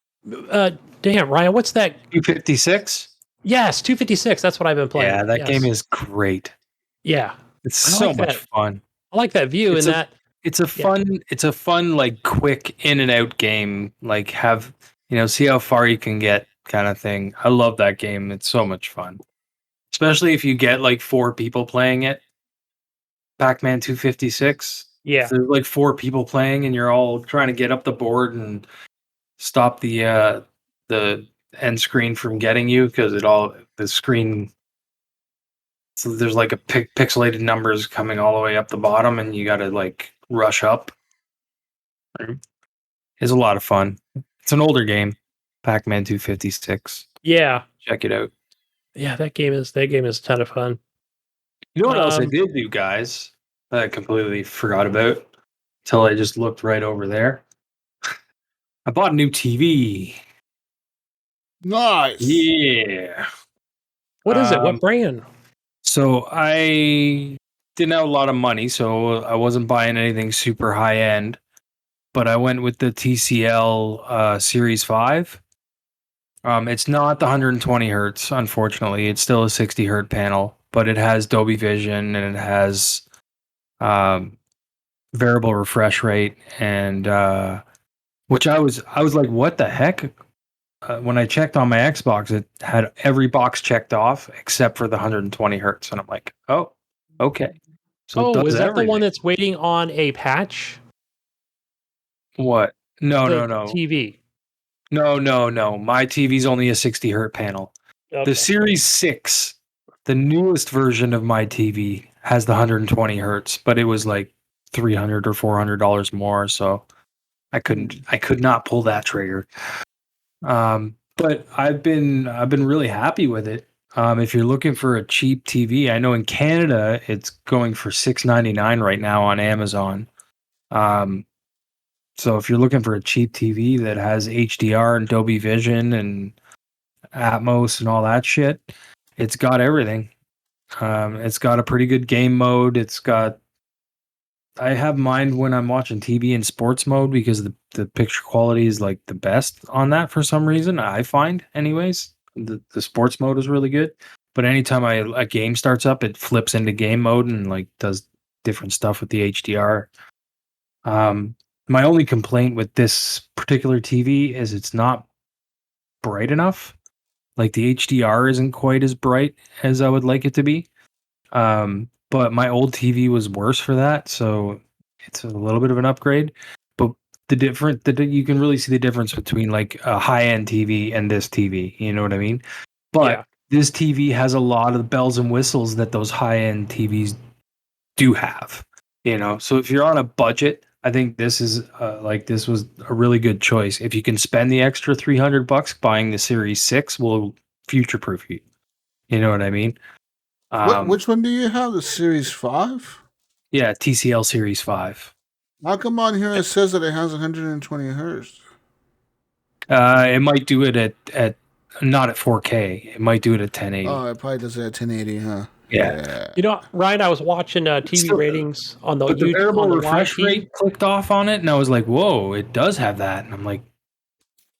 damn, Ryan, what's that? 256? Yes, 256. That's what I've been playing. Yeah, that Yes. game is great. Yeah. It's I so like much that. fun. I like that view It's and a- that. It's a fun, like, quick in and out game. Like, see how far you can get kind of thing. I love that game. It's so much fun. Especially if you get like 4 people playing it. Pac-Man 256. Yeah. If there's like 4 people playing and you're all trying to get up the board and stop the end screen from getting you, because the screen, so there's like a pixelated numbers coming all the way up the bottom, and you got to like rush up. It's a lot of fun. It's an older game, Pac-Man 256. Yeah. Check it out. Yeah, that game is a ton of fun. You know what else I did do, guys? That I completely forgot about until I just looked right over there. I bought a new TV. Nice. Yeah. What is it? What brand? So I didn't have a lot of money, so I wasn't buying anything super high end. But I went with the TCL Series 5. It's not the 120 hertz, unfortunately. It's still a 60 hertz panel. but it has Dolby Vision and it has variable refresh rate, and which I was like, what the heck? When I checked on my Xbox, it had every box checked off except for the 120 hertz, and I'm like, oh, okay. So it Oh, does is that the one everything. that's waiting on a patch? What? No, The no, no. TV. No. My TV's only a 60 hertz panel. Okay. The Series 6, the newest version of my TV, has the 120 hertz, but it was like $300 or $400 more, so I could not pull that trigger. But I've been really happy with it. If you're looking for a cheap TV, I know in Canada it's going for $6.99 right now on Amazon. So if you're looking for a cheap TV that has HDR and Dolby Vision and Atmos and all that shit, it's got everything. It's got a pretty good game mode. I have mine when I'm watching TV in sports mode because the picture quality is like the best on that for some reason. I find, anyways, the sports mode is really good. But anytime a game starts up, it flips into game mode and like does different stuff with the HDR. My only complaint with this particular TV is it's not bright enough. Like the HDR isn't quite as bright as I would like it to be. But my old TV was worse for that, so it's a little bit of an upgrade. But you can really see the difference between like a high-end TV and this TV. You know what I mean? But this TV has a lot of the bells and whistles that those high-end TVs do have. You know, so if you're on a budget, I think this was a really good choice. If you can spend the extra $300, buying the Series 6 will future-proof you. You know what I mean? Which one do you have? The Series 5? Yeah, TCL Series 5. How come on here it says that it has 120 hertz? It might do it at not at 4K. It might do it at 1080. Oh, it probably does it at 1080, huh? Yeah. You know, Ryan, I was watching TV ratings on the But the variable refresh YT. rate clicked off on it, and I was like, whoa, it does have that. And I'm like,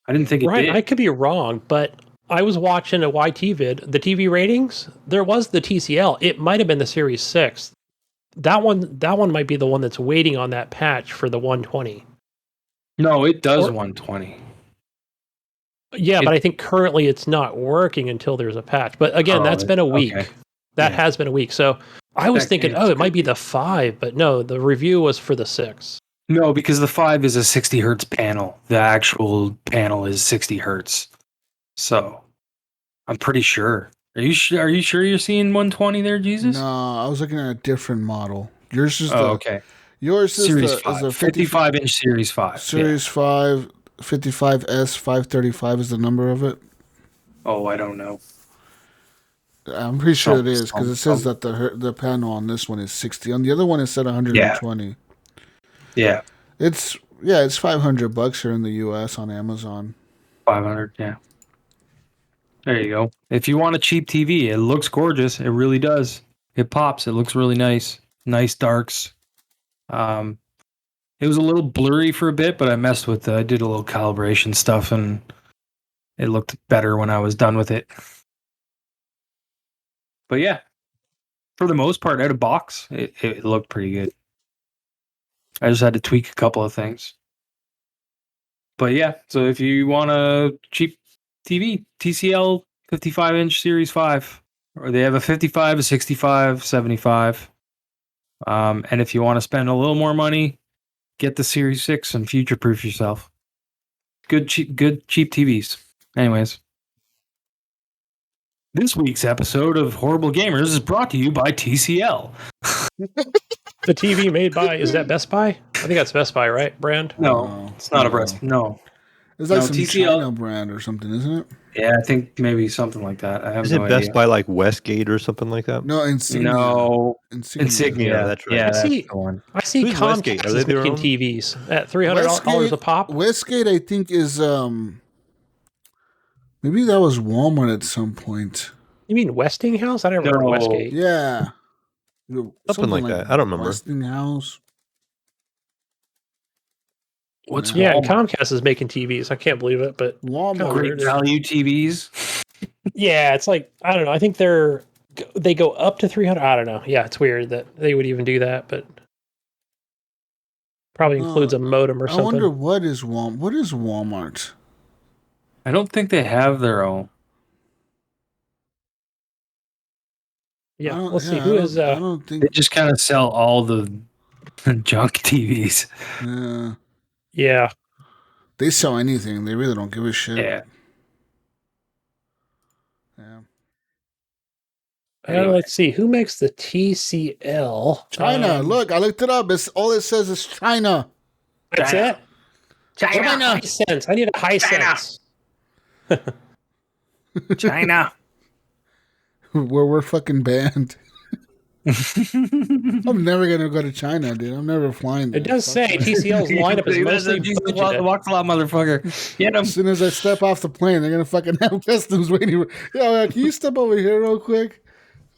I didn't think it Ryan, did. I could be wrong, but I was watching a YT vid. The TV ratings, there was the TCL. It might have been the Series 6. That one might be the one that's waiting on that patch for the 120. No, it does 120. Yeah, but I think currently it's not working until there's a patch. But again, that's been a week. Okay. That has been a week. So I was thinking, it might be the 5, but no, the review was for the 6. No, because the 5 is a 60 hertz panel. The actual panel is 60 hertz. So I'm pretty sure. Are you sure you're seeing 120 there, Jesus? No, I was looking at a different model. Yours is okay. Yours is Series the 5. is a 55-inch Series 5. Series 5, 55S 535 is the number of it. Oh, I don't know. I'm pretty sure it is because it says that the panel on this one is 60. On the other one, it said 120. Yeah. It's $500 here in the U.S. on Amazon. 500. Yeah. There you go. If you want a cheap TV, it looks gorgeous. It really does. It pops. It looks really nice. Nice darks. It was a little blurry for a bit, but I did a little calibration stuff, and it looked better when I was done with it. But yeah, for the most part, out of box, it looked pretty good. I just had to tweak a couple of things. But yeah, so if you want a cheap TV, TCL 55-inch Series 5, or they have a 55, a 65, 75. And if you want to spend a little more money, get the Series 6 and future-proof yourself. Good cheap TVs. Anyways. This week's episode of Horrible Gamers is brought to you by TCL. The TV made by, is that Best Buy? I think that's Best Buy, right? Brand? No, it's not a Best. No. It's like some TCL China brand or something, isn't it? Yeah, I think maybe something like that. I have Is no it Best idea. Buy like Westgate or something like that? No, Insignia. No, Insignia. Yeah, that's right. Yeah, that's the one. I see Who's Westgate? Comcast Are they is their making own? TVs at $300 a pop. Westgate, I think, is maybe that was Walmart at some point. You mean Westinghouse? I never heard of No. Westgate. Yeah. Something like that. I don't remember. Westinghouse. What's Yeah, and Walmart? Comcast is making TVs. I can't believe it, but Walmart. Great value TVs? yeah, it's like, I don't know. I think they're they go up to 300. I don't know. Yeah, it's weird that they would even do that, but probably includes a modem or something. I wonder what is Walmart? I don't think they have their own. Yeah, let's see. Who is? I don't think They just kind of sell all the junk TVs. Yeah. They sell anything. They really don't give a shit. Yeah. Anyway. Let's see. Who makes the TCL? China. Look, I looked it up. All it says is China. That's it? China. High sense. I need a high sense. China. Where we're fucking banned. I'm never gonna go to China, dude. I'm never flying there. It does say TCL's lineup is mostly budgeted. WalksAlot, motherfucker. Get him. As soon as I step off the plane, they're gonna fucking have customs waiting. Can you step over here real quick?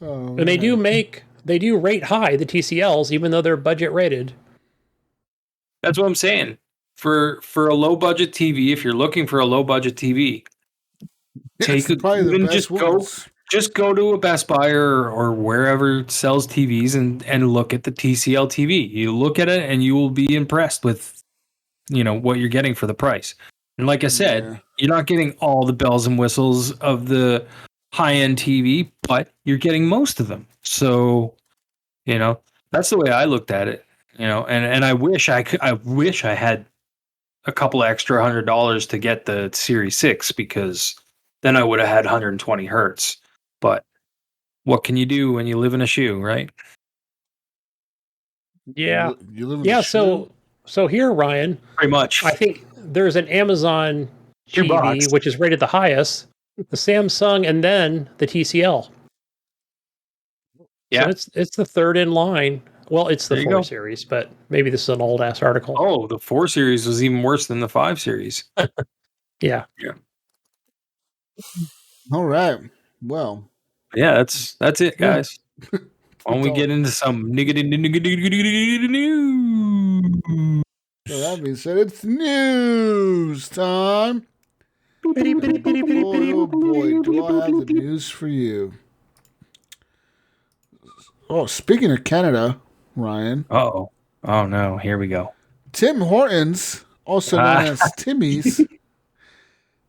Oh, and they do rate high, the TCLs, even though they're budget rated. That's what I'm saying. For a low budget TV, if you're looking for a low budget TV, just go to a Best Buy or wherever sells TVs and look at the TCL TV. You look at it and you will be impressed with, what you're getting for the price. And like I said, you're not getting all the bells and whistles of the high-end TV, but you're getting most of them. So, that's the way I looked at it. And I wish I had a couple extra $100 to get the Series 6, because then I would have had 120 hertz. But what can you do when you live in a shoe, right? Yeah. You live in a shoe? So here, Ryan, pretty much. I think there's an Amazon TV, which is rated the highest, the Samsung, and then the TCL. Yeah. So it's the third in line. Well, it's the 4 series, but maybe this is an old ass article. Oh, the 4 series was even worse than the 5 series. Yeah. All right. Well. Yeah, that's it, guys. When we get into some news. So that being said, it's news time. Oh boy, do I have the news for you. Oh, speaking of Canada, Ryan. Oh no, here we go. Tim Hortons, also known as Timmy's,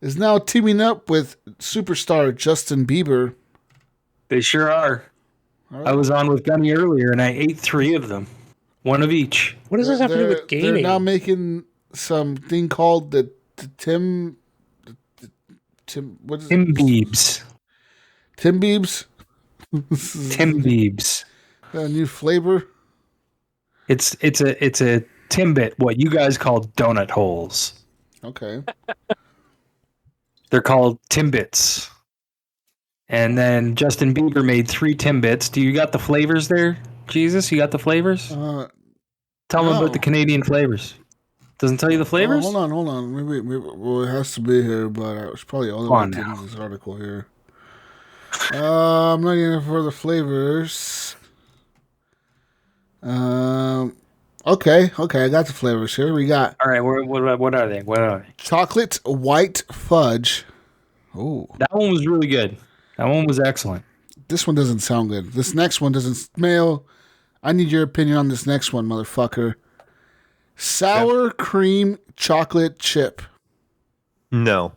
is now teaming up with superstar Justin Bieber. They sure are. Right. I was on with Gunny earlier, and I ate 3 of them. One of each. What does this have to do with gaming? They're now making something called the Tim. What is Tim Biebs. Tim Biebs. Tim Biebs. A new flavor. It's a Timbit. What you guys call donut holes. Okay. They're called Timbits. And then Justin Bieber made 3 Timbits. Do you got the flavors there, Jesus? You got the flavors? Tell them about the Canadian flavors. Doesn't tell you the flavors? Hold on. Maybe well, it has to be here, but it's probably all the way to this article here. I'm not getting for the flavors. Okay, I got the flavors here. We got. All right, what are they? Chocolate white fudge. Oh, that one was really good. That one was excellent. This one doesn't sound good. This next one doesn't. Mayo, I need your opinion on this next one, motherfucker. Sour cream chocolate chip. No.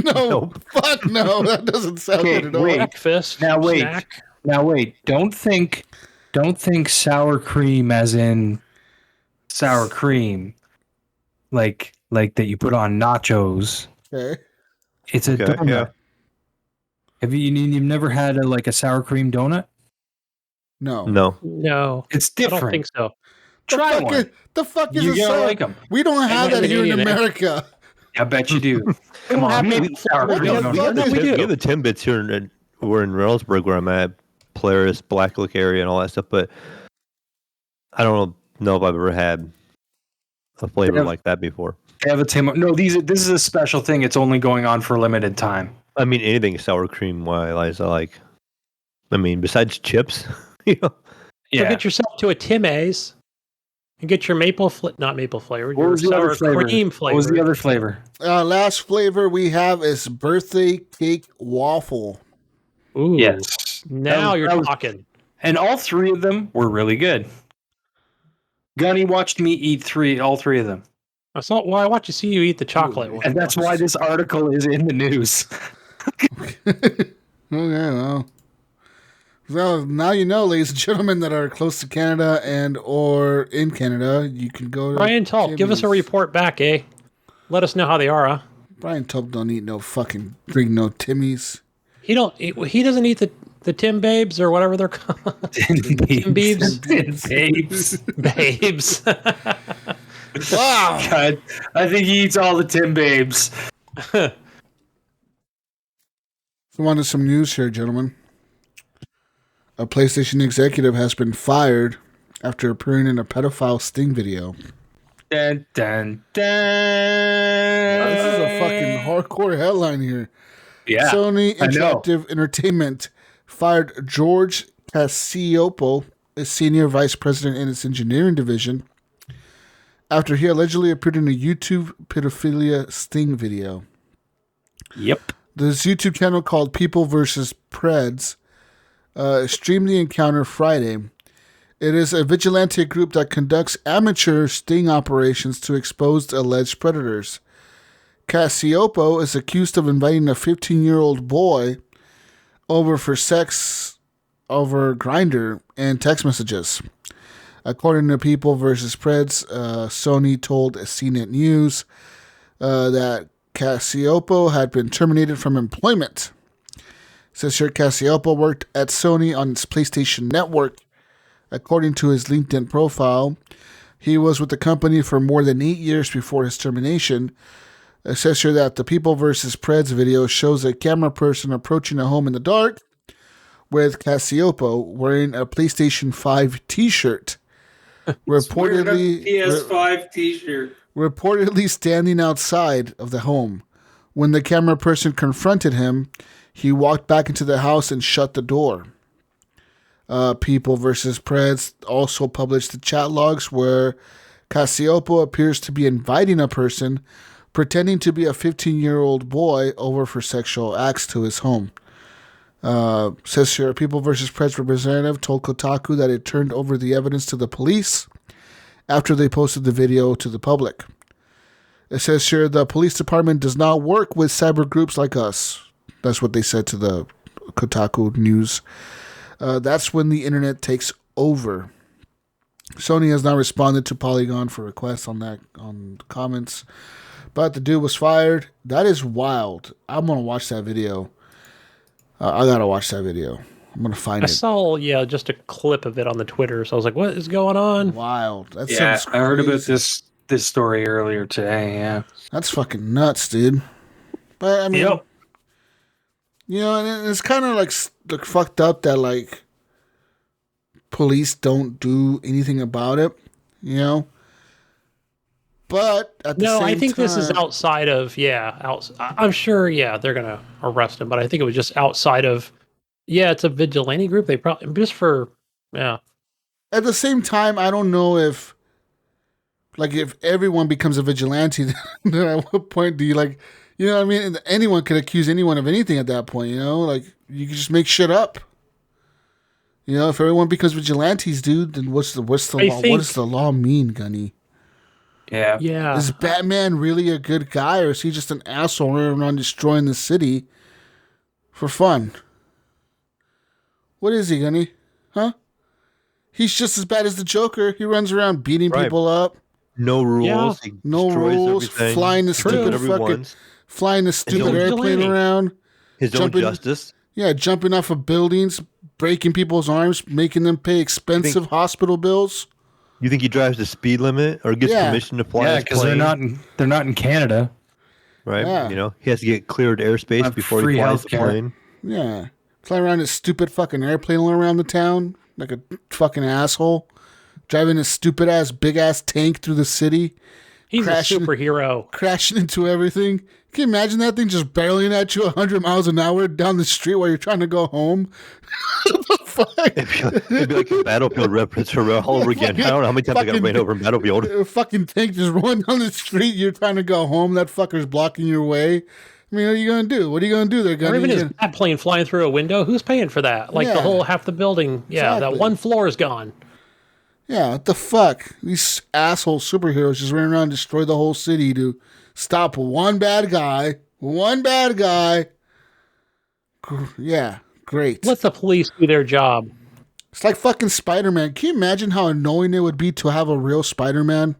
No, fuck no. That doesn't sound good at all. Breakfast. Now wait. Snack. Now wait. Don't think sour cream as in sour cream, like that you put on nachos. Okay. It's a donut. Yeah. Have you've never had a sour cream donut? No. It's different. I don't think so. Try one. The fuck is You're a sour? Like them. We don't have that here in America. I bet you do. Come on, we have the Timbits here. We're in Reynoldsburg, where I'm at, Polaris, Blacklick area, and all that stuff. But I don't know if I've ever had a flavor like that before. They have a Tim. No, this is a special thing. It's only going on for a limited time. I mean, anything sour cream wise, I like. I mean, besides chips, So get yourself to a Timmy's and get your not maple flavor. What was the other flavor? Cream flavor. What was the other flavor? Last flavor we have is birthday cake waffle. Ooh. Yes. Now you're talking. And all three of them were really good. Gunny watched me eat all three of them. I watch you see you eat the chocolate one. And that's why this article is in the news. Okay, well, now you know, ladies and gentlemen, that are close to Canada and or in Canada, you can go to Brian Tulp, give us a report back, eh? Let us know how they are, huh? Brian Tulp don't eat no fucking drink no Timmies. He doesn't eat the Tim Babes or whatever they're called. Tim Babes. Babes. Wow. God, I think he eats all the Tim Babes. So on to some news here, gentlemen. A PlayStation executive has been fired after appearing in a pedophile sting video. Dun, dun, dun. This is a fucking hardcore headline here. Yeah, Sony Interactive Entertainment fired George Casiopo, a senior vice president in its engineering division, after he allegedly appeared in a YouTube pedophilia sting video. Yep. This YouTube channel called People vs. Preds streamed the encounter Friday. It is a vigilante group that conducts amateur sting operations to expose alleged predators. Casiopo is accused of inviting a 15-year-old boy over for sex over Grindr and text messages. According to People vs. Preds, Sony told CNET News that Casiopo had been terminated from employment. It says here Casiopo worked at Sony on its PlayStation Network. According to his LinkedIn profile, he was with the company for more than 8 years before his termination. It says here that the People vs. Preds video shows a camera person approaching a home in the dark with Casiopo wearing a PlayStation 5 t-shirt. Reportedly, PS5 t-shirt. Reportedly standing outside of the home. When the camera person confronted him, he walked back into the house and shut the door. People vs. Preds also published the chat logs where Casiopo appears to be inviting a person pretending to be a 15-year-old boy over for sexual acts to his home. Says here, People vs. Preds representative told Kotaku that it turned over the evidence to the police after they posted the video to the public. It says here, the police department does not work with cyber groups like us. That's what they said to the Kotaku News. That's when the internet takes over. Sony has not responded to Polygon for requests on comments, but the dude was fired. That is wild. I'm gonna watch that video. I gotta watch that video. I'm gonna find it. I saw just a clip of it on the Twitter, so I was like, "What is going on?" Wild. That Yeah, sounds I heard about crazy. this story earlier today. Yeah, That's fucking nuts, dude. But I mean, Yep. you know, and it's kind of like fucked up that like police don't do anything about it, you know. But at the same time, I think this is outside of I'm sure they're gonna arrest him, but I think it was just outside of it's a vigilante group. They probably just for At the same time, I don't know if everyone becomes a vigilante, then at what point do you you know what I mean? And anyone could accuse anyone of anything at that point, you know? Like, you can just make shit up. You know, if everyone becomes vigilantes, dude, then what's the law? What does the law mean, Gunny? Yeah. Yeah. Is Batman really a good guy, or is he just an asshole running around destroying the city for fun? What is he, Gunny? Huh? He's just as bad as the Joker. He runs around beating people up. No rules. Yeah. He No destroys rules. everything. Flying the Does whatever stupid own airplane vigilante. around. His own justice. Yeah, jumping off of buildings, breaking people's arms, making them pay expensive hospital bills. You think he drives the speed limit or gets permission to fly Yeah, his because plane? they're not in Canada. Right? Yeah. You know, he has to get cleared airspace Have before free he flies the healthcare. plane. Yeah. Fly around his stupid fucking airplane around the town like a fucking asshole. Driving a stupid ass, big ass tank through the city. He's crashing- a superhero. Crashing into everything. Can you imagine that thing just barreling at you 100 miles an hour down the street while you're trying to go home? What the fuck? It'd be like a Battlefield reference all over again. I don't know how many times I got ran over in Battlefield. A fucking tank just rolling down the street. You're trying to go home. That fucker's blocking your way. I mean, what are you going to do? What are you going to do there, Gunny? Or even his bat plane flying through a window. Who's paying for that? Like the whole half the building. Yeah, exactly. that one floor is gone. Yeah, what the fuck? These asshole superheroes just ran around and destroy the whole city to stop one bad guy. One bad guy. Yeah, great. Let the police do their job. It's like fucking Spider-Man. Can you imagine how annoying it would be to have a real Spider-Man?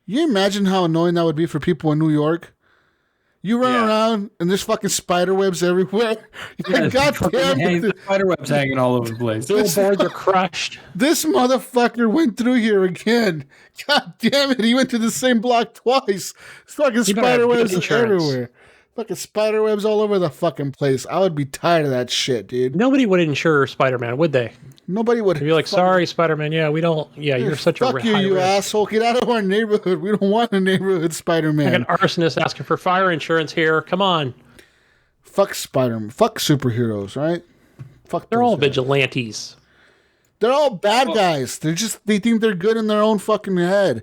You imagine how annoying that would be for people in New York? You run around and there's fucking spider webs everywhere. Yeah, God damn it. Spider webs hanging all over the place. Billboards are crushed. This motherfucker went through here again. God damn it. He went to the same block twice. It's fucking spider webs everywhere. Fucking spider webs all over the fucking place. I would be tired of that shit, dude. Nobody would insure Spider-Man, would they? Nobody would. They'd be like, sorry, Spider-Man. Yeah, we don't. Yeah, you're such a fuck you, high you risk. asshole. Get out of our neighborhood. We don't want a neighborhood Spider-Man. Like an arsonist asking for fire insurance here. Come on. Fuck Spider-Man. Fuck superheroes, right? Fuck. They're all guys. vigilantes. They're all bad guys. They think they're good in their own fucking head.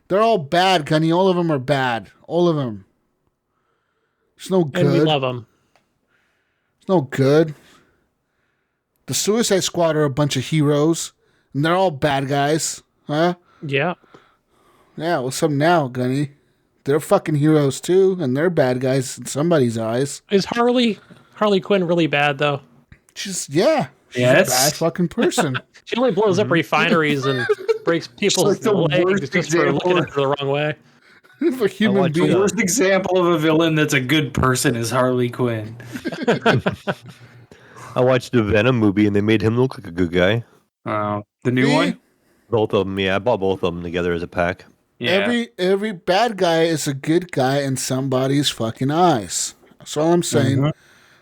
They're all bad, Gunny. All of them are bad. All of them. It's no good. And we love them. It's no good. The Suicide Squad are a bunch of heroes, and they're all bad guys, huh? Yeah. Yeah, what's up now, Gunny? They're fucking heroes too, and they're bad guys in somebody's eyes. Is Harley Quinn really bad though? She's a bad fucking person. She only blows up refineries and breaks people's legs just for looking at her the wrong way. A human being. The worst example of a villain that's a good person is Harley Quinn. I watched the Venom movie and they made him look like a good guy. The new one? Both of them, yeah. I bought both of them together as a pack. Yeah. Every bad guy is a good guy in somebody's fucking eyes. That's all I'm saying. I'm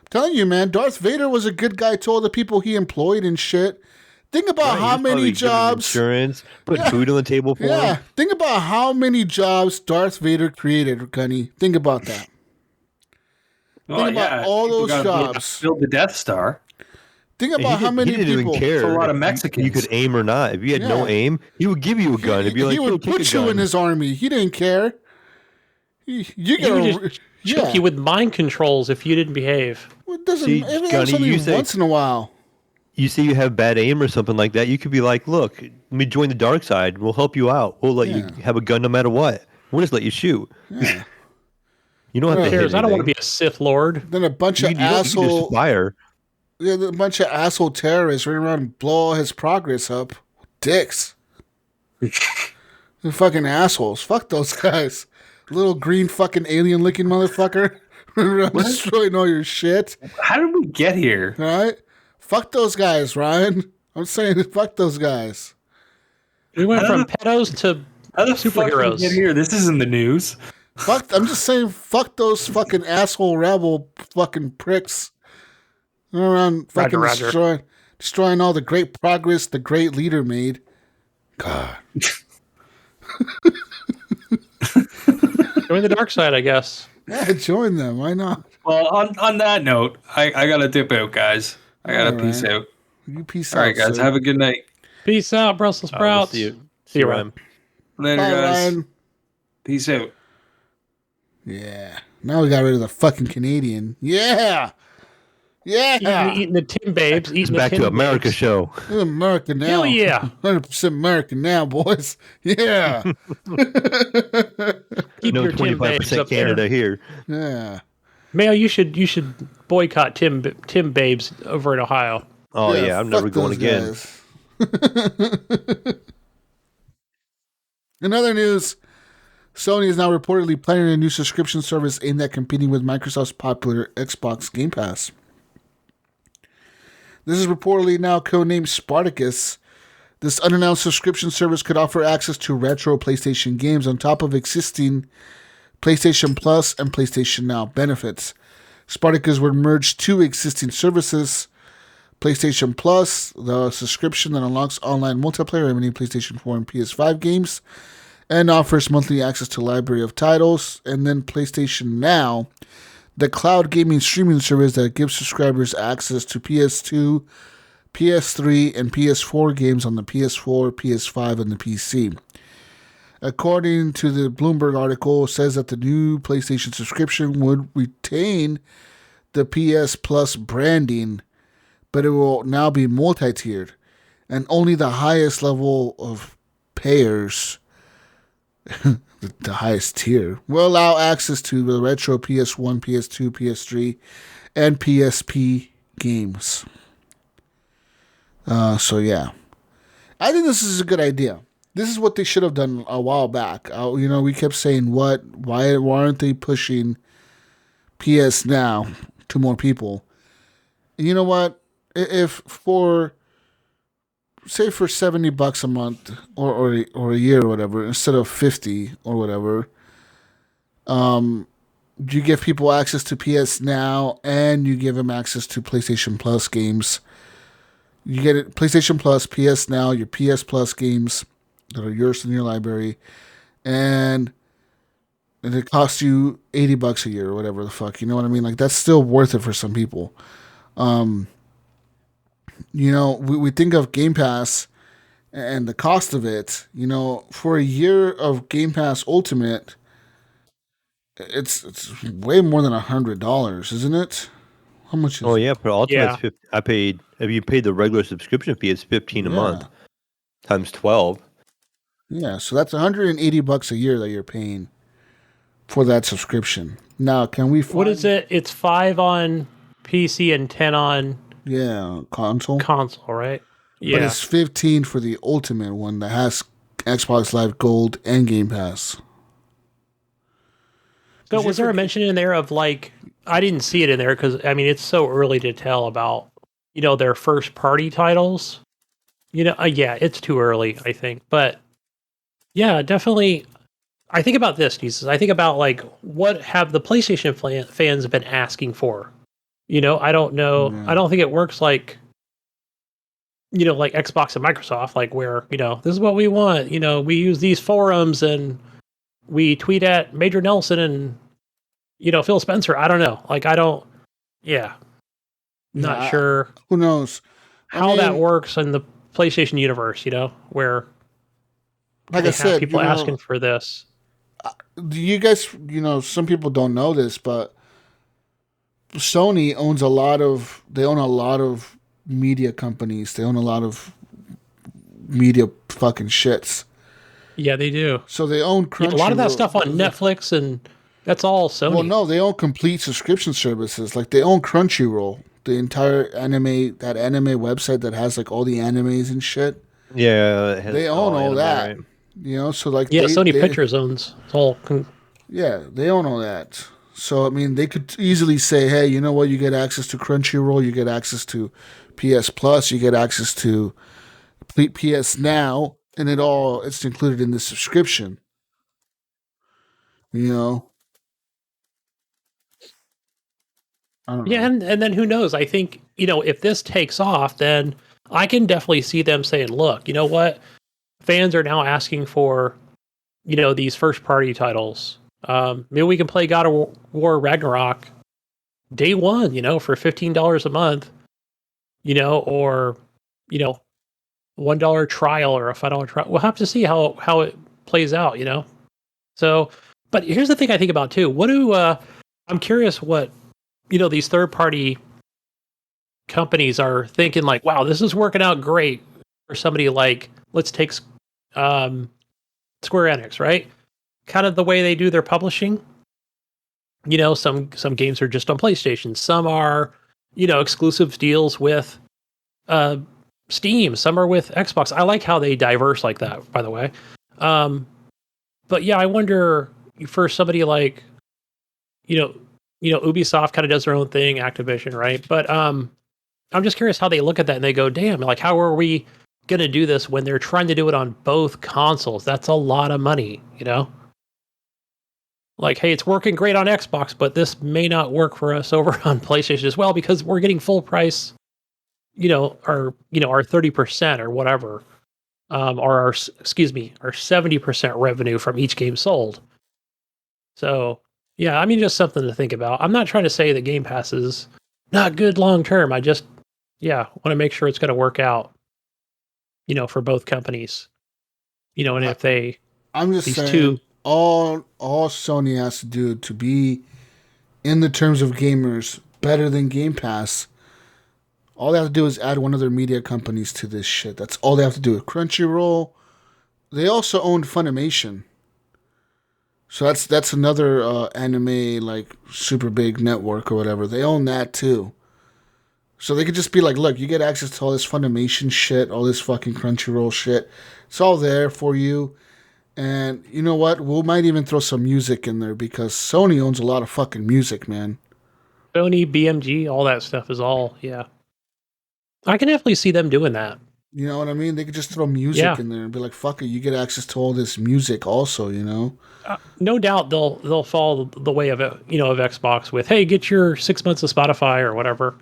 telling you, man, Darth Vader was a good guy to all the people he employed and shit. Think about how many jobs. Insurance, put food on the table for him. Think about how many jobs Darth Vader created, Gunny. Think about that. Think about all those jobs. Build the Death Star. Think about how many people. He didn't even care. For a lot of Mexicans. You could aim or not. If you had no aim, he would give you a gun. He'd be like, he would put you in his army. He didn't care. You would choke you with mind controls if you didn't behave. Well, it doesn't. Gunny, once in a while. You say you have bad aim or something like that. You could be like, "Look, let me join the dark side. We'll help you out. We'll let you have a gun no matter what. We'll just let you shoot." Yeah. You don't have to hit I don't want to be a Sith Lord. Then a bunch of asshole fire. Yeah, a bunch of asshole terrorists running around and blow all his progress up. Dicks. They're fucking assholes. Fuck those guys. Little green fucking alien looking motherfucker running around destroying all your shit. How did we get here? All right? Fuck those guys, Ryan. I'm saying fuck those guys. We went from pedos to superheroes. Get here. This isn't the news. I'm just saying fuck those fucking asshole rebel fucking pricks. Around fucking destroying all the great progress the great leader made. God. Join the dark side, I guess. Yeah, join them. Why not? Well, on that note, I gotta dip out, guys. I gotta peace out. You peace out. All right, guys. Have a good night. Peace out, Brussels sprouts. See you, Ryan. Later, bye, guys. Ryan. Peace out. Yeah. Now we got rid of the fucking Canadian. Yeah. Yeah. Eating the Tim Babes. Back to America show. It's America now. Hell yeah. 100% American now, boys. Yeah. Keep your 25% Canada here. Yeah. Mayo, you should boycott Tim Babes over in Ohio. Oh yeah, I'm never going again. In other news, Sony is now reportedly planning a new subscription service aimed at competing with Microsoft's popular Xbox Game Pass. This is reportedly now codenamed Spartacus. This unannounced subscription service could offer access to retro PlayStation games on top of existing PlayStation Plus and PlayStation Now benefits. Spartacus would merge two existing services, PlayStation Plus, the subscription that unlocks online multiplayer emulating PlayStation 4 and PS5 games, and offers monthly access to a library of titles, and then PlayStation Now, the cloud gaming streaming service that gives subscribers access to PS2, PS3, and PS4 games on the PS4, PS5, and the PC. According to the Bloomberg article, it says that the new PlayStation subscription would retain the PS Plus branding, but it will now be multi-tiered, and only the highest level of payers, the highest tier, will allow access to the retro PS1, PS2, PS3, and PSP games. So yeah, I think this is a good idea. This is what they should have done a while back. We kept saying, why aren't they pushing PS Now to more people? And you know what? If for $70 a month or a year or whatever, instead of 50 or whatever, you give people access to PS Now and you give them access to PlayStation Plus games. You get it, PlayStation Plus, PS Now, your PS Plus games that are yours in your library, and it costs you $80 a year or whatever the fuck. You know what I mean? Like, that's still worth it for some people. We think of Game Pass and the cost of it. For a year of Game Pass Ultimate, it's way more than $100, isn't it? How much is it? Oh yeah, but Ultimate's 50. I paid. If you paid the regular subscription fee, it's $15 a month times 12. Yeah, so that's $180 a year that you're paying for that subscription. Now, can we find... What is it? It's 5 on PC and 10 on console, right? Yeah. But it's 15 for the Ultimate one that has Xbox Live Gold and Game Pass. So was there a mention in there of, like, I didn't see it in there because, I mean, it's so early to tell about, their first party titles. Yeah, it's too early, I think. But yeah, definitely. I think about this, Jesus. I think about, like, what have the PlayStation fans been asking for? I don't know. Yeah. I don't think it works like, like Xbox and Microsoft, like where, this is what we want. We use these forums and we tweet at Major Nelson and, Phil Spencer. I don't know. Like, not sure. Who knows how that works in the PlayStation universe, where, like I said, people asking for this. Do you guys, some people don't know this, but Sony owns a lot of media companies. They own a lot of media fucking shits. Yeah, they do. So they own Crunchyroll. A lot of that stuff on Netflix, and that's all Sony. Well, no, they own complete subscription services. Like, they own Crunchyroll, the entire anime website that has, like, all the animes and shit. Yeah, they own all that. Right? So like, Sony Pictures owns all. They own all that. So I mean, they could easily say, "Hey, you know what? You get access to Crunchyroll, you get access to PS Plus, you get access to PS Now, and it's included in the subscription." I don't know. Yeah, and then who knows? I think, if this takes off, then I can definitely see them saying, "Look, you know what? Fans are now asking for, these first party titles. Maybe we can play God of War Ragnarok day one, for $15 a month, or, $1 trial or a $5 trial. We'll have to see how it plays out, So, but here's the thing I think about too. I'm curious what, these third party companies are thinking, like, wow, this is working out great for somebody like, let's take Square Enix, right? Kind of the way they do their publishing. Some games are just on PlayStation. Some are, exclusive deals with Steam. Some are with Xbox. I like how they diverse like that, by the way. But yeah, I wonder for somebody like, Ubisoft kind of does their own thing, Activision, right? But I'm just curious how they look at that and they go, damn, like, how are we going to do this when they're trying to do it on both consoles? That's a lot of money, Like, hey, it's working great on Xbox, but this may not work for us over on PlayStation as well because we're getting full price, our 30% or whatever, or our 70% revenue from each game sold. So, yeah, I mean, just something to think about. I'm not trying to say that Game Pass is not good long term. I just, want to make sure it's going to work out, for both companies, and if they I'm just these saying, two. all Sony has to do to be in the terms of gamers better than Game Pass. All they have to do is add one of their media companies to this shit. That's all they have to do. Crunchyroll. They also own Funimation. So that's another anime like super big network or whatever. They own that too. So they could just be like, look, you get access to all this Funimation shit, all this fucking Crunchyroll shit. It's all there for you. And you know what? We might even throw some music in there because Sony owns a lot of fucking music, man. Sony, BMG, all that stuff is all, yeah. I can definitely see them doing that. You know what I mean? They could just throw music Yeah. in there and be like, fuck it, you get access to all this music also, you know? No doubt they'll follow the way of of Xbox with, hey, get your 6 months of Spotify or whatever.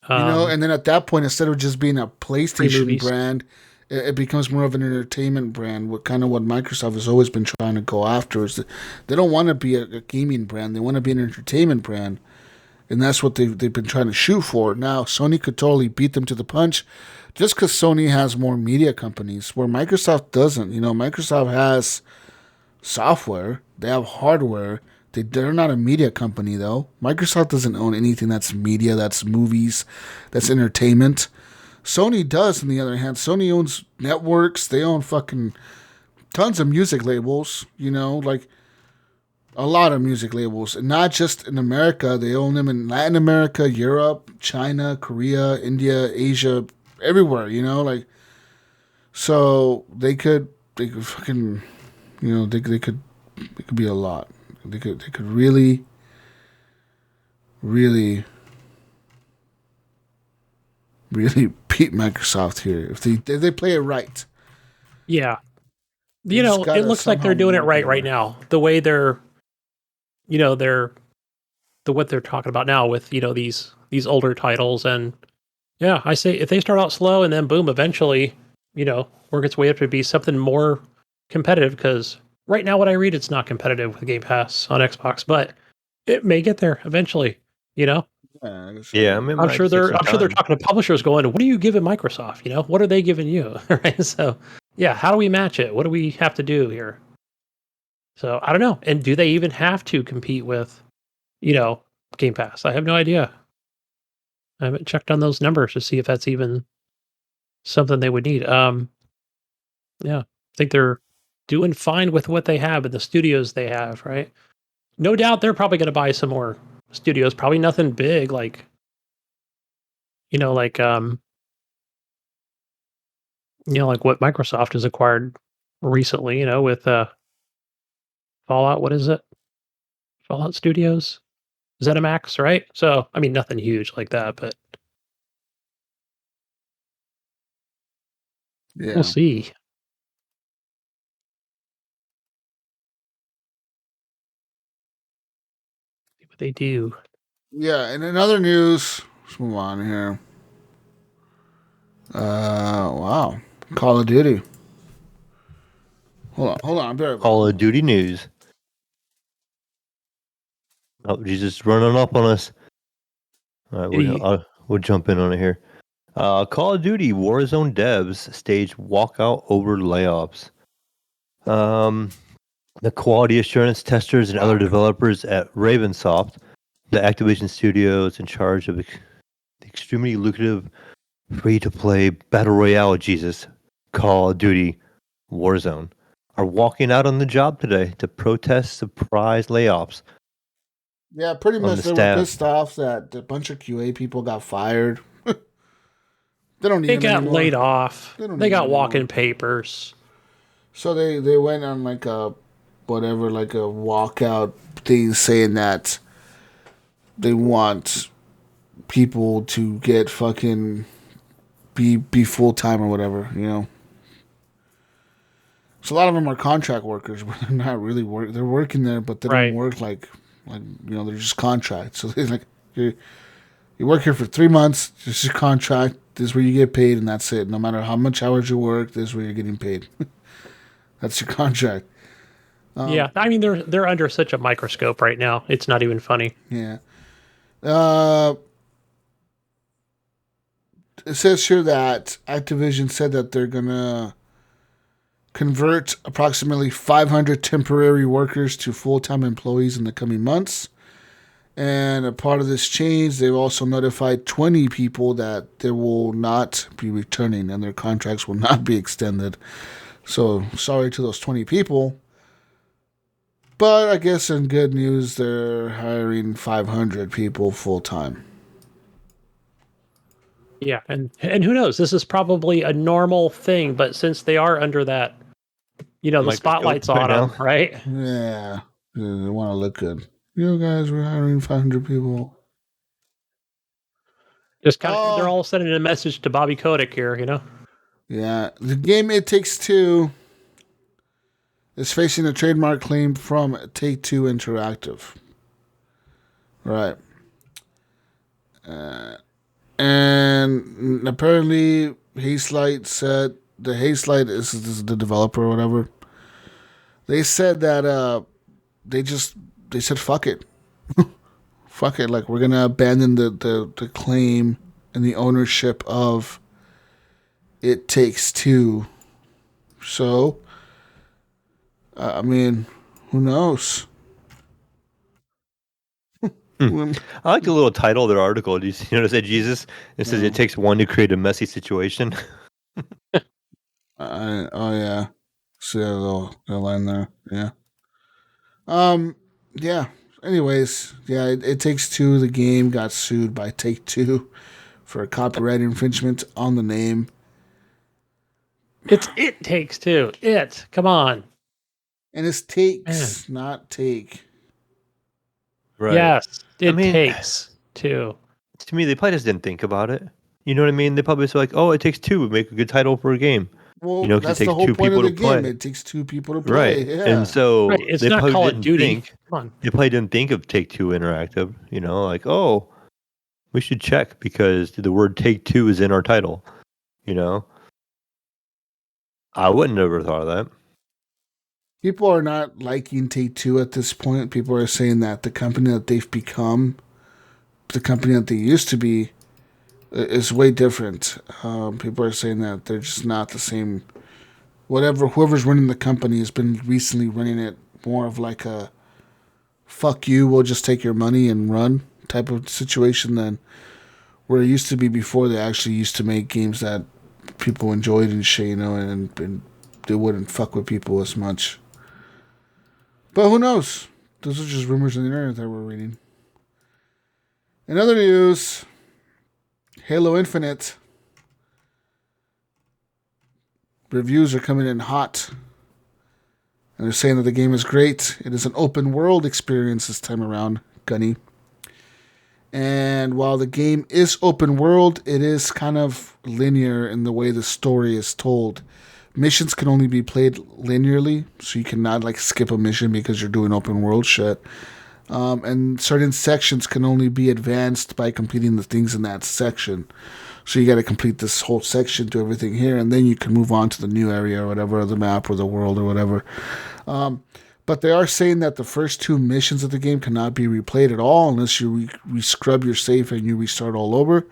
You know, and then at that point, instead of just being a PlayStation movies. brand, it becomes more of an entertainment brand. What Microsoft has always been trying to go after is that they don't want to be a gaming brand; they want to be an entertainment brand, and that's what they've been trying to shoot for. Now, Sony could totally beat them to the punch, just because Sony has more media companies, where Microsoft doesn't. You know, Microsoft has software, they have hardware. They're not a media company, though. Microsoft doesn't own anything that's media, that's movies, that's entertainment. Sony does, on the other hand. Sony owns networks. They own fucking tons of music labels, you know, like a lot of music labels. And not just in America. They own them in Latin America, Europe, China, Korea, India, Asia, everywhere, you know, like, so they could fucking, you know, they could be a lot. They could really, really, really beat Microsoft here if they play it right. Yeah. They You just know, gotta it looks like somehow they're doing it market right it. now. The way they're what they're talking about now with, these older titles. And yeah, I say if they start out slow and then boom, eventually, work its way up to be something more competitive, because right now what I read, it's not competitive with Game Pass on Xbox, but it may get there eventually, you know? Yeah, I guess Yeah, I mean, it I'm might sure just take some I'm sure they're time. talking to publishers going, what are you giving Microsoft? What are they giving you? Right. So yeah, how do we match it? What do we have to do here? So I don't know. And do they even have to compete with, Game Pass? I have no idea. I haven't checked on those numbers to see if that's even something they would need. Yeah, I think they're doing fine with what they have and the studios they have, right? No doubt they're probably going to buy some more studios. Probably nothing big like, like like what Microsoft has acquired recently. With Fallout. What is it? Fallout Studios. ZeniMax, right? So I mean, nothing huge like that, but we'll Yeah. see. See what they do. Yeah, and in other news, let's move on here. Wow. Call of Duty. Hold on, I'll be right back. Call of Duty news. Oh, Jesus, running up on us. All right, we'll jump in on it here. Call of Duty Warzone devs stage walkout over layoffs. The quality assurance testers and other developers at Ravensoft, the Activision studios in charge of the extremely lucrative free-to-play battle royale Call of Duty Warzone, are walking out on the job today to protest surprise layoffs Yeah, pretty on much the they were staff. pissed off that a bunch of QA people got fired. They don't need They them got anymore. laid off. They don't They need got them walking anymore. papers. So they went on like a whatever, like a walkout thing saying that they want people to get fucking be full time or whatever, you know. So a lot of them are contract workers, but they're not really work. They're working there, but they don't Right. work like you know. They're just contract. So they like you work here for 3 months. This is your contract. This is where you get paid, and that's it. No matter how much hours you work, this is where you're getting paid. That's your contract. Yeah, I mean they're under such a microscope right now. It's not even funny. Yeah. It says here that Activision said that they're gonna convert approximately 500 temporary workers to full-time employees in the coming months. And a part of this change, they've also notified 20 people that they will not be returning and their contracts will not be extended. So, sorry to those 20 people. But I guess in good news, they're hiring 500 people full-time. Yeah, and who knows? This is probably a normal thing, but since they are under that, the spotlight's on them, right? Yeah, they want to look good. You guys, we're hiring 500 people. Just kind of, they're all sending a message to Bobby Kotick here, Yeah, the game It Takes Two is facing a trademark claim from Take-Two Interactive. Right. And apparently, Hazelight said, the Hazelight is the developer or whatever. They said that they said fuck it. Fuck it, like we're gonna abandon the claim and the ownership of It Takes Two. So, I mean, who knows? I like the little title of their article. Do you notice that, Jesus? It says it takes one to create a messy situation. Oh yeah, see that little line there. Yeah. Yeah. Anyways, yeah, it Takes Two. The game got sued by Take-Two for copyright infringement on the name. It Takes Two. Come on. And it's takes, not take. Right. Yes, takes two. To me, they probably just didn't think about it. You know what I mean? They probably just like, oh, it takes two. Make a good title for a game. Well, 'cause that's it takes the whole two point of people the to play. game. It takes two people to play. Right. Yeah. And so it's they not probably Call of didn't Duty. think. Come on. They probably didn't think of Take-Two Interactive. Like, oh, we should check because the word Take-Two is in our title. I wouldn't have ever thought of that. People are not liking Take-Two at this point. People are saying that the company that they've become, the company that they used to be, is way different. People are saying that they're just not the same. Whoever's running the company has been recently running it more of like a fuck you, we'll just take your money and run type of situation than where it used to be before. They actually used to make games that people enjoyed and shit, and they wouldn't fuck with people as much. But who knows? Those are just rumors on the internet that we're reading. In other news, Halo Infinite reviews are coming in hot. And they're saying that the game is great. It is an open world experience this time around, Gunny. And while the game is open world, it is kind of linear in the way the story is told. Missions can only be played linearly, so you cannot skip a mission because you're doing open world shit. And certain sections can only be advanced by completing the things in that section. So you got to complete this whole section, do everything here, and then you can move on to the new area or whatever, or the map or the world or whatever. But they are saying that the first two missions of the game cannot be replayed at all unless you scrub your save and you restart all over.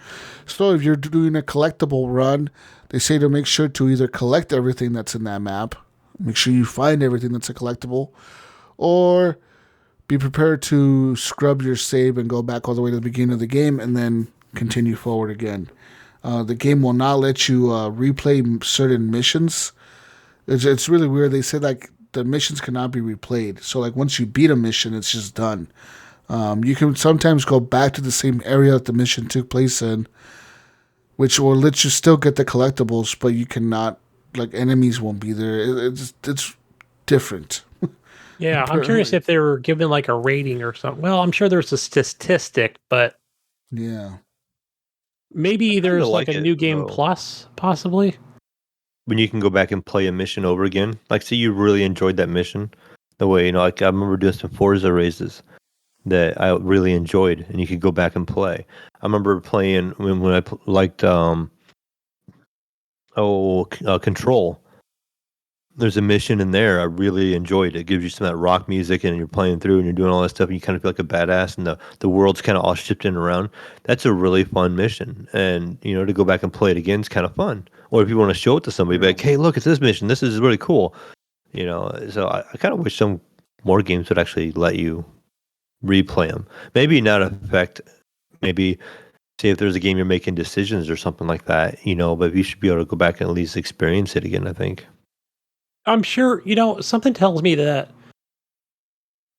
So if you're doing a collectible run, they say to make sure to either collect everything that's in that map, make sure you find everything that's a collectible, or be prepared to scrub your save and go back all the way to the beginning of the game and then continue forward again. The game will not let you replay certain missions. It's really weird. They say the missions cannot be replayed. So once you beat a mission, it's just done. You can sometimes go back to the same area that the mission took place in, which will let you still get the collectibles, but you cannot, enemies won't be there. It's different. Yeah, I'm curious if they were given a rating or something. Well, I'm sure there's a statistic, but yeah, maybe there's a new game though. plus, possibly. When you can go back and play a mission over again, say you really enjoyed that mission, the way I remember doing some Forza races that I really enjoyed, and you could go back and play. I remember playing when I liked Control. there's a mission in there I really enjoyed. It gives you some of that rock music, and you're playing through, and you're doing all that stuff, and you kind of feel like a badass, and the world's kind of all shifting around. That's a really fun mission, and to go back and play it again is kind of fun. Or if you want to show it to somebody, be like, hey, look, it's this mission. This is really cool. So I kind of wish some more games would actually let you replay them. Maybe not affect. Maybe say if there's a game you're making decisions or something like that, but you should be able to go back and at least experience it again, I think. I'm sure, something tells me that,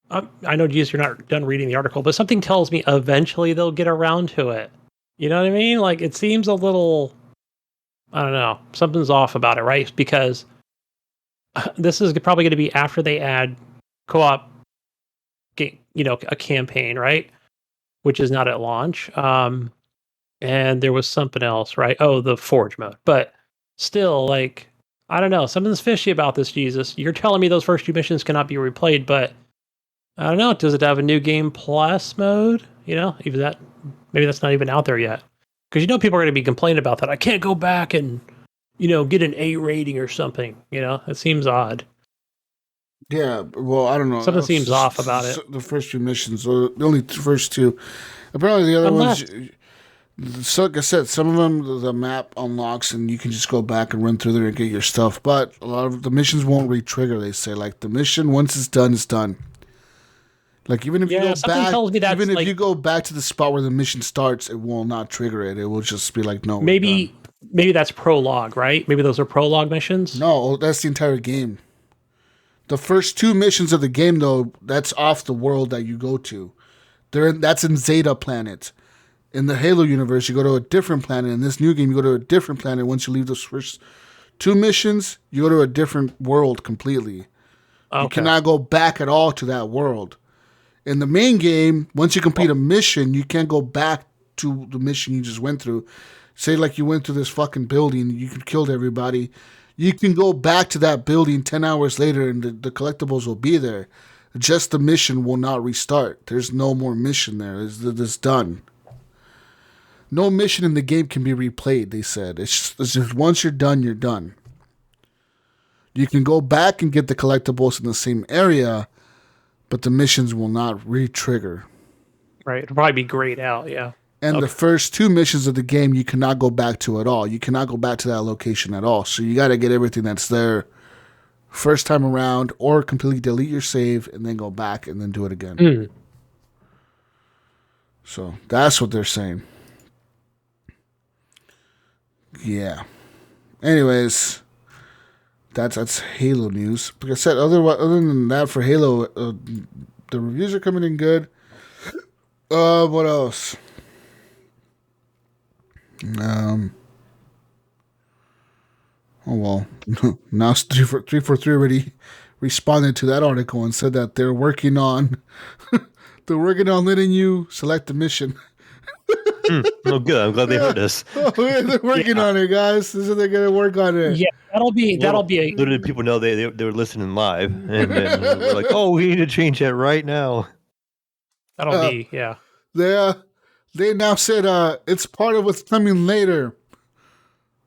I know, Jesus, you're not done reading the article, but something tells me eventually they'll get around to it. You know what I mean? Like, it seems a little, I don't know, something's off about it, right? Because this is probably going to be after they add co-op, a campaign, right? Which is not at launch. And there was something else, right? Oh, the Forge mode. But still, like, I don't know. Something's fishy about this, Jesus. You're telling me those first 2 missions cannot be replayed, but I don't know. Does it have a new game plus mode? Even that, maybe that's not even out there yet. Because people are going to be complaining about that. I can't go back and, get an A rating or something. It seems odd. Yeah, well, I don't know. Something seems off about it. The first 2 missions, the only first 2. Apparently, the other ones. So, like I said, some of them the map unlocks and you can just go back and run through there and get your stuff. But a lot of the missions won't re-trigger. They say, like, the mission once it's done, it's done. Like, even if you go back, if you go back to the spot where the mission starts, it will not trigger it. It will just be like, no. Maybe that's prologue, right? Maybe those are prologue missions. No, that's the entire game. The first 2 missions of the game, though, that's off the world that you go to. That's in Zeta Planet. In the Halo universe, you go to a different planet. In this new game, you go to a different planet. Once you leave those first 2 missions, you go to a different world completely. Okay. You cannot go back at all to that world. In the main game, once you complete a mission, you can't go back to the mission you just went through. Say, like, you went through this fucking building, you killed everybody. You can go back to that building 10 hours later, and the collectibles will be there. Just the mission will not restart. There's no more mission there. It's done. No mission in the game can be replayed, they said. It's just once you're done, you're done. You can go back and get the collectibles in the same area, but the missions will not re-trigger. Right. It'll probably be grayed out, yeah. And the first 2 missions of the game, you cannot go back to at all. You cannot go back to that location at all. So you got to get everything that's there first time around, or completely delete your save and then go back and then do it again. Mm. So that's what they're saying. Yeah. Anyways, that's Halo news. Like I said, other than that, for Halo, the reviews are coming in good. What else? Oh well. Now 343 already responded to that article and said that they're working on letting you select the mission. Oh, good. I'm glad they heard us. They're working on it, guys. They're going to work on it. Yeah, that'll be. Little did people know they were listening live, and then we're like, oh, we need to change that right now. That'll be, yeah. They now said it's part of what's coming later.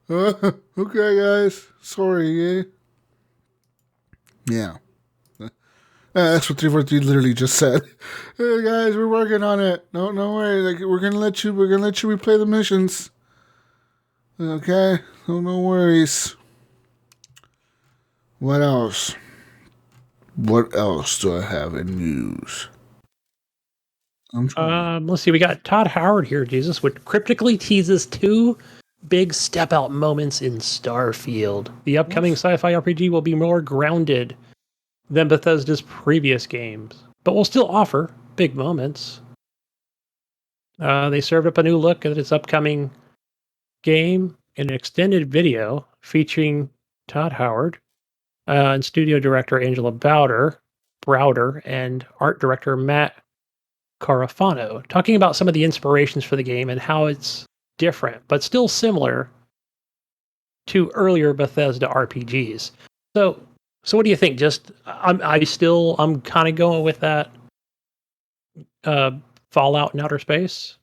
Okay, guys. Sorry. Yeah. That's what 343 literally just said. Hey guys, we're working on it. No worry. Like, we're gonna let you replay the missions. Okay? No worries. What else? What else do I have in news? Let's see. We got Todd Howard here, Jesus, which cryptically teases 2 big step out moments in Starfield. The upcoming sci-fi RPG will be more grounded than Bethesda's previous games, but will still offer big moments. They served up a new look at its upcoming game in an extended video featuring Todd Howard and studio director Angela Browder and art director Matt Carafano, talking about some of the inspirations for the game and how it's different, but still similar to earlier Bethesda RPGs. So what do you think? I'm kind of going with that Fallout in outer space.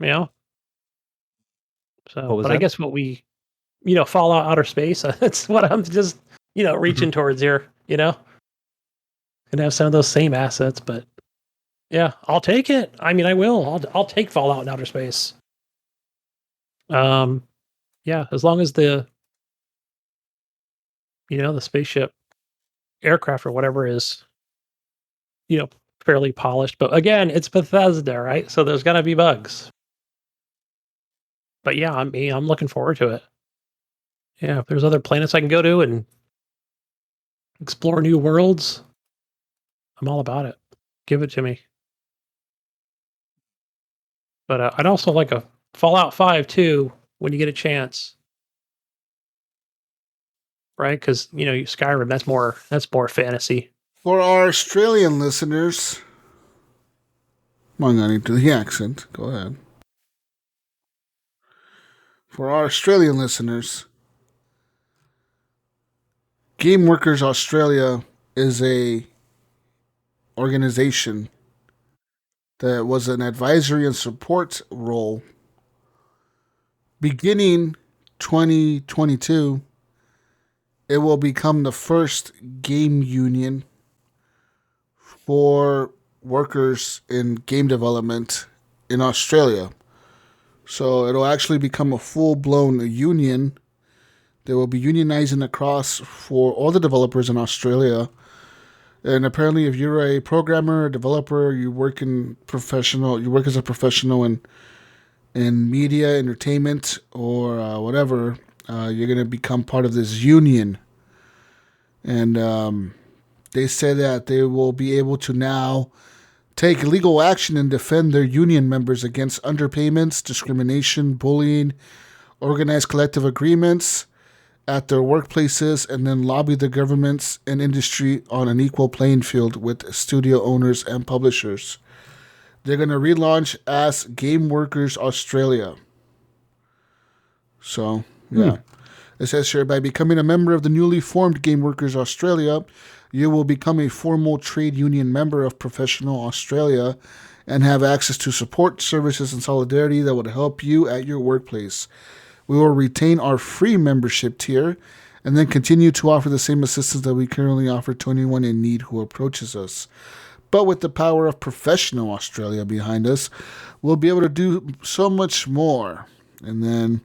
So, but that? I guess Fallout outer space. That's what I'm just reaching towards here, and have some of those same assets, but yeah, I'll take it. I mean, I will. I'll take Fallout in outer space. Yeah, as long as the the spaceship aircraft or whatever is fairly polished. But again, it's Bethesda, right? So there's gonna be bugs. But yeah, I'm looking forward to it. Yeah, if there's other planets I can go to and explore new worlds, I'm all about it. Give it to me. But I'd also like a Fallout 5 too when you get a chance, right? Because Skyrim, that's more fantasy. For our Australian listeners, I'm not going to do the accent. Go ahead. For our Australian listeners, Game Workers Australia is a organization that was an advisory and support role beginning 2022. It will become the first game union for workers in game development in Australia. So it'll actually become a full-blown union. They will be unionizing across for all the developers in Australia. And apparently if you're a programmer, a developer, you work as a professional in media, entertainment, or whatever, you're going to become part of this union. And they said that they will be able to now take legal action and defend their union members against underpayments, discrimination, bullying, organized collective agreements at their workplaces, and then lobby the governments and industry on an equal playing field with studio owners and publishers. They're going to relaunch as Game Workers Australia. So, yeah. It says here, by becoming a member of the newly formed Game Workers Australia, you will become a formal trade union member of Professional Australia and have access to support, services, and solidarity that would help you at your workplace. We will retain our free membership tier and then continue to offer the same assistance that we currently offer to anyone in need who approaches us. But with the power of Professional Australia behind us, we'll be able to do so much more. And then,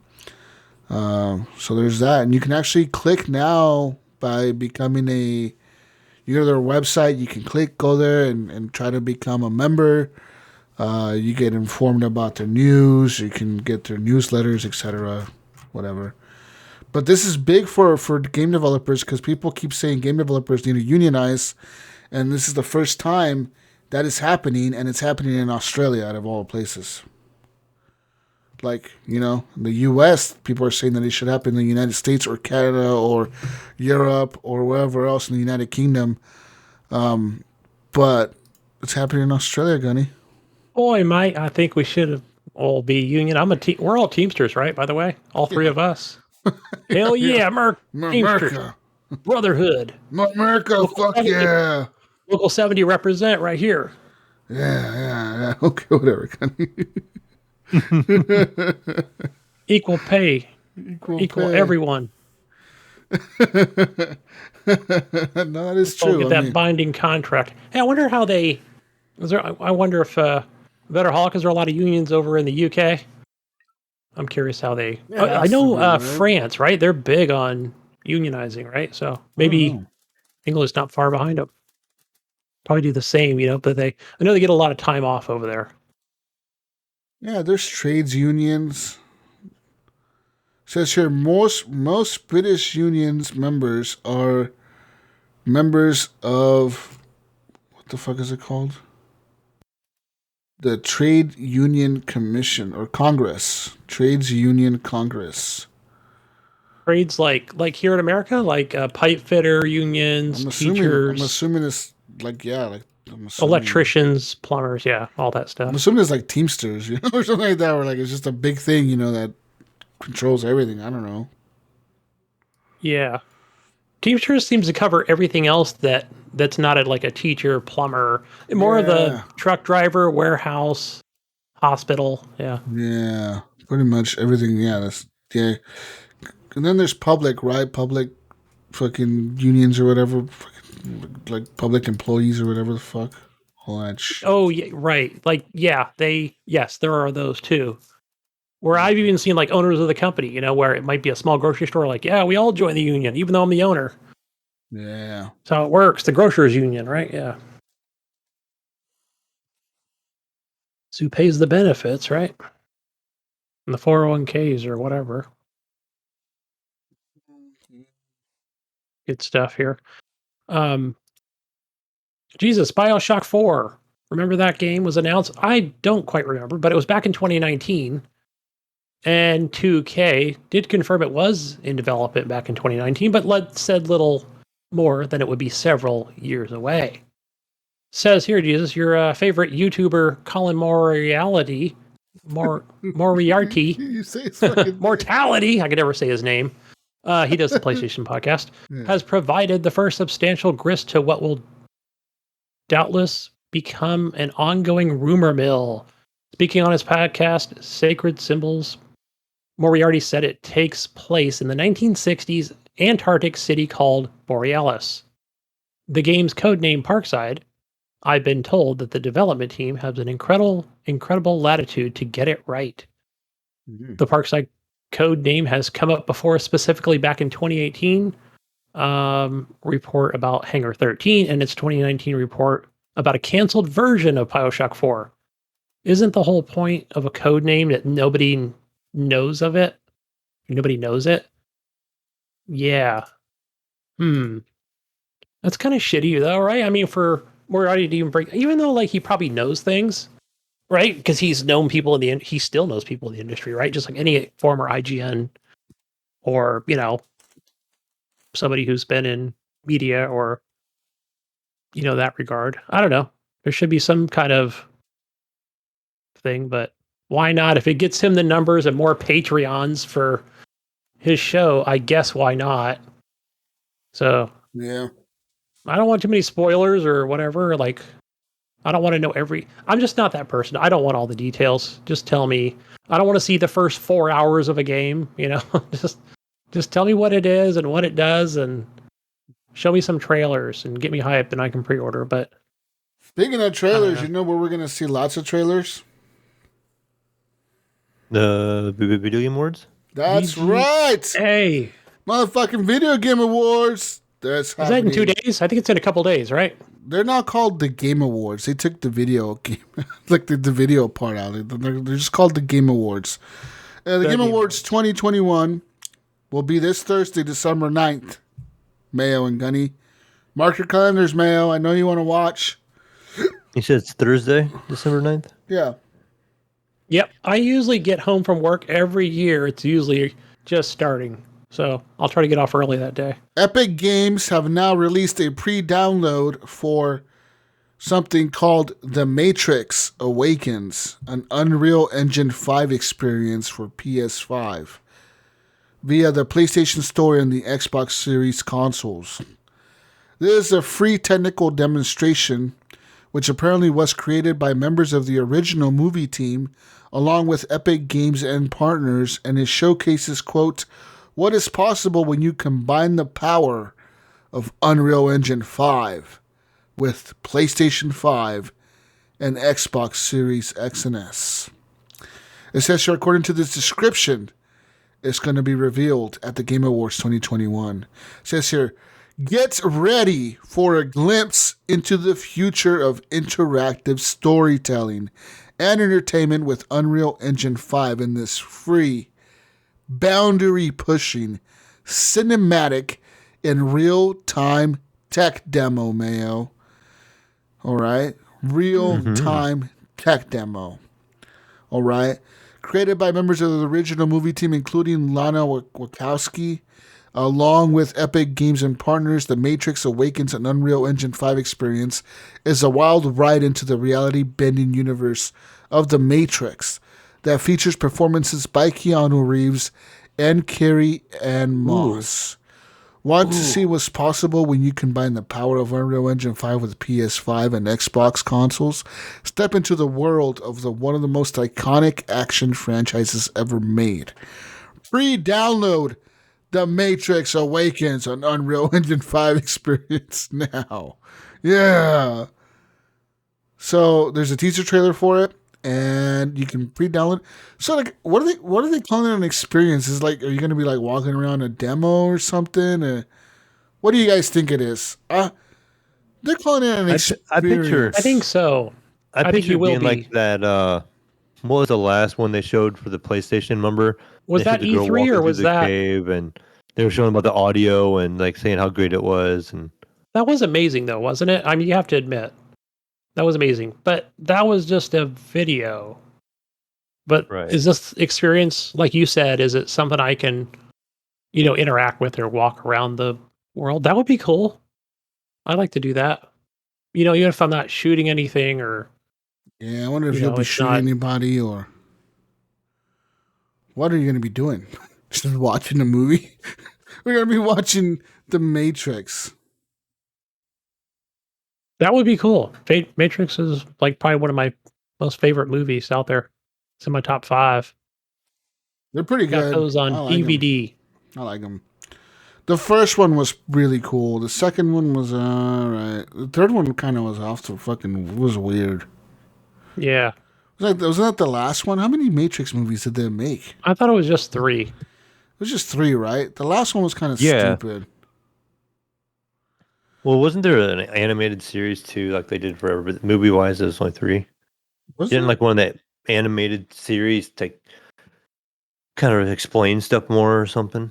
so there's that. And you can actually click now by becoming you go to their website, you can go there and try to become a member. You get informed about their news, you can get their newsletters, etc., whatever. But this is big for game developers because people keep saying game developers need to unionize, and this is the first time that is happening, and it's happening in Australia out of all places. Like, in the U.S., people are saying that it should happen in the United States or Canada or Europe or wherever else in the United Kingdom. But it's happening in Australia, Gunny. Boy, Mike, I think we should all be union. We're all Teamsters, right? By the way, all three of us. Hell yeah, Teamsters. Brotherhood. America, fuck yeah. Local 70 represent right here. Yeah. Okay, whatever, Gunny. Equal pay. Equal everyone. No, that is true. Get that binding contract. Hey, I wonder how they... I wonder if Better Hall, because there are a lot of unions over in the UK. I'm curious how they... I know France, right? They're big on unionizing, right? So maybe England's not far behind them. Probably do the same, but I know they get a lot of time off over there. Yeah, there's trades unions. It says here, most British unions members are members of... What the fuck is it called? The Trade Union Commission or Congress. Trades Union Congress. Trades like here in America, like pipe fitter unions, teachers. I'm assuming it's electricians, plumbers, all that stuff. I'm assuming it's like Teamsters, or something like that, where it's just a big thing, that controls everything. I don't know. Yeah. Teamsters seems to cover everything else that's not a teacher, plumber, more of the truck driver, warehouse, hospital. Yeah. Yeah. Pretty much everything. Yeah. And then there's public, right? Public fucking unions or whatever, like public employees or whatever the fuck. All that shit. Oh, yeah, right. Like, yeah, yes, there are those too. Where I've even seen like owners of the company, where it might be a small grocery store, like, yeah, we all join the union, even though I'm the owner. Yeah. That's how it works. The grocers union, right? Yeah. So who pays the benefits, right? And the 401ks or whatever. Good stuff here. Jesus, BioShock 4. Remember that game was announced? I don't quite remember, but it was back in 2019. And 2K did confirm it was in development back in 2019, but said little more than it would be several years away. Says here, Jesus, your favorite YouTuber, Colin Moriarty, You say it's fucking Mortality, I could never say his name. He does the PlayStation podcast, has provided the first substantial grist to what will doubtless become an ongoing rumor mill. Speaking on his podcast, Sacred Symbols, Moriarty said it takes place in the 1960s Antarctic city called Borealis. The game's codename Parkside. I've been told that the development team has an incredible latitude to get it right. Mm-hmm. The Parkside code name has come up before, specifically back in 2018 report about Hangar 13 and its 2019 report about a canceled version of BioShock 4. Isn't the whole point of a code name that nobody knows of it? Nobody knows it? Yeah. That's kind of shitty though, right? I mean, for Moriarty to even though like he probably knows things, right? Because he's known people he still knows people in the industry, right? Just like any former IGN or, somebody who's been in media or, that regard. I don't know. There should be some kind of thing, but why not? If it gets him the numbers and more Patreons for his show, I guess why not? So, yeah. I don't want too many spoilers or whatever. Like, I don't want to know I'm just not that person. I don't want all the details. Just tell me. I don't want to see the first 4 hours of a game, just tell me what it is and what it does and show me some trailers and get me hyped and I can pre-order. But speaking of trailers, you know where we're going to see lots of trailers? The Video Game Awards? That's right. Hey. Motherfucking Video Game Awards. That's happening. Is that in 2 days? I think it's in a couple days, right? They're not called the Game Awards. They took the video game, like the video part out. They're just called the Game Awards. The Game Awards 2021 will be this Thursday, December 9th. Mayo and Gunny. Mark your calendars, Mayo. I know you want to watch. You said it's Thursday, December 9th? Yeah. Yep. I usually get home from work every year. It's usually just starting. So I'll try to get off early that day. Epic Games have now released a pre-download for something called The Matrix Awakens, an Unreal Engine 5 experience for PS5 via the PlayStation Store and the Xbox Series consoles. This is a free technical demonstration which apparently was created by members of the original movie team along with Epic Games and partners, and it showcases, quote, what is possible when you combine the power of Unreal Engine 5 with PlayStation 5 and Xbox Series X and S. It says here, according to this description, it's going to be revealed at the Game Awards 2021. It says here, get ready for a glimpse into the future of interactive storytelling and entertainment with Unreal Engine 5 in this free, boundary-pushing, cinematic, and real-time tech demo, Mayo. All right? Real-time tech demo. All right? Created by members of the original movie team, including Lana Wachowski, along with Epic Games and partners, The Matrix Awakens, an Unreal Engine 5 experience, is a wild ride into the reality-bending universe of The Matrix that features performances by Keanu Reeves and Carrie-Anne Moss. Want to see what's possible when you combine the power of Unreal Engine 5 with PS5 and Xbox consoles? Step into the world of one of the most iconic action franchises ever made. Pre-download The Matrix Awakens on Unreal Engine 5 experience now. Yeah. So there's a teaser trailer for it, and you can pre-download. So like, what are they calling it an experience? Is like, are you gonna be like walking around a demo or something? Or what do you guys think it is? They're calling it an experience. I think so. I think picture you it will being be. like that. What was the last one they showed for the PlayStation? Remember? Was They showed that the girl E3 walking or through was the that? cave, and they were showing about the audio and like saying how great it was. And That was amazing, though, wasn't it? I mean, you have to admit that was amazing. But that was just a video. But Right. is this experience, like you said, is it something I can, interact with or walk around the world? That would be cool. I'd like to do that. Even if I'm not shooting anything or, Yeah, I wonder if you'll be it's shooting not. anybody or what are you gonna be doing? Just watching a movie? We're gonna be watching The Matrix. That would be cool. Matrix is like probably one of my most favorite movies out there. It's in my top 5. They're pretty Got good. those on I like 'em. DVD. I like them. The first one was really cool. The second one was alright. The third one kind of was off to was weird. Yeah. Wasn't that the last one? How many Matrix movies did they make? I thought it was just 3. It was just 3, right? The last one was kind of Yeah. stupid. well, wasn't there an animated series too, like they did forever? But movie wise, it was only 3. Was Didn't it? like one of that animated series to kind of explain stuff more or something?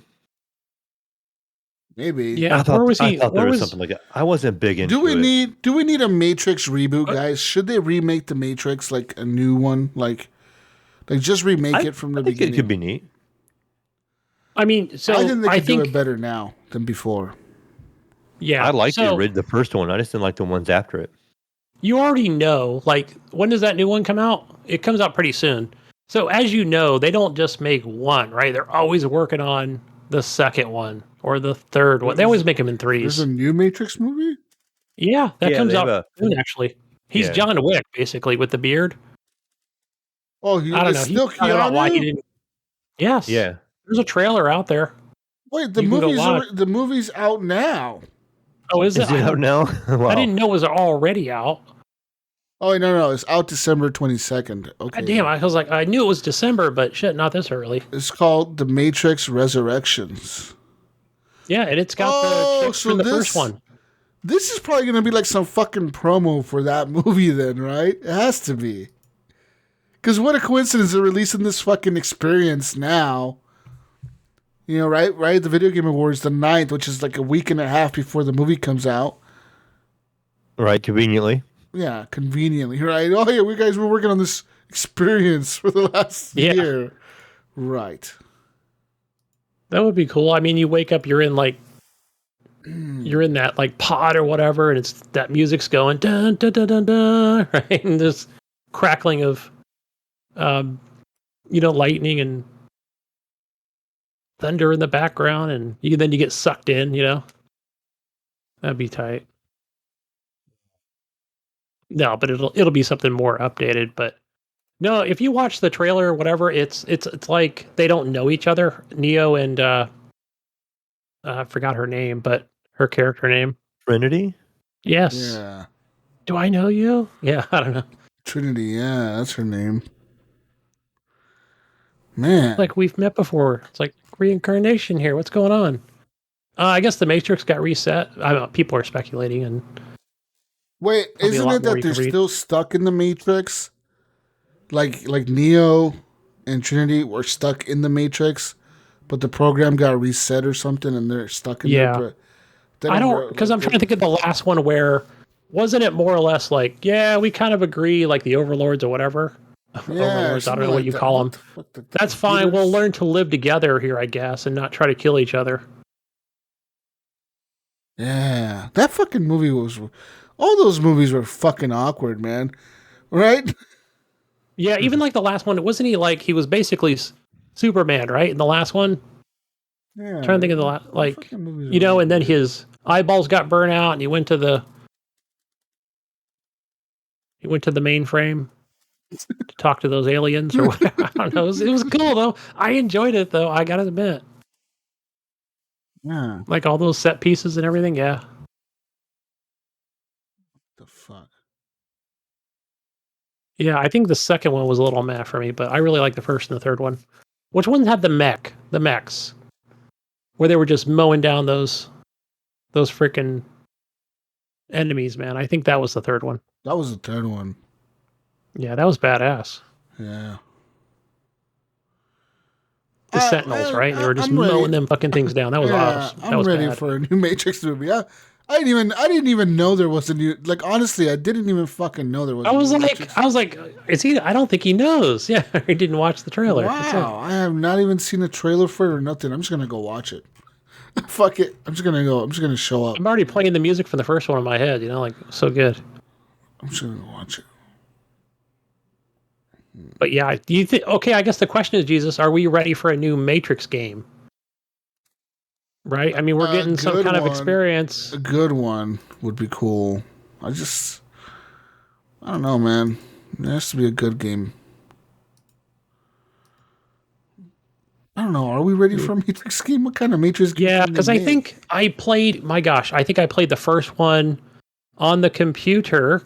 Maybe. Yeah. I thought Where was he? there Where was was something like that. I wasn't big into Do we it. need a Matrix reboot, What? guys? Should they remake the Matrix like a new one? Like just remake it from the I think beginning. it could be neat. I mean, so I think they could do think it better now than before. yeah. I liked so the first one. I just didn't like the ones after it. you already know, like, when does that new one come out? It comes out pretty soon. So as you know, they don't just make one, right? They're always working on the second one or the third one. They always make them in There's 3s. a new Matrix movie? Yeah, that Yeah, comes they have out soon, actually. He's Yeah. John Wick, basically, with the beard. Oh, I don't know. it's He's still talking about why he Keanu? didn't. Yes. Yeah. There's a trailer out there. Wait, the You can go watch. movie's out now. Oh, is Is it? it out now? Wow. I didn't know it was already out. Oh, no, it's out December 22nd. Okay. God damn, I was like, I knew it was December, but shit, not this early. It's called The Matrix Resurrections. Yeah, and it's got the chick from the first one. This is probably going to be like some fucking promo for that movie then, right? It has to be. Because what a coincidence they're releasing this fucking experience now. Right? The Video Game Awards, the 9th, which is like a week and a half before the movie comes out. Right, conveniently. Yeah, conveniently, right? Oh, yeah, we guys were working on this experience for the last year. Right. That would be cool. I mean, you wake up, you're in that like pod or whatever, and it's that music's going dun dun dun dun dun, right? And this crackling of, lightning and thunder in the background, and then you get sucked in. That'd be tight. No, but it'll be something more updated. But no, if you watch the trailer or whatever, it's like they don't know each other. Neo and I forgot her name, but her character name. Trinity? Yes. Yeah. Do I know you? Yeah, I don't know. Trinity, yeah, that's her name. Man. Like we've met before. It's like reincarnation here. What's going on? I guess the Matrix got reset. I don't know, people are speculating, and Wait, probably a isn't lot it more that you they're can read. still stuck in the Matrix? Like Neo and Trinity were stuck in the Matrix, but the program got reset or something, and they're stuck in there. But they I don't, because I'm trying to think of the last one where wasn't it more or less like, yeah, we kind of agree, like the overlords or whatever. Overlords, I don't know what you call them. That's fine. We'll learn to live together here, I guess, and not try to kill each other. Yeah, that fucking movie was. All those movies were fucking awkward, man. Right? Yeah, even like the last one, wasn't he like he was basically Superman, right? In the last one, Yeah. I'm trying to think of the last, like and then his eyeballs got burnt out, and he went to the mainframe to talk to those aliens or whatever. I don't know. It was cool though. I enjoyed it though. I gotta admit. Yeah. Like all those set pieces and everything. Yeah. The fuck. Yeah, I think the second one was a little meh for me, but I really like the first and the third one. Which one had the mechs, where they were just mowing down those freaking enemies, man? I think that was the third one. That was the third one. Yeah, that was badass. Yeah. The Sentinels, right? They were just mowing them fucking things down. That was awesome. That I'm was ready bad. for a new Matrix movie. I didn't even know there was a new. Like honestly, I didn't even fucking know there was. I was like, is he? I don't think he knows. Yeah, he didn't watch the trailer. Wow, I have not even seen a trailer for it or nothing. I'm just gonna go watch it. Fuck it. I'm just gonna show up. I'm already playing the music from the first one in my head. You know, like so good. I'm just gonna go watch it. But yeah, do you think? Okay, I guess the question is, Jesus, are we ready for a new Matrix game? Right? I mean, we're getting some kind of experience. A good one would be cool. I don't know, man. It has to be a good game. I don't know. Are we ready for a Matrix game? What kind of Matrix game? Yeah, because I think I played. My gosh, I think I played the first one on the computer.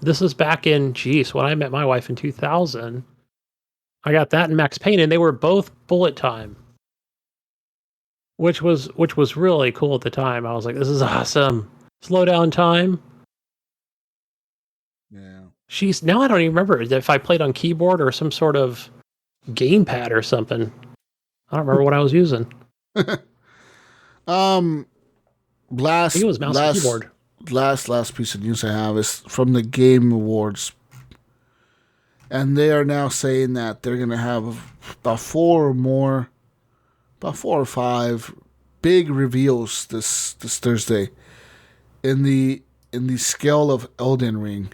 This was back in when I met my wife in 2000. I got that in Max Payne, and they were both bullet time, which was really cool at the time. I was like, "This is awesome." Slow down time. Yeah. Now I don't even remember if I played on keyboard or some sort of gamepad or something. I don't remember what I was using. Last I think it was mouse and keyboard. Last piece of news I have is from the Game Awards, and they are now saying that they're gonna have about 4 or 5 big reveals this Thursday in the scale of Elden Ring.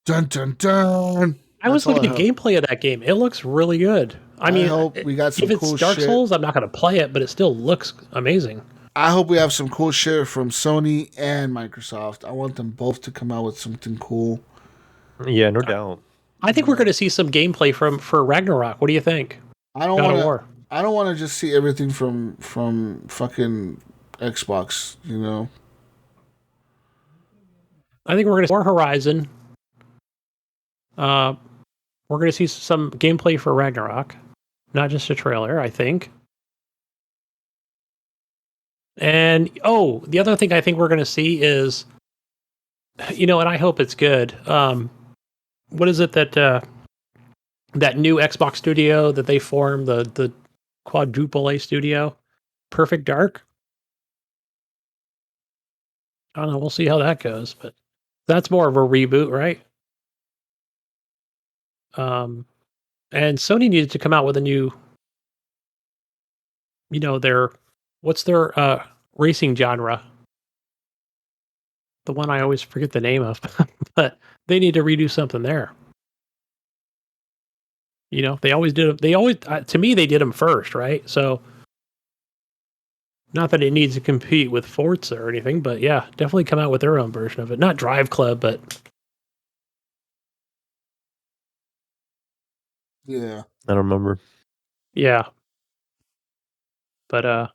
Dun dun dun. I was looking at gameplay of that game. It looks really good. I mean, hope we got some if cool it's Dark shit. Souls, I'm not going to play it, but it still looks amazing. I hope we have some cool shit from Sony and Microsoft. I want them both to come out with something cool. Yeah, no doubt. I think we're going to see some gameplay for Ragnarok. What do you think? I don't want to just see everything from fucking Xbox, you know. I think we're going to see more Horizon. We're going to see some gameplay for Ragnarok, not just a trailer, I think. And the other thing I think we're going to see is, and I hope it's good. What is it that new Xbox studio that they formed, the quadruple A studio, Perfect Dark? I don't know. We'll see how that goes, but that's more of a reboot, right? And Sony needed to come out with a new, what's their racing genre? The one I always forget the name of, but they need to redo something there. They always did. To me, they did them first, right? So, not that it needs to compete with Forza or anything, but yeah, definitely come out with their own version of it. Not Drive Club, but yeah, I don't remember. Yeah, but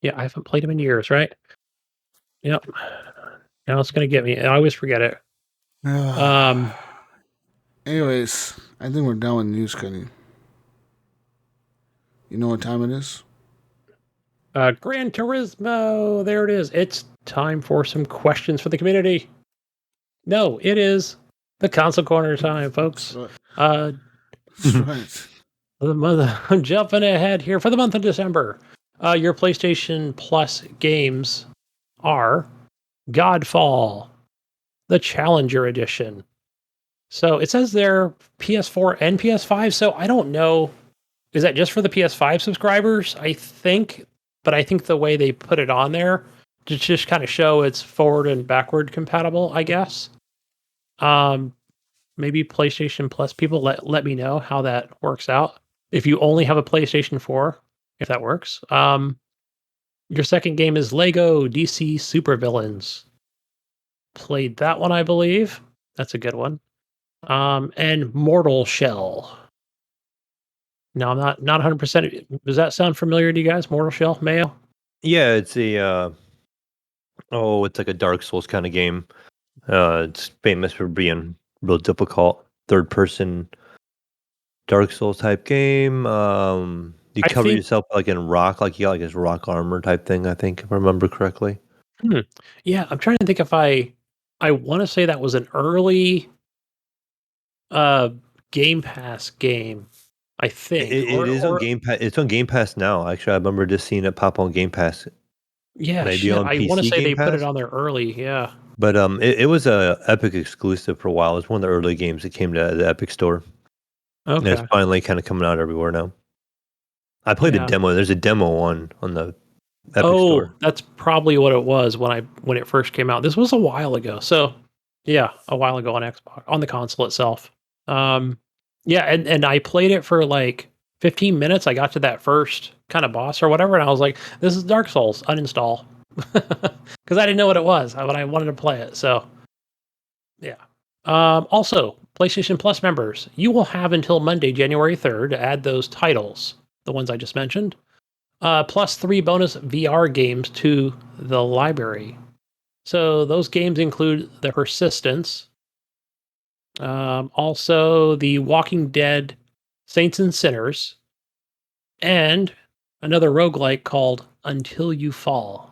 yeah, I haven't played them in years, right? Yep. Now it's gonna get me. I always forget it. Anyways, I think we're done with news, Gunny. You know what time it is? Gran Turismo. There it is. It's time for some questions for the community. No, it is the console corner time, folks. That's right. I'm jumping ahead here for the month of December. Your PlayStation Plus games are Godfall, the Challenger Edition. So it says they're PS4 and PS5. So I don't know. Is that just for the PS5 subscribers? I think, but I think the way they put it on there to just kind of show it's forward and backward compatible, I guess. Maybe PlayStation Plus people let me know how that works out. If you only have a PlayStation 4, if that works. Your second game is Lego DC Supervillains. Played that one, I believe. That's a good one. And Mortal Shell. No, I'm not 100%. Does that sound familiar to you guys? Mortal Shell, Mayo? Yeah, it's a it's like a Dark Souls kind of game. It's famous for being real difficult, third person Dark Souls type game. You I cover think. yourself like in rock, like you got like this rock armor type thing. I think if I remember correctly. Yeah, I'm trying to think if I want to say that was an early uh Game Pass game. I think, It is on Game Pass. It's on Game Pass now. Actually, I remember just seeing it pop on Game Pass. yeah, Maybe shit. on I want to PC say Game they put it Pass. on there early. Yeah. But it was a Epic exclusive for a while. It was one of the early games that came to the Epic Store. And it's Okay. finally kind of coming out everywhere now. I played a Yeah. demo. There's a demo on the Epic Oh, Store. that's probably what it was when it first came out. This was a while ago. So, yeah, a while ago on Xbox, on the console itself. Yeah, and I played it for like 15 minutes. I got to that first kind of boss or whatever, and I was like, "This is Dark Souls. Uninstall," because I didn't know what it was, but I wanted to play it. So, yeah. Also, PlayStation Plus members, you will have until Monday, January 3rd, to add those titles, the ones I just mentioned. Plus 3 bonus VR games to the library. So those games include The Persistence, also The Walking Dead Saints and Sinners, and another roguelike called Until You Fall.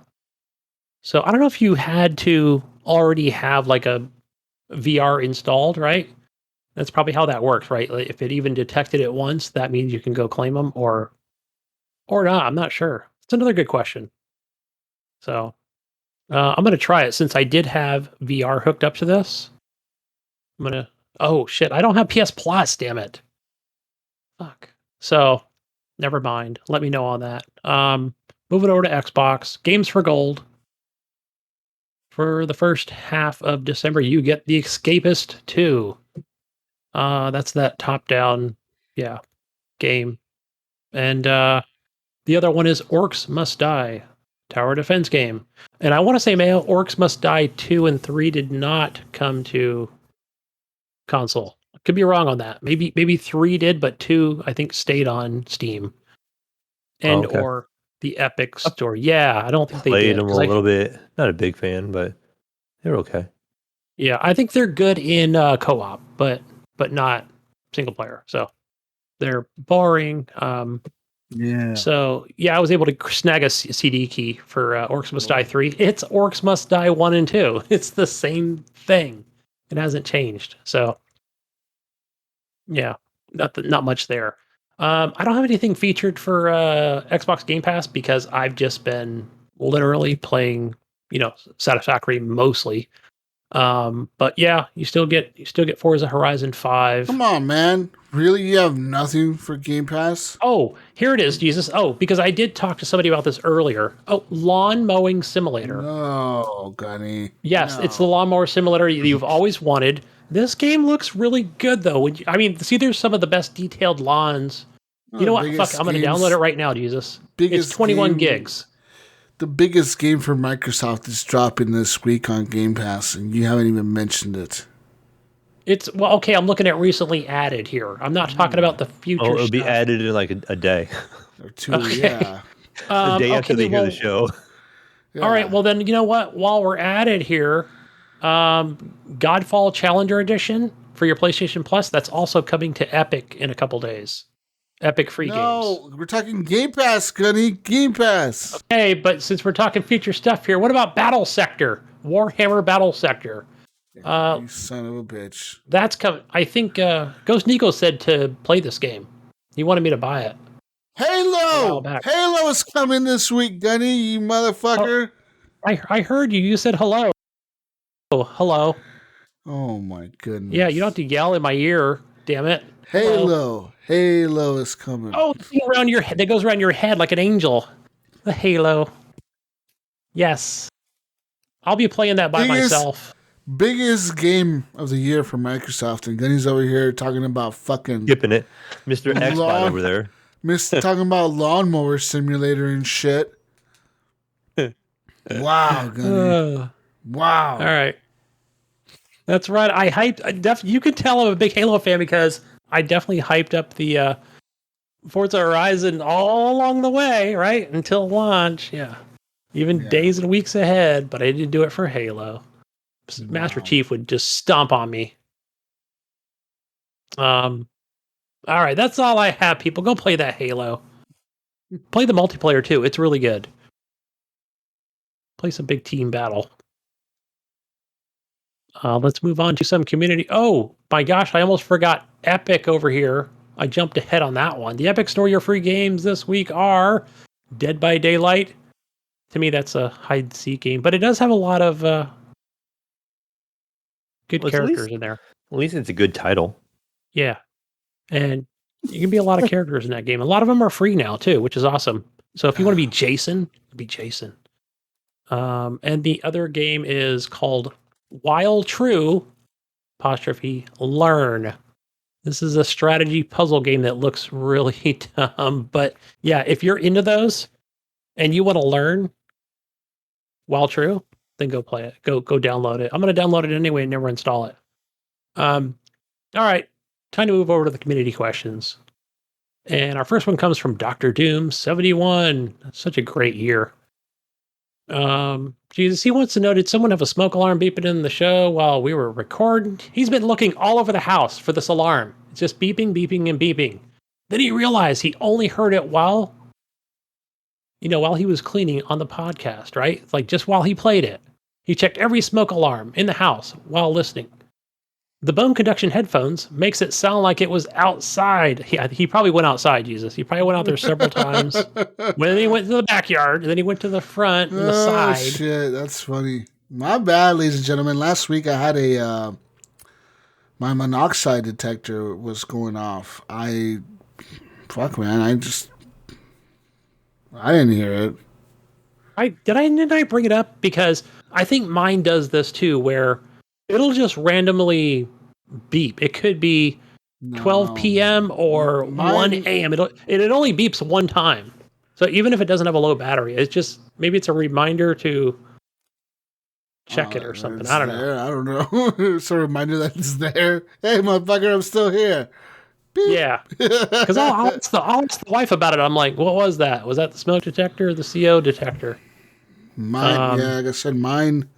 So I don't know if you had to already have like a VR installed, right? That's probably how that works, right? Like if it even detected it once, that means you can go claim them or not. I'm not sure. It's another good question. So I'm gonna try it since I did have VR hooked up to this. I'm gonna. Oh shit! I don't have PS Plus. Damn it. Fuck. So, never mind. Let me know on that. Moving over to Xbox Games for Gold. For the first half of December, you get The Escapist 2. That's that top-down, yeah, game. And the other one is Orcs Must Die, tower defense game. And I want to say, Mayo, Orcs Must Die 2 and 3 did not come to console. Could be wrong on that. Maybe 3 did, but 2 I think stayed on Steam and Okay. or the Epic Store. Yeah, I don't think they Played did. them a little bit. Not a big fan, but they're okay. Yeah, I think they're good in co-op, but not single player. So they're boring. Yeah. So yeah, I was able to snag a CD key for Orcs Must Die 3. It's Orcs Must Die 1 and 2. It's the same thing. It hasn't changed. So yeah, not much there. I don't have anything featured for Xbox Game Pass because I've just been literally playing, Satisfactory mostly. But yeah, you still get Forza Horizon 5. Come on, man. Really? You have nothing for Game Pass? Oh, here it is, Jesus. Oh, because I did talk to somebody about this earlier. Oh, Lawn Mowing Simulator. No, Gunny. Yes, No. it's the lawnmower simulator you've always wanted. This game looks really good, though. See, there's some of the best detailed lawns. You know what? Fuck, I'm going to download it right now, Jesus. It's 21 gigs. The biggest game for Microsoft is dropping this week on Game Pass, and you haven't even mentioned it. Okay, I'm looking at recently added here. I'm not talking about the future it'll be stuff. added in like a day. Or two, Okay. yeah. A day after they hear the show. Yeah. All right, well then, you know what? While we're at it here, Godfall Challenger Edition for your PlayStation Plus, that's also coming to Epic in a couple days. Epic free games. No, we're talking Game Pass, Gunny. Game Pass. Okay, but since we're talking future stuff here, what about Battle Sector? Warhammer Battle Sector. You son of a bitch. That's coming. I think Ghost Nico said to play this game. He wanted me to buy it. Halo! Halo is coming this week, Gunny, you motherfucker. I heard you. You said hello. Oh, hello. Oh my goodness. Yeah, you don't have to yell in my ear. Damn it. Halo. Halo is coming. Oh, the thing around your head that goes around your head like an angel. The Halo. Yes. I'll be playing that by myself. Biggest game of the year for Microsoft, and Gunny's over here talking about fucking skipping it. Mr. Xbot over there. Talking about lawnmower simulator and shit. Wow, Gunny. Wow. All right. That's right. You can tell I'm a big Halo fan because I definitely hyped up the Forza Horizon all along the way, right? Until launch, yeah. Even days and weeks ahead, but I didn't do it for Halo. Master Chief would just stomp on me. All right, that's all I have, people. Go play that Halo. Play the multiplayer, too. It's really good. Play some big team battle. Let's move on to some community. Oh, my gosh, I almost forgot Epic over here. I jumped ahead on that one. The Epic Store, your free games this week are Dead by Daylight. To me, that's a hide-and-seek game, but it does have a lot of good characters in there. At least it's a good title. Yeah. And you can be a lot of characters in that game. A lot of them are free now, too, which is awesome. So if you want to be Jason, be Jason. And the other game is called While True, apostrophe, Learn. This is a strategy puzzle game that looks really dumb. But yeah, if you're into those and you want to learn While True, then go play it. Go download it. I'm going to download it anyway and never install it. All right. Time to move over to the community questions. And our first one comes from Dr. Doom 71. Such a great year. Jesus, he wants to know, did someone have a smoke alarm beeping in the show while we were recording? He's been looking all over the house for this alarm. It's just beeping, beeping, and beeping. Then he realized he only heard it while he was cleaning on the podcast, right? Like just while he played it. He checked every smoke alarm in the house while listening. The bone conduction headphones makes it sound like it was outside. He probably went outside, Jesus. He probably went out there several times. Then he went to the backyard, and then he went to the front and the side. Oh, shit. That's funny. My bad, ladies and gentlemen. Last week I had my monoxide detector was going off. Fuck, man. I didn't hear it. Didn't I bring it up? Because I think mine does this too, where it'll just randomly beep. It could be 12 p.m. or 1 a.m. It only beeps one time. So even if it doesn't have a low battery, it's just, maybe it's a reminder to check it or something. I don't know. I don't know. It's a reminder that it's there. Hey, motherfucker, I'm still here. Beep. Yeah. Because I'll ask the wife about it. I'm like, what was that? Was that the smoke detector or the CO detector? Mine, like I said, mine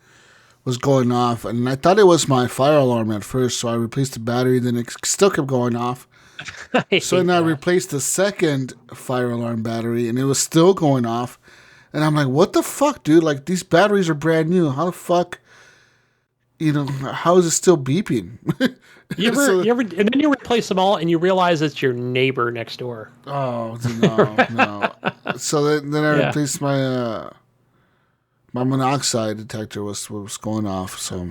was going off, and I thought it was my fire alarm at first, so I replaced the battery, then it still kept going off. So then I replaced the second fire alarm battery, and it was still going off. And I'm like, what the fuck, dude? Like, these batteries are brand new. How the fuck, how is it still beeping? You ever, and then you replace them all, and you realize it's your neighbor next door. Oh, no. So then I replaced my monoxide detector was going off. So,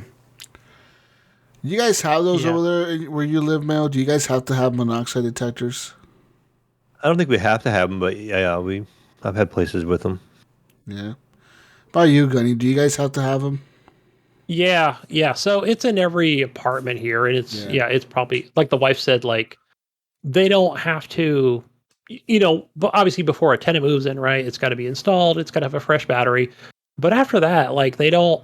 you guys have those over there where you live, Mayo? Do you guys have to have monoxide detectors? I don't think we have to have them, but I've had places with them. Yeah. How about you, Gunny? Do you guys have to have them? Yeah. So it's in every apartment here, and it's probably, like the wife said, like they don't have to, but obviously before a tenant moves in, right? It's got to be installed. It's got to have a fresh battery. But after that, like they don't,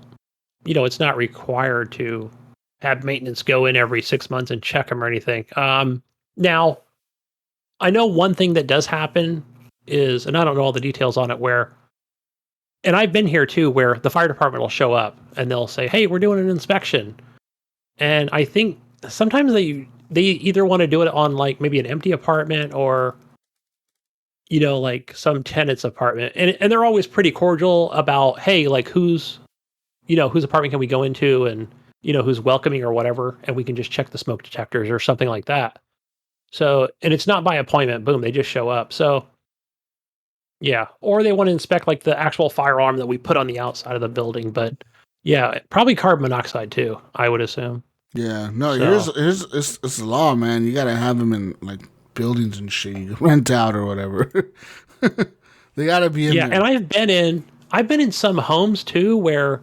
it's not required to have maintenance go in every 6 months and check them or anything. Now, I know one thing that does happen is, and I don't know all the details on it, and I've been here too, where the fire department will show up and they'll say, hey, we're doing an inspection. And I think sometimes they either want to do it on like maybe an empty apartment or, like some tenant's apartment. And they're always pretty cordial about, hey, like whose apartment can we go into and, who's welcoming or whatever. And we can just check the smoke detectors or something like that. So, and it's not by appointment. Boom, they just show up. So, yeah. Or they want to inspect like the actual fire alarm that we put on the outside of the building. But yeah, probably carbon monoxide too, I would assume. Yeah. No, here's it's the law, man. You got to have them in like buildings and shit. You rent out or whatever. They got to be in there. And I've been in some homes too where,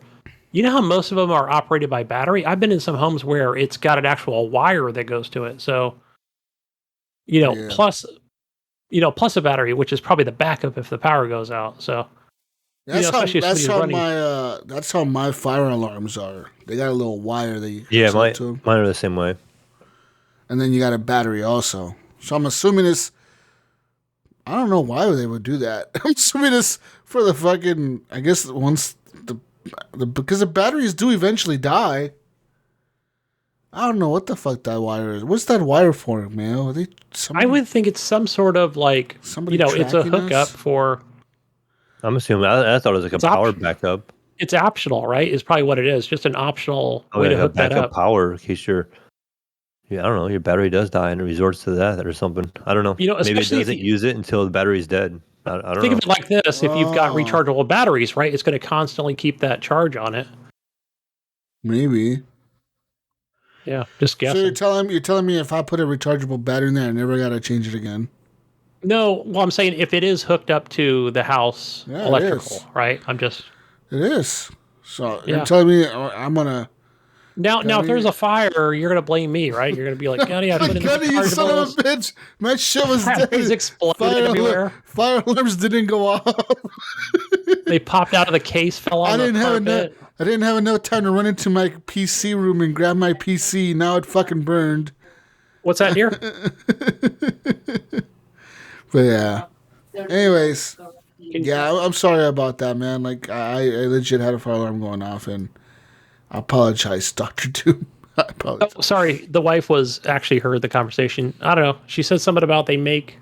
how most of them are operated by battery? I've been in some homes where it's got an actual wire that goes to it. So, plus a battery, which is probably the backup if the power goes out. So that's how my fire alarms are. They got a little wire that you mine are the same way. And then you got a battery also. So I'm assuming it's I don't know why they would do that. I'm assuming it's for the fucking. I guess once because the batteries do eventually die. I don't know what the fuck that wire is. What's that wire for, Mayo? I would think it's some sort of like, it's a hookup for. I'm assuming. I thought it was like a power backup. It's optional, right? Is probably what it is. Just an optional way to hook that up. Power in case I don't know, your battery does die and it resorts to that or something. I don't know. Maybe it doesn't use it until the battery's dead. I don't know. Think of it like this: if you've got rechargeable batteries, right, it's going to constantly keep that charge on it. Maybe. Yeah, just guessing. So you're telling me if I put a rechargeable battery in there, I never got to change it again? No, well, I'm saying if it is hooked up to the house electrical, right? It is. So you're telling me I'm gonna. Now, if there's a fire, you're gonna blame me, right? You're gonna be like, Gunny, I put in the Gunny, you son of a bitch! My shit was dead. Exploded everywhere. Fire alarms didn't go off. They popped out of the case, fell on the carpet. I didn't have enough time to run into my PC room and grab my PC. Now it fucking burned. What's that here? But yeah. Anyways, I'm sorry about that, man. Like I legit had a fire alarm going off, and I apologize, Dr. Doom. I apologize. Oh, sorry, the wife actually heard the conversation. I don't know. She said something about they make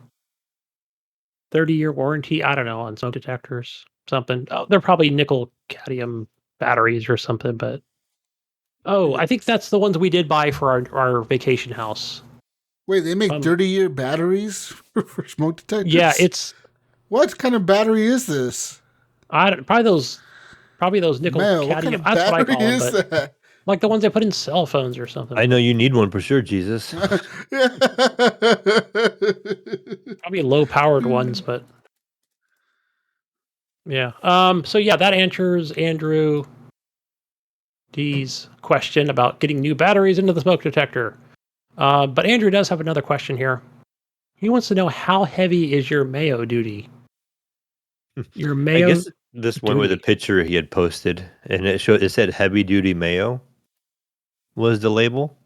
30-year warranty. I don't know, on smoke detectors, something. Oh, they're probably nickel cadmium batteries or something. But I think that's the ones we did buy for our vacation house. Wait, they make 30-year batteries for smoke detectors? Yeah, what kind of battery is this? Probably those nickel cadmium. What kind of That's what I call is them, that? Like the ones they put in cell phones or something. I know you need one for sure, Jesus. Probably low-powered ones, but yeah. So yeah, that answers Andrew D's question about getting new batteries into the smoke detector. But Andrew does have another question here. He wants to know, how heavy is your Mayo duty? Your Mayo. I guess this one with a picture he had posted, and it said heavy duty Mayo was the label.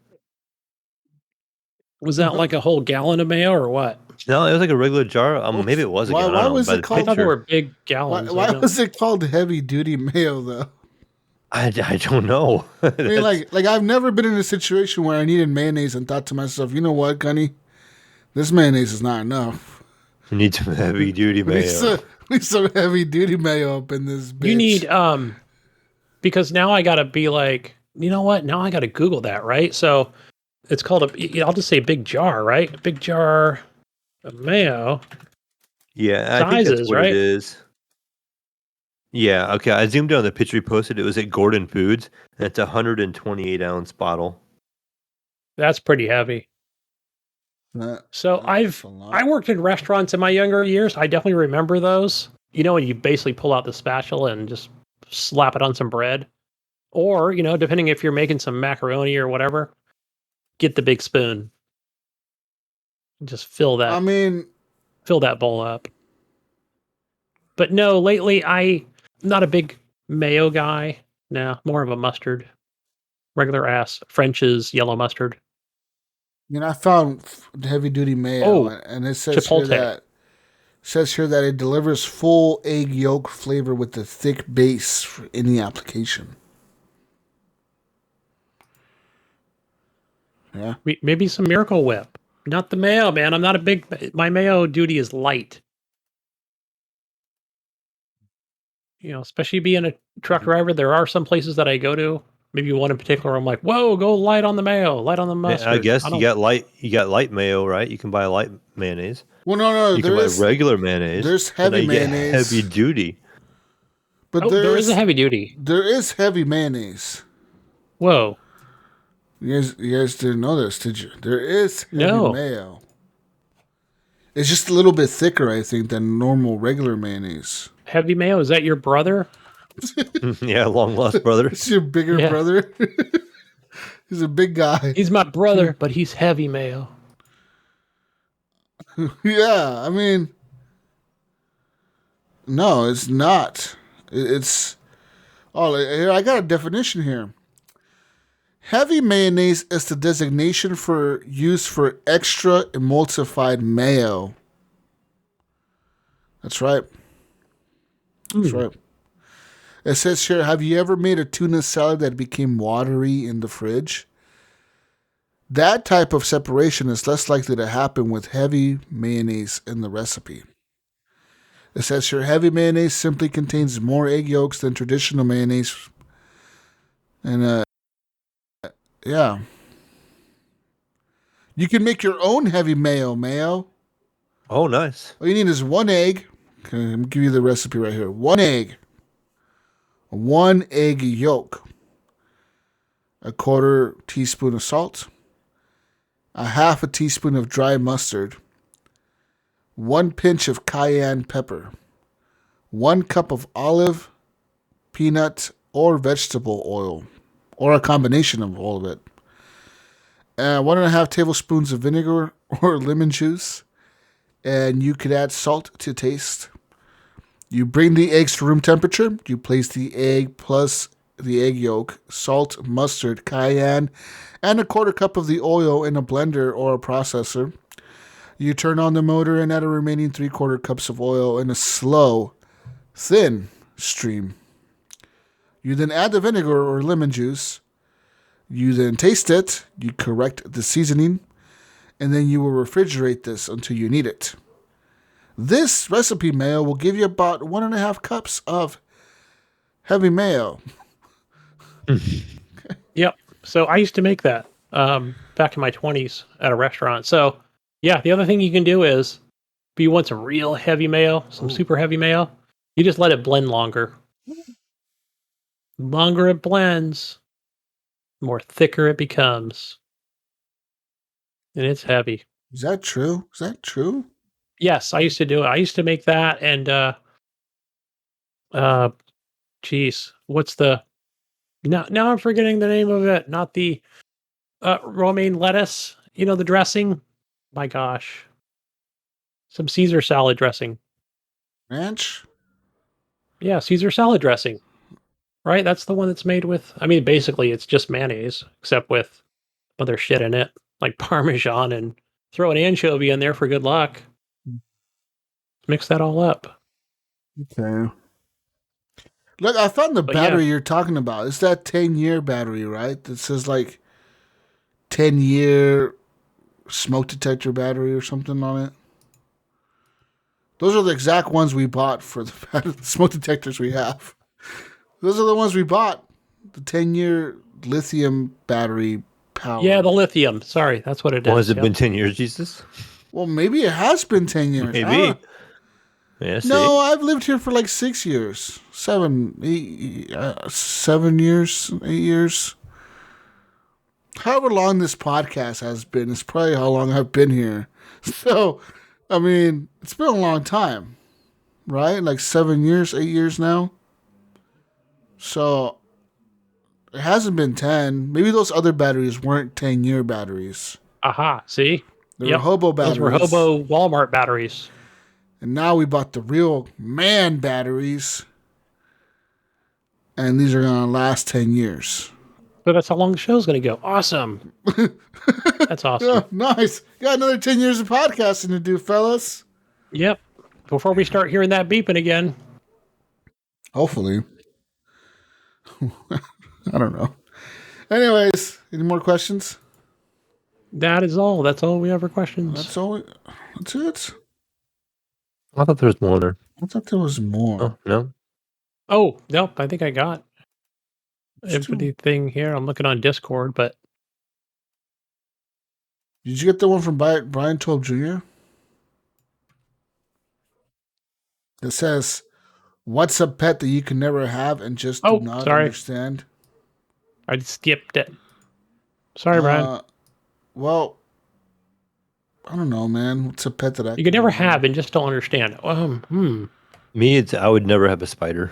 Was that like a whole gallon of Mayo or what? No, it was like a regular jar. Maybe it was a gallon. Why was it called? I thought they were big gallons. Why was it called heavy duty Mayo though? I don't know. I mean, like I've never been in a situation where I needed mayonnaise and thought to myself, you know what, Gunny, this mayonnaise is not enough. You need some heavy duty Mayo. We need some heavy duty Mayo up in this bitch. You need because now I gotta be like, you know what? Now I gotta Google that, right? So it's called I'll just say big jar, right? A big jar of Mayo. Yeah, I think that's what it is. Yeah, okay. I zoomed in on the picture he posted. It was at Gordon Foods, and it's a 128-ounce bottle. That's pretty heavy. So I worked in restaurants in my younger years. I definitely remember those. You know, when you basically pull out the spatula and just slap it on some bread. Or, you know, depending if you're making some macaroni or whatever, get the big spoon. Just fill that bowl up. But no, lately I'm not a big Mayo guy. No, more of a mustard. Regular ass French's yellow mustard. You know, I found heavy duty Mayo, and it says here that it delivers full egg yolk flavor with a thick base for any application. Yeah, maybe some Miracle Whip. Not the Mayo, man. I'm not a big. My Mayo duty is light. You know, especially being a truck driver, there are some places that I go to. Maybe one in particular, I'm like, whoa, go light on the Mayo, light on the mustard. Yeah, I guess you got light Mayo, right? You can buy light mayonnaise. Well, no, you can buy regular mayonnaise. There's heavy mayonnaise. Heavy duty. But there is a heavy duty. There is heavy mayonnaise. Whoa. You guys didn't know this, did you? There is heavy Mayo. It's just a little bit thicker, I think, than normal regular mayonnaise. Heavy Mayo, is that your brother? Yeah, long lost brother. It's your bigger brother. He's a big guy. He's my brother, but he's heavy Mayo. Yeah, I mean, no, it's not. It's here. I got a definition here. Heavy mayonnaise is the designation for use for extra emulsified mayo. That's right. That's right. It says here, have you ever made a tuna salad that became watery in the fridge? That type of separation is less likely to happen with heavy mayonnaise in the recipe. It says here, heavy mayonnaise simply contains more egg yolks than traditional mayonnaise. And, yeah. You can make your own heavy mayo. Oh, nice. All you need is 1 egg. Okay, let me give you the recipe right here. 1 egg. 1 egg yolk. A 1/4 teaspoon of salt. A 1/2 teaspoon of dry mustard. 1 pinch of cayenne pepper. 1 cup of olive, peanut, or vegetable oil. Or a combination of all of it. 1.5 tablespoons of vinegar or lemon juice. And you could add salt to taste. You bring the eggs to room temperature. You place the egg plus the egg yolk, salt, mustard, cayenne, and a 1/4 cup of the oil in a blender or a processor. You turn on the motor and add a remaining 3/4 cups of oil in a slow, thin stream. You then add the vinegar or lemon juice. You then taste it. You correct the seasoning. And then you will refrigerate this until you need it. This recipe mayo will give you about 1.5 cups of heavy mayo. Yep. So I used to make that back in my 20s at a restaurant. So, yeah, the other thing you can do is, if you want some real heavy mayo, some super heavy mayo, you just let it blend longer. The longer it blends, the more thicker it becomes. And it's heavy. Is that true? Is that true? Yes, I used to do it. I used to make that and geez, what's the now I'm forgetting the name of it. Not the romaine lettuce, the dressing. My gosh. Some Caesar salad dressing. Ranch? Yeah, Caesar salad dressing. Right? That's the one that's made with, basically it's just mayonnaise, except with other shit in it, like Parmesan, and throw an anchovy in there for good luck. Mix that all up. Okay. Look, I found the But battery yeah. you're talking about. It's that 10-year battery, right? That says like 10-year smoke detector battery or something on it. Those are the exact ones we bought for the smoke detectors we have. Those are the ones we bought. The 10-year lithium battery power. Yeah, the lithium. Sorry, that's what it is. Well, has it been 10 years, Jesus? Well, maybe it has been 10 years. Maybe. Yeah, see? No, I've lived here for like 6 years. 7 years, 8 years. However long this podcast has been is probably how long I've been here. So, it's been a long time, right? Like 7 years, 8 years now. So, it hasn't been 10. Maybe those other batteries weren't 10-year batteries. Aha, see? They were hobo batteries. Those were hobo Walmart batteries. And now we bought the real man batteries. And these are going to last 10 years. So that's how long the show's going to go. Awesome. That's awesome. Yeah, nice. Got another 10 years of podcasting to do, fellas. Yep. Before we start hearing that beeping again. Hopefully. I don't know. Anyways, any more questions? That is all. That's all we have for questions. That's all. That's it. I thought there was more there. I thought there was more. Oh, no? Oh, nope. I think I got everything here. I'm looking on Discord, but. Did you get the one from Brian 12 Jr.? It says, what's a pet that you can never have and just do not understand? I skipped it. Sorry, Brian. Well, I don't know, man. What's a pet that you can never have and just don't understand? Me, I would never have a spider.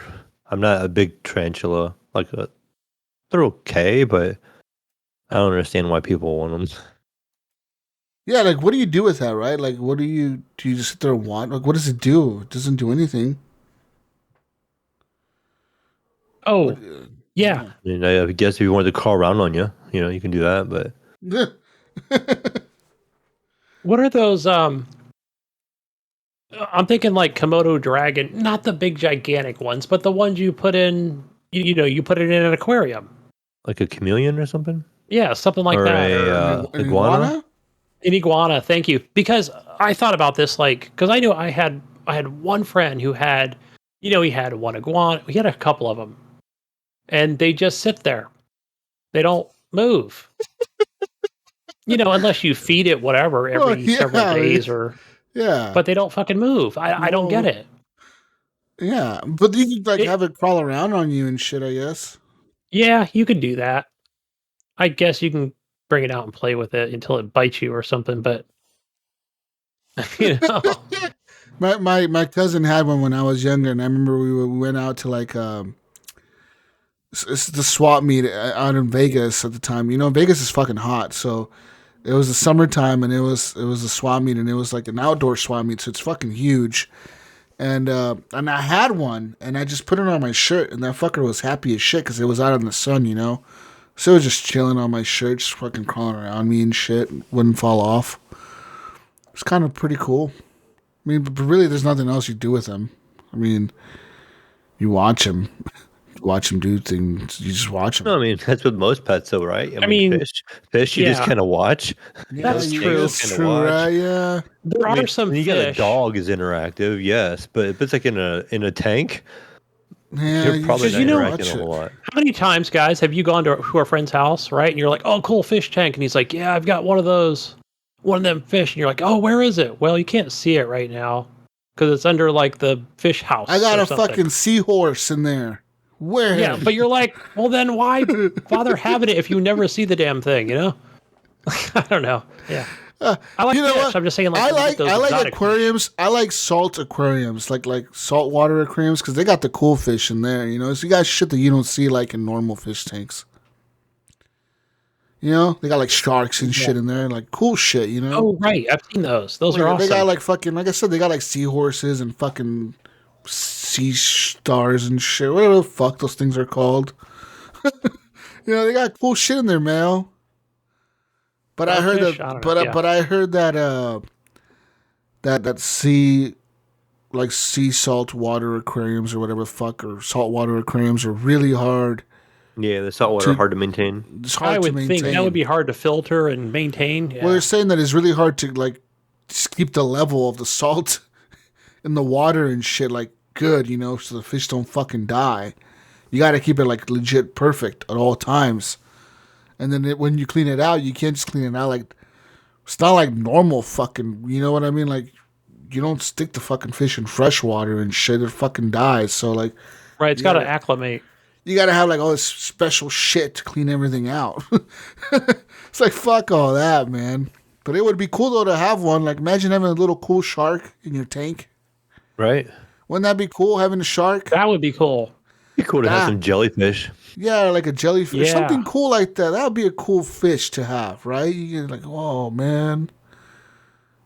I'm not a big tarantula. They're okay, but I don't understand why people want them. Yeah, like, what do you do with that, right? Like, do you just sit there and want? Like, what does it do? It doesn't do anything. Oh, yeah. I guess if you wanted to crawl around on you, you can do that, but... What are those, I'm thinking like Komodo dragon, not the big gigantic ones, but the ones you put in. You put it in an aquarium. Like a chameleon or something? Yeah, something like Or that. An iguana? An iguana. Thank you. Because I thought about this, because I knew I had one friend who had, he had one iguana. He had a couple of them, and they just sit there. They don't move. Unless you feed it whatever every several days or. Yeah. But they don't fucking move. I don't get it. Yeah, but you could have it crawl around on you and shit, I guess. Yeah, you could do that. I guess you can bring it out and play with it until it bites you or something, but My cousin had one when I was younger, and I remember we went out to it's the swap meet out in Vegas at the time. Vegas is fucking hot, so it was the summertime, and it was a swap meet, and it was like an outdoor swap meet, so it's fucking huge. And I had one, and I just put it on my shirt, and that fucker was happy as shit because it was out in the sun, So it was just chilling on my shirt, just fucking crawling around me and shit, wouldn't fall off. It's kind of pretty cool. I mean, but really, there's nothing else you do with them. I mean, you watch them. Watch them do things. You just watch them. No, I mean, that's with most pets, though, right? I mean, fish, you just kind of watch. Yeah, that's true. That's true, right? Yeah. There are some you fish. got a dog is interactive, yes, but if it's like in a tank, yeah, you're probably not interacting a whole lot. How many times, guys, have you gone to a friend's house, right? And you're like, "Oh, cool fish tank," and he's like, "Yeah, I've got one of those, one of them fish," and you're like, "Oh, where is it?" Well, you can't see it right now because it's under like the fish house. I got a fucking seahorse in there. Where? Yeah, but you're like, well, then why bother having it if you never see the damn thing? I don't know. Yeah, I like fish. What? I'm just saying, I like aquariums. Fish. I like salt aquariums, like saltwater aquariums, because they got the cool fish in there. So you got shit that you don't see like in normal fish tanks. They got like sharks and shit in there, like cool shit. Oh right, I've seen those. Those are awesome. They got like fucking, like I said, they got like seahorses and fucking sea stars and shit, whatever the fuck those things are called. They got cool shit in there, man. But I heard that. But I heard that that sea salt water aquariums or whatever the fuck, or saltwater aquariums are really hard. Yeah, the saltwater are hard to maintain. It's hard I would to maintain. think that would be hard to filter and maintain. Yeah. Well, they're saying that it's really hard to just keep the level of the salt in the water and shit good, so the fish don't fucking die. You got to keep it legit perfect at all times. And then when you clean it out, you can't just clean it out it's not like normal fucking, you know what I mean? You don't stick the fucking fish in fresh water and shit, it fucking dies. So right, it's got to acclimate. You got to have all this special shit to clean everything out. It's fuck all that, man. But it would be cool though to have one. Imagine having a little cool shark in your tank. Right. Wouldn't that be cool, having a shark? That would be cool. It'd be cool to have some jellyfish. Yeah, like a jellyfish. Yeah. Something cool like that. That would be a cool fish to have, right? You get oh, man.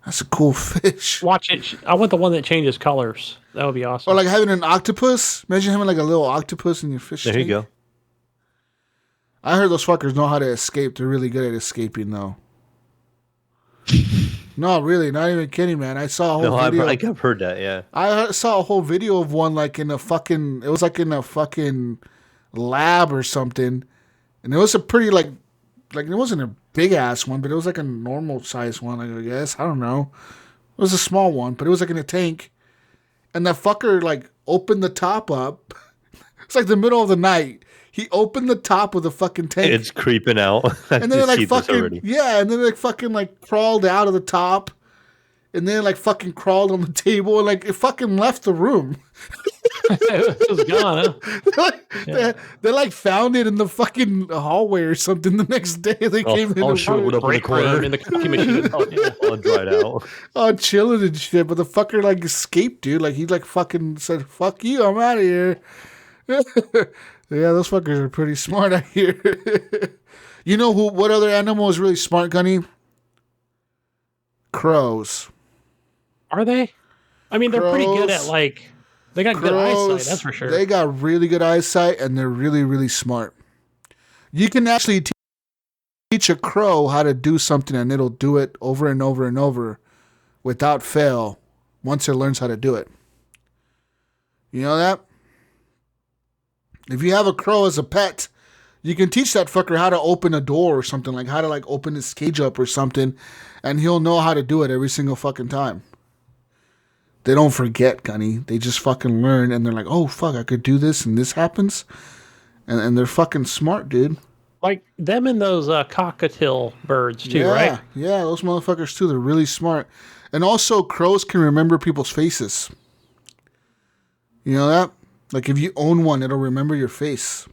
That's a cool fish. Watch it. I want the one that changes colors. That would be awesome. Or having an octopus. Imagine having a little octopus in your fish tank. There you go. I heard those fuckers know how to escape. They're really good at escaping, though. No, really, not even kidding, man. I saw a whole video. I've heard that, yeah. I saw a whole video of one in a fucking, it was in a fucking lab or something. And it was a pretty it wasn't a big ass one, but it was a normal size one, I guess. I don't know. It was a small one, but it was in a tank. And that fucker opened the top up. It's the middle of the night. He opened the top of the fucking tank. It's creeping out. And then fucking crawled out of the top. And then fucking crawled on the table and it fucking left the room. It was gone, huh? They found it in the fucking hallway or something the next day. They came in and sure it up in the corner in the coffee machine. All dried out. Oh, chilling and shit. But the fucker escaped, dude. He fucking said, "Fuck you, I'm out of here." Yeah, those fuckers are pretty smart out here. You know what other animal is really smart, Gunny? Crows. Are they? I mean, they're pretty good at they got good eyesight, that's for sure. They got really good eyesight and they're really, really smart. You can actually teach a crow how to do something and it'll do it over and over and over without fail once it learns how to do it. You know that? If you have a crow as a pet, you can teach that fucker how to open a door or something, like how to like open his cage up or something, and he'll know how to do it every single fucking time. They don't forget, Gunny. They just fucking learn, and they're like, oh, fuck, I could do this, and this happens. And they're fucking smart, dude. Like them and those cockatiel birds, too, right? Yeah, those motherfuckers, too. They're really smart. And also, crows can remember people's faces. You know that? Like, if you own one, it'll remember your face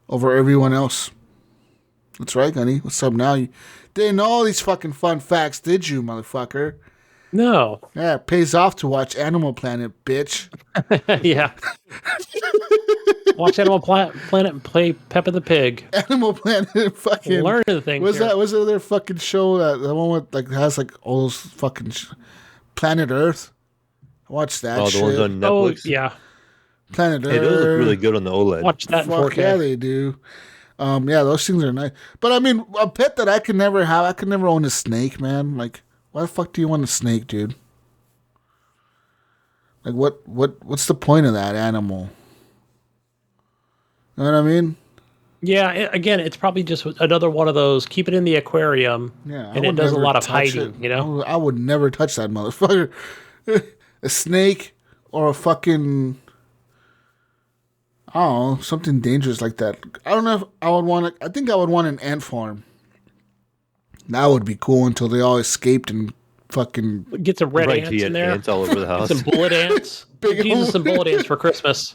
over everyone else. That's right, Gunny. What's up now? You didn't know all these fucking fun facts, did you, motherfucker? No. Yeah, it pays off to watch Animal Planet, bitch. Yeah. Watch Animal Planet and play Peppa the Pig. Animal Planet, fucking learn the things. Was it their fucking show that one with like has like all those fucking Planet Earth? Watch that. The ones on Netflix. Oh yeah. Planet Earth. Hey, those look really good on the OLED. Watch that. Fuck yeah, they do. Yeah, those things are nice. But I mean, a pet that I could never have. I could never own a snake, man. Like, why the fuck do you want a snake, dude? Like, what's the point of that animal? You know what I mean? Yeah, again, it's probably just another one of those, keep it in the aquarium, and it does a lot of hiding, you know? I would never touch that motherfucker. A snake or a fucking, I don't know, something dangerous like that. I don't know if I would want I think I would want an ant farm. That would be cool until they all escaped and fucking... Get some red ants in there. Ants all over the house. Some bullet ants. Jesus, some bullet ants for Christmas.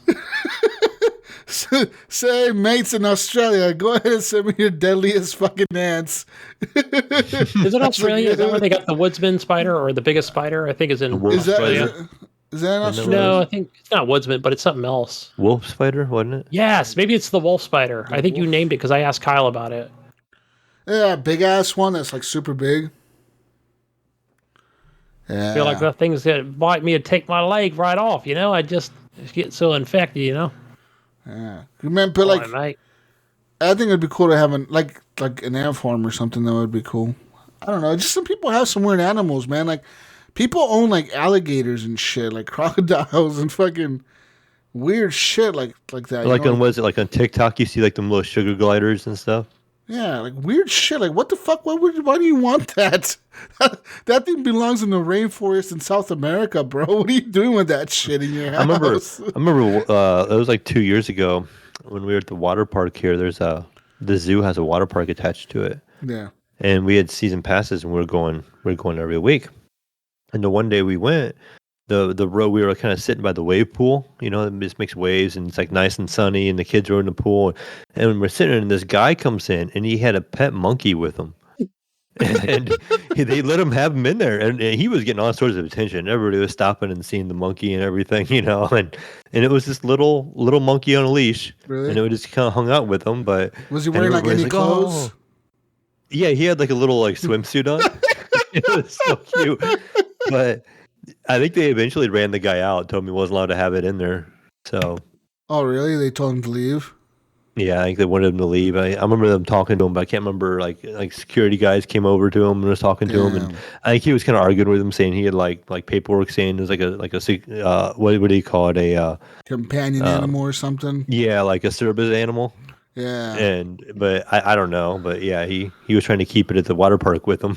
Say, mates in Australia, go ahead and send me your deadliest fucking ants. Is it Australia? Is that where they got the woodsman spider or the biggest spider? I think is in Australia. Is that in Australia? No, I think it's not woodsman, but it's something else. Wolf spider, wasn't it? Yes, maybe it's the wolf spider. I think you named it because I asked Kyle about it. Yeah, big ass one that's like super big. Yeah. I feel like the thing's gonna bite me and take my leg right off, you know? I just get so infected, you know? Yeah. But like, mate. I think it'd be cool to have like an ant farm or something. That would be cool. I don't know. Just some people have some weird animals, man. Like, people own like alligators and shit, like crocodiles and fucking weird shit like that. Like was it like on TikTok? You see like them little sugar gliders and stuff. Yeah, like weird shit. Like, what the fuck? Why do you want that? That thing belongs in the rainforest in South America, bro. What are you doing with that shit in your house? I remember. It was like 2 years ago when we were at the water park here. The zoo has a water park attached to it. Yeah. And we had season passes, and we were going every week. And the one day we went, the road, we were kind of sitting by the wave pool, you know, it just makes waves and it's like nice and sunny and the kids are in the pool. And we're sitting and this guy comes in and he had a pet monkey with him. And they let him have him in there. And he was getting all sorts of attention. Everybody was stopping and seeing the monkey and everything, you know. And it was this little monkey on a leash. Really? And it just kind of hung out with him. But was he wearing like any clothes? Oh. Yeah, he had like a little like swimsuit on. It was so cute. But I think they eventually ran the guy out, told him he wasn't allowed to have it in there. So. Oh, really? They told him to leave? Yeah, I think they wanted him to leave. I remember them talking to him, but I can't remember, like security guys came over to him and was talking to him, and I think he was kind of arguing with him, saying he had like paperwork saying it was like a what do you call it, a companion animal or something? Yeah, like a service animal. Yeah. But I don't know, but yeah, he was trying to keep it at the water park with him.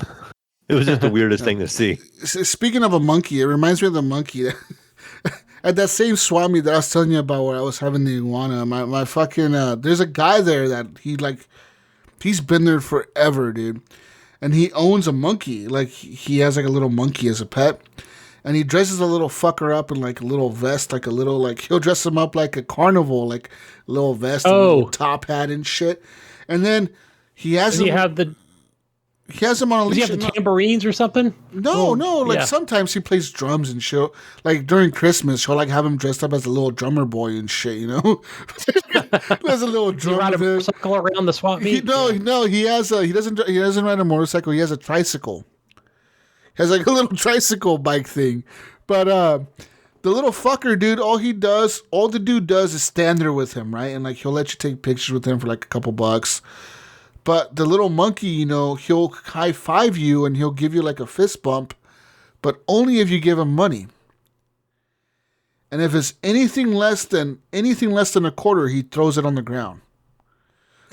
It was just the weirdest thing to see. Speaking of a monkey, it reminds me of the monkey. At that same swap meet that I was telling you about where I was having the iguana, my fucking, there's a guy there that he's been there forever, dude. And he owns a monkey. Like, he has like a little monkey as a pet. And he dresses a little fucker up in like a little vest, like a little, like, he'll dress him up like a carnival, like a little vest and a little top hat and shit. And then he has He has him on a leash. Does he have the tambourines or something? No. Like, sometimes he plays drums and shit. Like, during Christmas, she'll, like, have him dressed up as a little drummer boy and shit, you know? There's a little drum. Ride a motorcycle around the swap meet? He doesn't ride a motorcycle. He has a tricycle. He has, like, a little tricycle bike thing. But, the little fucker, dude, all the dude does is stand there with him, right? And, like, he'll let you take pictures with him for, like, a couple bucks. But the little monkey, you know, he'll high five you and he'll give you like a fist bump. but only if you give him money. And if it's anything less than a quarter, he throws it on the ground.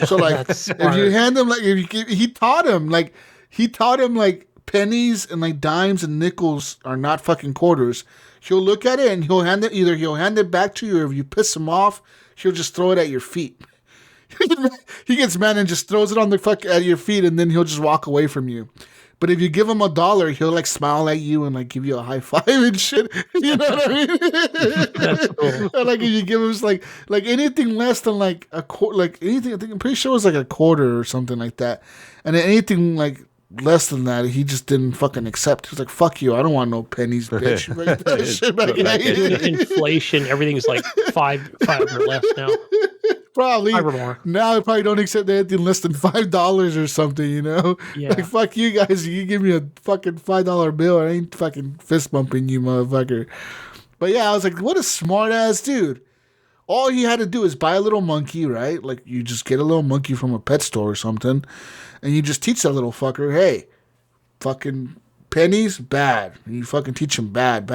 So like, if you hand him like, he taught him like pennies and like dimes and nickels are not fucking quarters. He'll look at it and he'll hand it back to you, or if you piss him off, he'll just throw it at your feet. He gets mad and just throws it on the fuck at your feet, and then he'll just walk away from you. But if you give him $1, he'll like smile at you and like give you a high five and shit. You know what I mean? That's cool. And, like if you give him like anything less than like a quarter, like anything, I think I'm pretty sure it was like a quarter or something like that. And then anything like less than that, he just didn't fucking accept. He was like, "Fuck you! I don't want no pennies, bitch." Like, that shit back Inflation, everything's like five or less now. Probably 5 or more. Now I probably don't accept anything less than $5 or something, you know? Yeah. Like, fuck you guys. You give me a fucking $5 bill, I ain't fucking fist bumping you, motherfucker. But yeah, I was like, what a smart ass dude. All he had to do is buy a little monkey, right? Like, you just get a little monkey from a pet store or something, and you just teach that little fucker, hey, fucking pennies, bad. And you fucking teach him bad.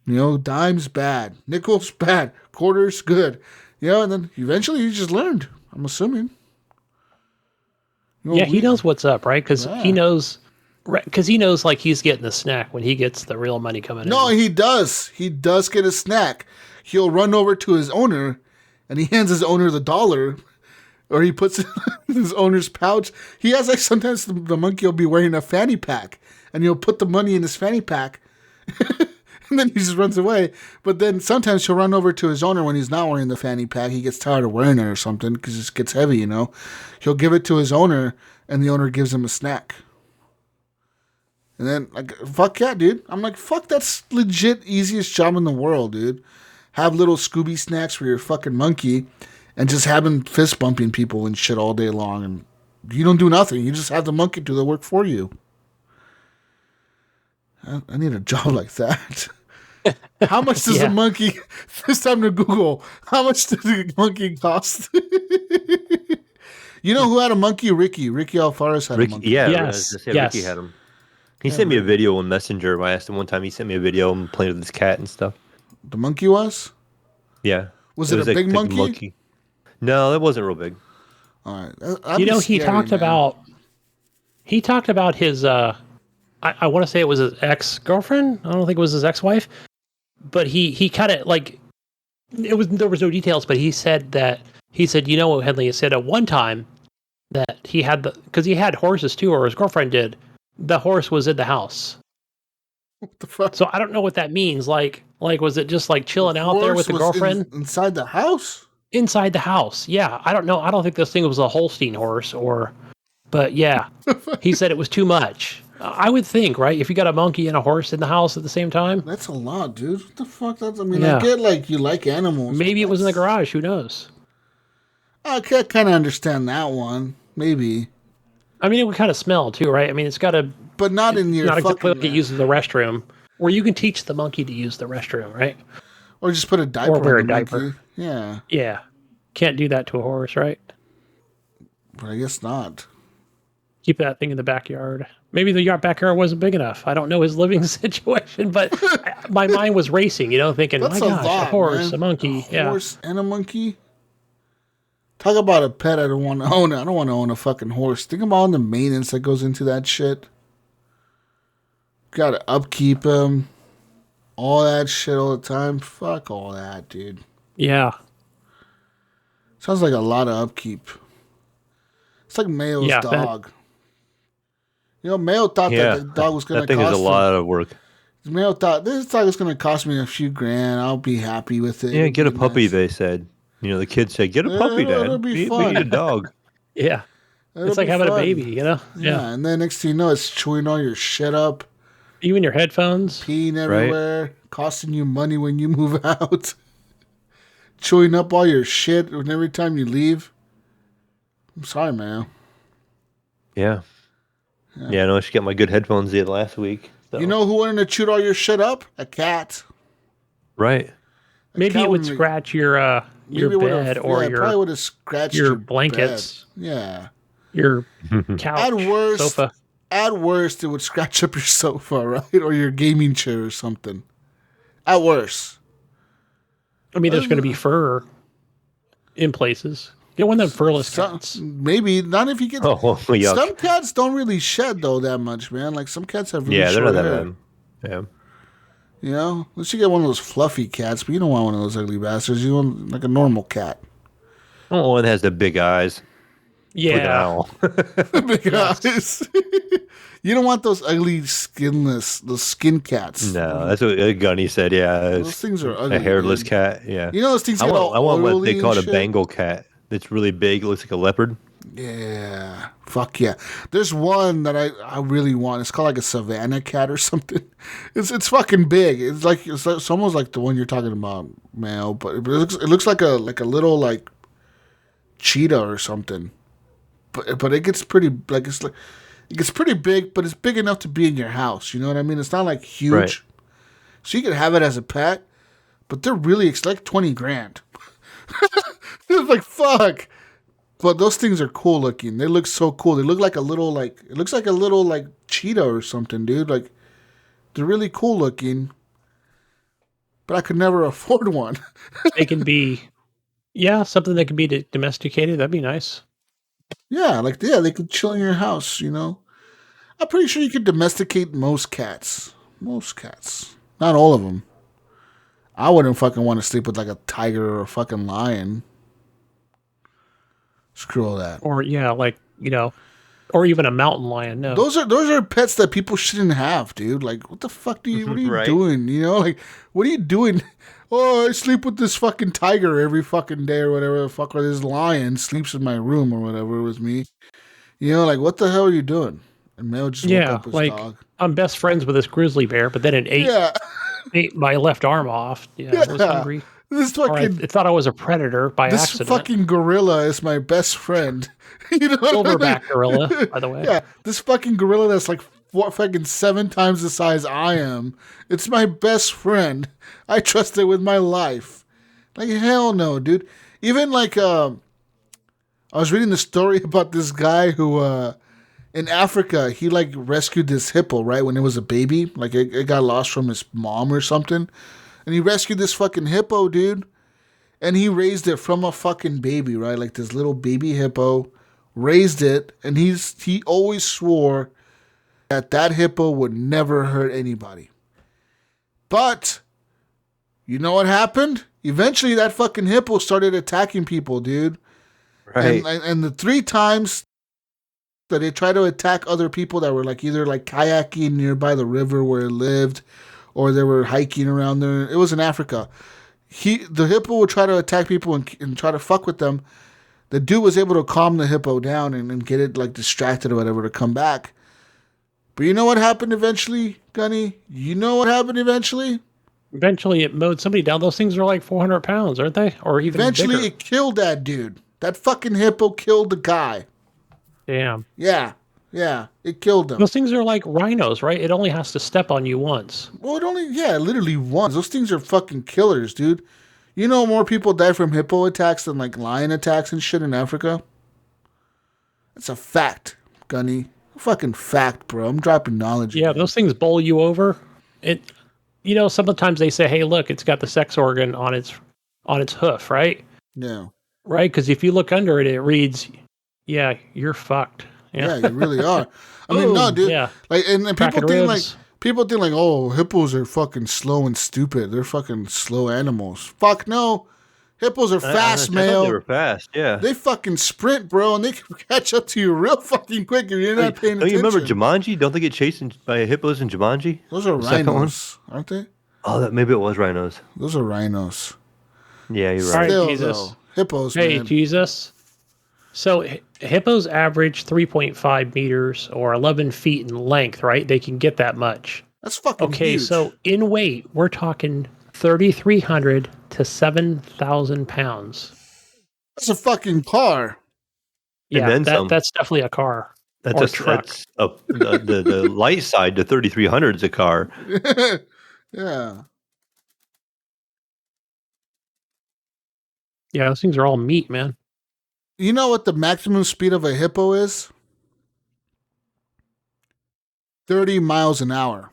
You know, dimes, bad. Nickels, bad. Quarters, good. You know, and then eventually he just learned, I'm assuming. You know, Yeah, he knows what's up, right? Because Yeah. he knows like he's getting a snack when he gets the real money coming in. No, he does. He does get a snack. He'll run over to his owner, and he hands his owner the $1, or he puts it in his owner's pouch. He has like sometimes the monkey will be wearing a fanny pack, and he'll put the money in his fanny pack, and then he just runs away. But then sometimes he'll run over to his owner when he's not wearing the fanny pack. He gets tired of wearing it or something because it gets heavy, you know. He'll give it to his owner, and the owner gives him a snack. And then, like, fuck yeah, dude. I'm like, fuck, that's legit easiest job in the world, dude. Have little Scooby snacks for your fucking monkey and just have him fist bumping people and shit all day long. And you don't do nothing. You just have the monkey do the work for you. I need a job like that. How much does a monkey, this time to Google, how much does a monkey cost? You know who had a monkey? Ricky Alfares had a monkey. Yeah, Yes. Ricky had him. He sent me a video on Messenger. I asked him one time. He sent me a video and playing with his cat and stuff. The monkey was? Yeah. Was it a big monkey? No, it wasn't real big. All right. He talked about his I want to say it was his ex-girlfriend. I don't think it was his ex-wife, but he kind of like there was no details, but he said, you know what, Henley, he said at one time that he had because he had horses too, or his girlfriend did. The horse was in the house. What the fuck? So I don't know what that means. Like was it just like chilling out there with the girlfriend inside the house? Inside the house, yeah. I don't know. I don't think this thing was a Holstein horse, but yeah, he said it was too much. I would think, right? If you got a monkey and a horse in the house at the same time, that's a lot, dude. What the fuck? I get like you like animals. Maybe it was in the garage. Who knows? I can kind of understand that one. Maybe. I mean, it would kind of smell too, right? I mean, it's got to, but not in your not fucking. exactly like it uses the restroom, or you can teach the monkey to use the restroom, right? Or just put a diaper. Or wear on the a diaper. Monkey. Yeah. Yeah. Can't do that to a horse, right? But I guess not. Keep that thing in the backyard. Maybe the backyard wasn't big enough. I don't know his living situation, but my mind was racing, thinking, that's my gosh, lot, a horse, man. a monkey. A horse and a monkey? Talk about a pet I don't want to own. I don't want to own a fucking horse. Think about all the maintenance that goes into that shit. Got to upkeep him. All that shit all the time. Fuck all that, dude. Yeah. Sounds like a lot of upkeep. It's like Mayo's dog. Mayo thought that the dog was going to cost I think it's a lot of work. Mayo thought, this dog is going to cost me a few grand. I'll be happy with it. Yeah, get a puppy, nice. They said. The kids say, get a puppy, Dad. It'll be we need a dog. Yeah. It's like having a baby, Yeah, and then next thing you know, it's chewing all your shit up. Even your headphones. Peeing everywhere. Right. Costing you money when you move out. Chewing up all your shit every time you leave. I'm sorry, man. Yeah, I know I should get my good headphones the last week. So. You know who wanted to chew all your shit up? A cat. Right. Maybe it would scratch your bed or your probably would have scratched your blankets. Bed. Yeah. Your couch, at worst, sofa. at worst, it would scratch up your sofa, right? Or your gaming chair or something. At worst. I mean, there's going to be fur in places. Get one of them furless cats. Maybe not if you get. yuck. Some cats don't really shed though that much, man. Like some cats have really Yeah, they're short not that hair. bad. Yeah. You know, unless you get one of those fluffy cats, but you don't want one of those ugly bastards. You want like a normal cat. Oh, one that has the big eyes. Like an Yeah. owl. Big eyes. You don't want those ugly those skin cats. No, that's what Gunny said. Yeah, Those things are ugly. a hairless dude. cat. Yeah, You know those things I get want, all what oily they call and it, a shit? Bengal cat. That's really big. It looks like a leopard. Yeah. Fuck yeah. There's one that I really want. It's called like a Savannah cat or something. It's fucking big. It's almost like the one you're talking about, Mayo, but it looks like a little like cheetah or something. But it gets pretty it gets pretty big, but it's big enough to be in your house. You know what I mean? It's not like huge. Right. So you can have it as a pet, but they're really, it's like 20 grand. It's like, fuck. But those things are cool looking. They look so cool. They look like it looks like a little cheetah or something, dude. Like, they're really cool looking. But I could never afford one. They can be, something that can be domesticated. That'd be nice. Yeah, they could chill in your house, you know? I'm pretty sure you could domesticate most cats. Most cats. Not all of them. I wouldn't fucking want to sleep with like a tiger or a fucking lion. Screw all that. Or, or even a mountain lion. No. Those are pets that people shouldn't have, dude. Like, what the fuck what are you Right. doing? You know, like, what are you doing? Oh, I sleep with this fucking tiger every fucking day or whatever the fuck, or this lion sleeps in my room or whatever with me. You know, like, what the hell are you doing? And Mel just woke up his dog. I'm best friends with this grizzly bear, but then it ate my left arm off. Yeah, I was hungry. This fucking I thought I was a predator by this accident. fucking gorilla is my best friend. You know, Silverback gorilla, by the way. Yeah, this fucking gorilla that's like fucking 7 times the size I am. It's my best friend. I trust it with my life. Like, hell no, dude. Even like I was reading the story about this guy who in Africa, he like rescued this hippo, right, when it was a baby. Like it got lost from his mom or something. And he rescued this fucking hippo, dude. And he raised it from a fucking baby, right? Like this little baby hippo. Raised it. And he always swore that hippo would never hurt anybody. But, you know what happened? Eventually that fucking hippo started attacking people, dude. Right. And the 3 times that it tried to attack other people that were like either like kayaking nearby the river where it lived, or they were hiking around there. It was in Africa. The hippo would try to attack people and try to fuck with them. The dude was able to calm the hippo down and get it like distracted or whatever to come back. But you know what happened eventually, Gunny? You know what happened eventually? Eventually, it mowed somebody down. Those things are like 400 pounds, aren't they? Or even Eventually, bigger. it killed that dude. That fucking hippo killed the guy. Damn. Yeah, it killed him. Those things are like rhinos, right? It only has to step on you once. Well, literally once. Those things are fucking killers, dude. You know more people die from hippo attacks than like lion attacks and shit in Africa? That's a fact, Gunny. A fucking fact, bro. I'm dropping knowledge. Yeah, those things bowl you over. Sometimes they say, hey, look, it's got the sex organ on its hoof, right? Yeah. Right? Because if you look under it, it reads, yeah, you're fucked. Yeah, you really are. I mean, no, dude. Yeah. Like, and Cracking ribs. people think like, oh, hippos are fucking slow and stupid. They're fucking slow animals. Fuck no. Hippos are fast, I Mayo. thought they were fast, yeah. They fucking sprint, bro, and they can catch up to you real fucking quick if you're not paying Don't attention. you remember Jumanji? Don't they get chased by hippos in Jumanji? Those are The second one? rhinos, aren't they? Oh, maybe it was rhinos. Those are rhinos. Yeah, you're All right. right, Still, Jesus. though, hippos, Hey, man. Jesus. So hippos average 3.5 meters or 11 feet in length, right? They can get that much. That's fucking Okay, huge. so in weight, we're talking 3,300 to 7,000 pounds. That's a fucking car. Yeah, then some. that's definitely a car. That's or a truck. That's the light side to 3,300 is a car. Yeah. Yeah, those things are all meat, man. You know what the maximum speed of a hippo is? 30 miles an hour.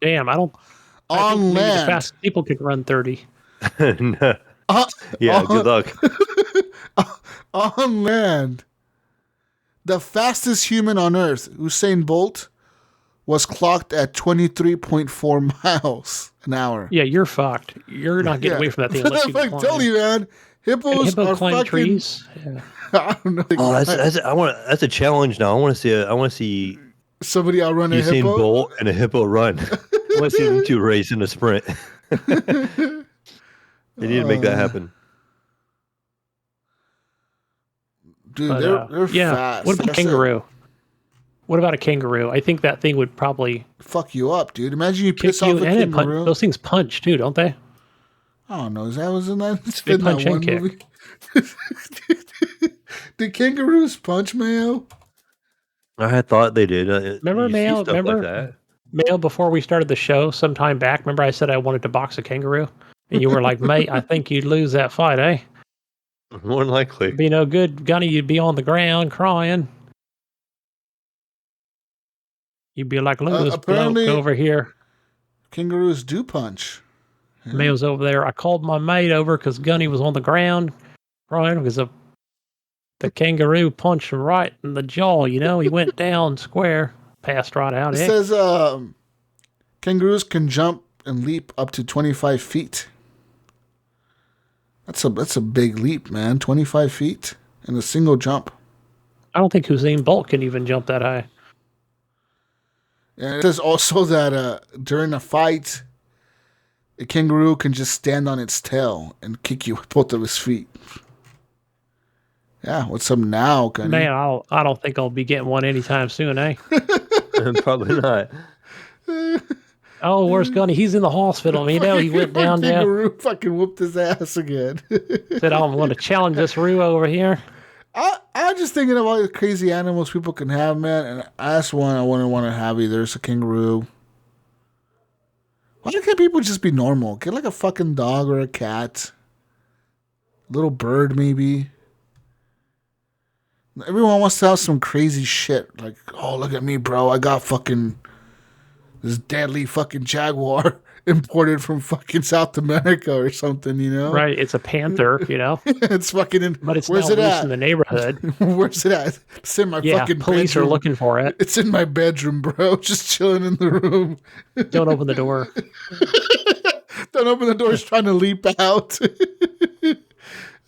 Damn, I think On maybe the land. fastest people could run 30. No. Uh, Yeah, on- good luck. On land, the fastest human on Earth, Usain Bolt, was clocked at 23.4 miles an hour. Yeah, you're fucked. You're not getting away from that thing unless you I'm climb. telling you, man. Hippos Hippo are climb fucking trees. Yeah. I don't know. Oh, that's a challenge now. I want to see Somebody outrun a Usain hippo. Bolt and a hippo run. I want to see them two race in a sprint. They need to make that happen. Dude, But, they're yeah. fast. What about That's it. kangaroo? What about a kangaroo? I think that thing would probably Fuck you up, dude. Imagine you kick piss off you, a and kangaroo. those things punch too, don't they? I don't know. Is that was in that? It's They been that punch and one kick. movie. Did kangaroos punch, Mayo? I had thought they did. Remember, you see Mayo? stuff Remember? like that. Mayo, before we started the show some time back, remember I said I wanted to box a kangaroo? And you were like, mate, I think you'd lose that fight, eh? More than likely. Be no good, Gunny. You'd be on the ground crying. You'd be like, look at this apparently- bloke over here. Kangaroos do punch. Yeah. Mayo's over there. I called my mate over because Gunny was on the ground crying because the kangaroo punched him right in the jaw. You know, he went down square, passed right out. It says kangaroos can jump and leap up to 25 feet. That's a big leap, man. 25 feet in a single jump. I don't think Usain Bolt can even jump that high. And it says also that during a fight, a kangaroo can just stand on its tail and kick you with both of his feet. Yeah, what's up now, Gunny? Man, I don't think I'll be getting one anytime soon, eh? Probably not. Oh, where's Gunny? He's in the hospital. You know, he went down there. Kangaroo fucking whooped his ass again. Said, I'm going to challenge this Roo over here. I'm just thinking of all the crazy animals people can have, man. And that's one I wouldn't want to have either. It's a kangaroo. Why can't people just be normal? Get like a fucking dog or a cat. Little bird, maybe. Everyone wants to have some crazy shit. Like, oh, look at me, bro. I got fucking this deadly fucking jaguar imported from fucking South America or something, you know? Right, it's a panther, you know? It's fucking in. But it's where's now it loose at? in the neighborhood. Where's it at? It's in my Yeah, fucking police bedroom. are looking for it. It's in my bedroom, bro. Just chilling in the room. Don't open the door. Don't open the door. It's trying to leap out.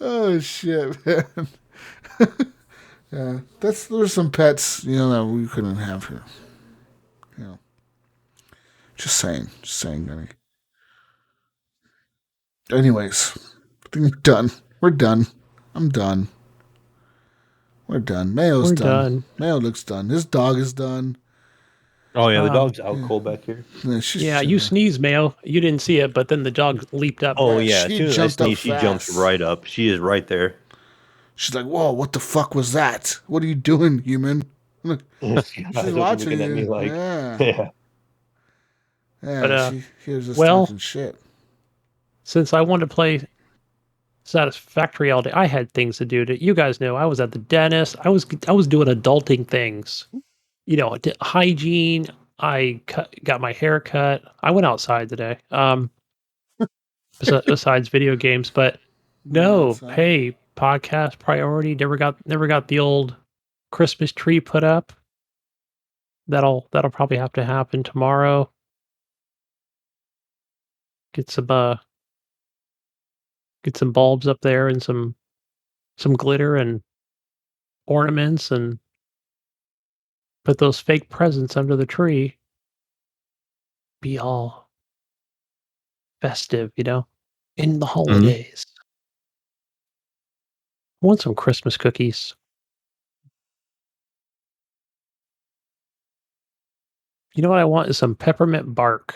Oh shit, man. Yeah, there's some pets, you know, that we couldn't have here. You know, just saying, Gunny. Anyways, I think we're done. We're done. I'm done. We're done. Mayo's We're done. done. Mayo looks done. His dog is done. Oh yeah, the dog's out cold back here. Yeah, she's Yeah, you sneeze, Mayo. You didn't see it, but then the dog leaped up. Oh yeah, she as soon as I jumped up sneeze, she jumps fast. right up. She is right there. She's like, whoa, what the fuck was that? What are you doing, human? She's watching looking at you. me like, Yeah. yeah. Yeah, But, she hears us well- talking shit. Since I wanted to play Satisfactory all day, I had things to do. You guys know I was at the dentist. I was doing adulting things. You know, hygiene. I got my hair cut. I went outside today. Besides video games, but no, Outside. hey, podcast priority. Never got the old Christmas tree put up. That'll probably have to happen tomorrow. Get some bulbs up there and some glitter and ornaments and put those fake presents under the tree. Be all festive, you know, in the holidays. I want some Christmas cookies. You know what I want is some peppermint bark.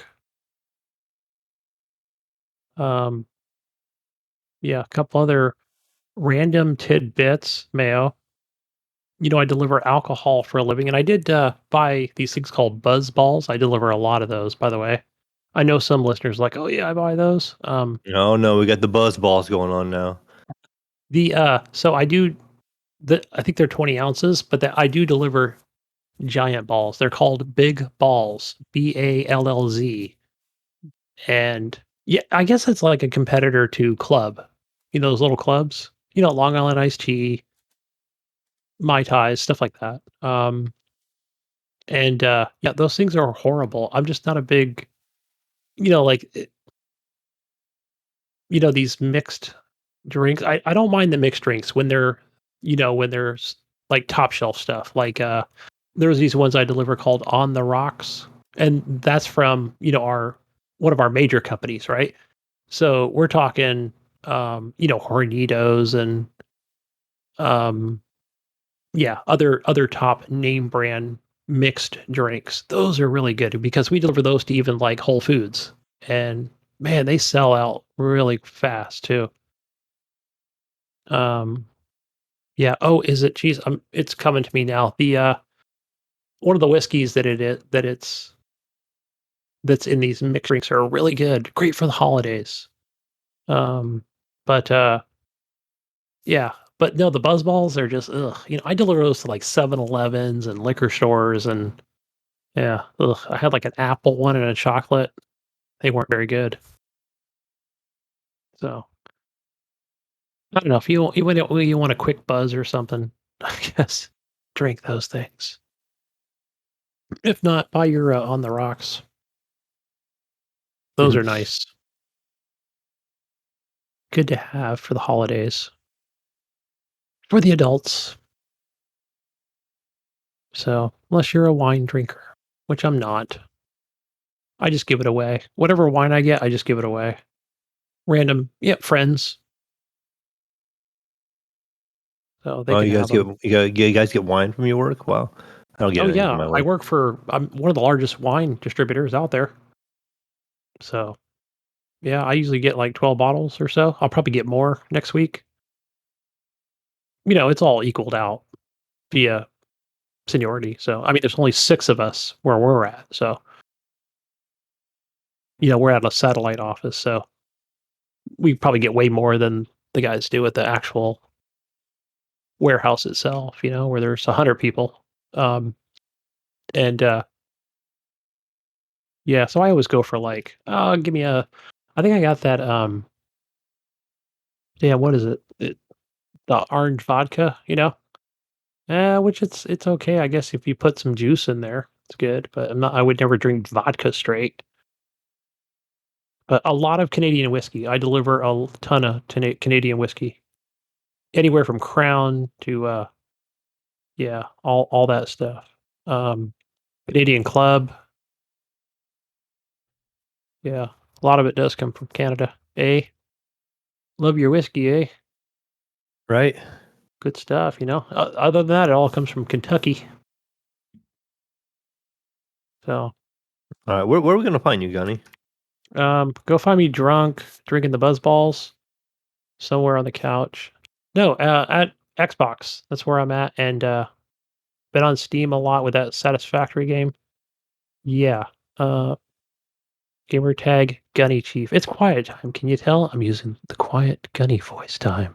Yeah, a couple other random tidbits, Mayo. You know, I deliver alcohol for a living, and I did buy these things called buzz balls. I deliver a lot of those, by the way. I know some listeners are like, oh yeah, I buy those. No, we got the buzz balls going on now. So I do I think they're 20 ounces, but I do deliver giant balls. They're called Big Balls, BALLZ. And yeah, I guess it's like a competitor to Club. You know, those little clubs? You know, Long Island iced tea, Mai Tais, stuff like that. Yeah, those things are horrible. I'm just not a big, you know, like, these mixed drinks. I don't mind the mixed drinks when they're, when there's like top shelf stuff. Like, there's these ones I deliver called On the Rocks, and that's from, one of our major companies, right? So we're talking, Hornitos and, um, yeah, other top name brand mixed drinks. Those are really good because we deliver those to even like Whole Foods, and man, they sell out really fast too. Um, yeah. Oh, is it? Geez, it's coming to me now. The one of the whiskeys that's in these mixed drinks are really good. Great for the holidays. Um, but yeah, but no, the buzz balls are just ugh. I deliver those to like 7-Elevens and liquor stores, and yeah, ugh. I had like an apple one and a chocolate. They weren't very good. So I don't know if you want a quick buzz or something. I guess drink those things. If not, buy your On the Rocks. Those are nice. Good to have for the holidays. For the adults. So, unless you're a wine drinker, which I'm not, I just give it away. Whatever wine I get, I just give it away. Random, friends. So they Oh, can you have guys get them. you guys get wine from your work? Wow, I don't get Oh anything from yeah, my I work. work for. I'm one of the largest wine distributors out there. So yeah, I usually get like 12 bottles or so. I'll probably get more next week. It's all equaled out via seniority. So I mean, there's only 6 of us where we're at. So we're at a satellite office. So we probably get way more than the guys do at the actual warehouse itself. Where there's 100 people. Um, and Yeah, so I always go for like, give me I think I got that. Yeah, what is it? The orange vodka. Which it's okay, I guess, if you put some juice in there, it's good. But I would never drink vodka straight. But a lot of Canadian whiskey. I deliver a ton of Canadian whiskey, anywhere from Crown to yeah, all that stuff. Um, Canadian Club. Yeah, a lot of it does come from Canada. Eh? Love your whiskey, eh? Right. Good stuff. Other than that, it all comes from Kentucky. So, All right. Where are we gonna find you, Gunny? go find me drunk, drinking the buzz balls somewhere on the couch. No, at Xbox. That's where I'm at, and been on Steam a lot with that Satisfactory game. Yeah. Uh, gamer tag Gunny Chief. It's quiet time. Can you tell? I'm using the quiet Gunny voice time.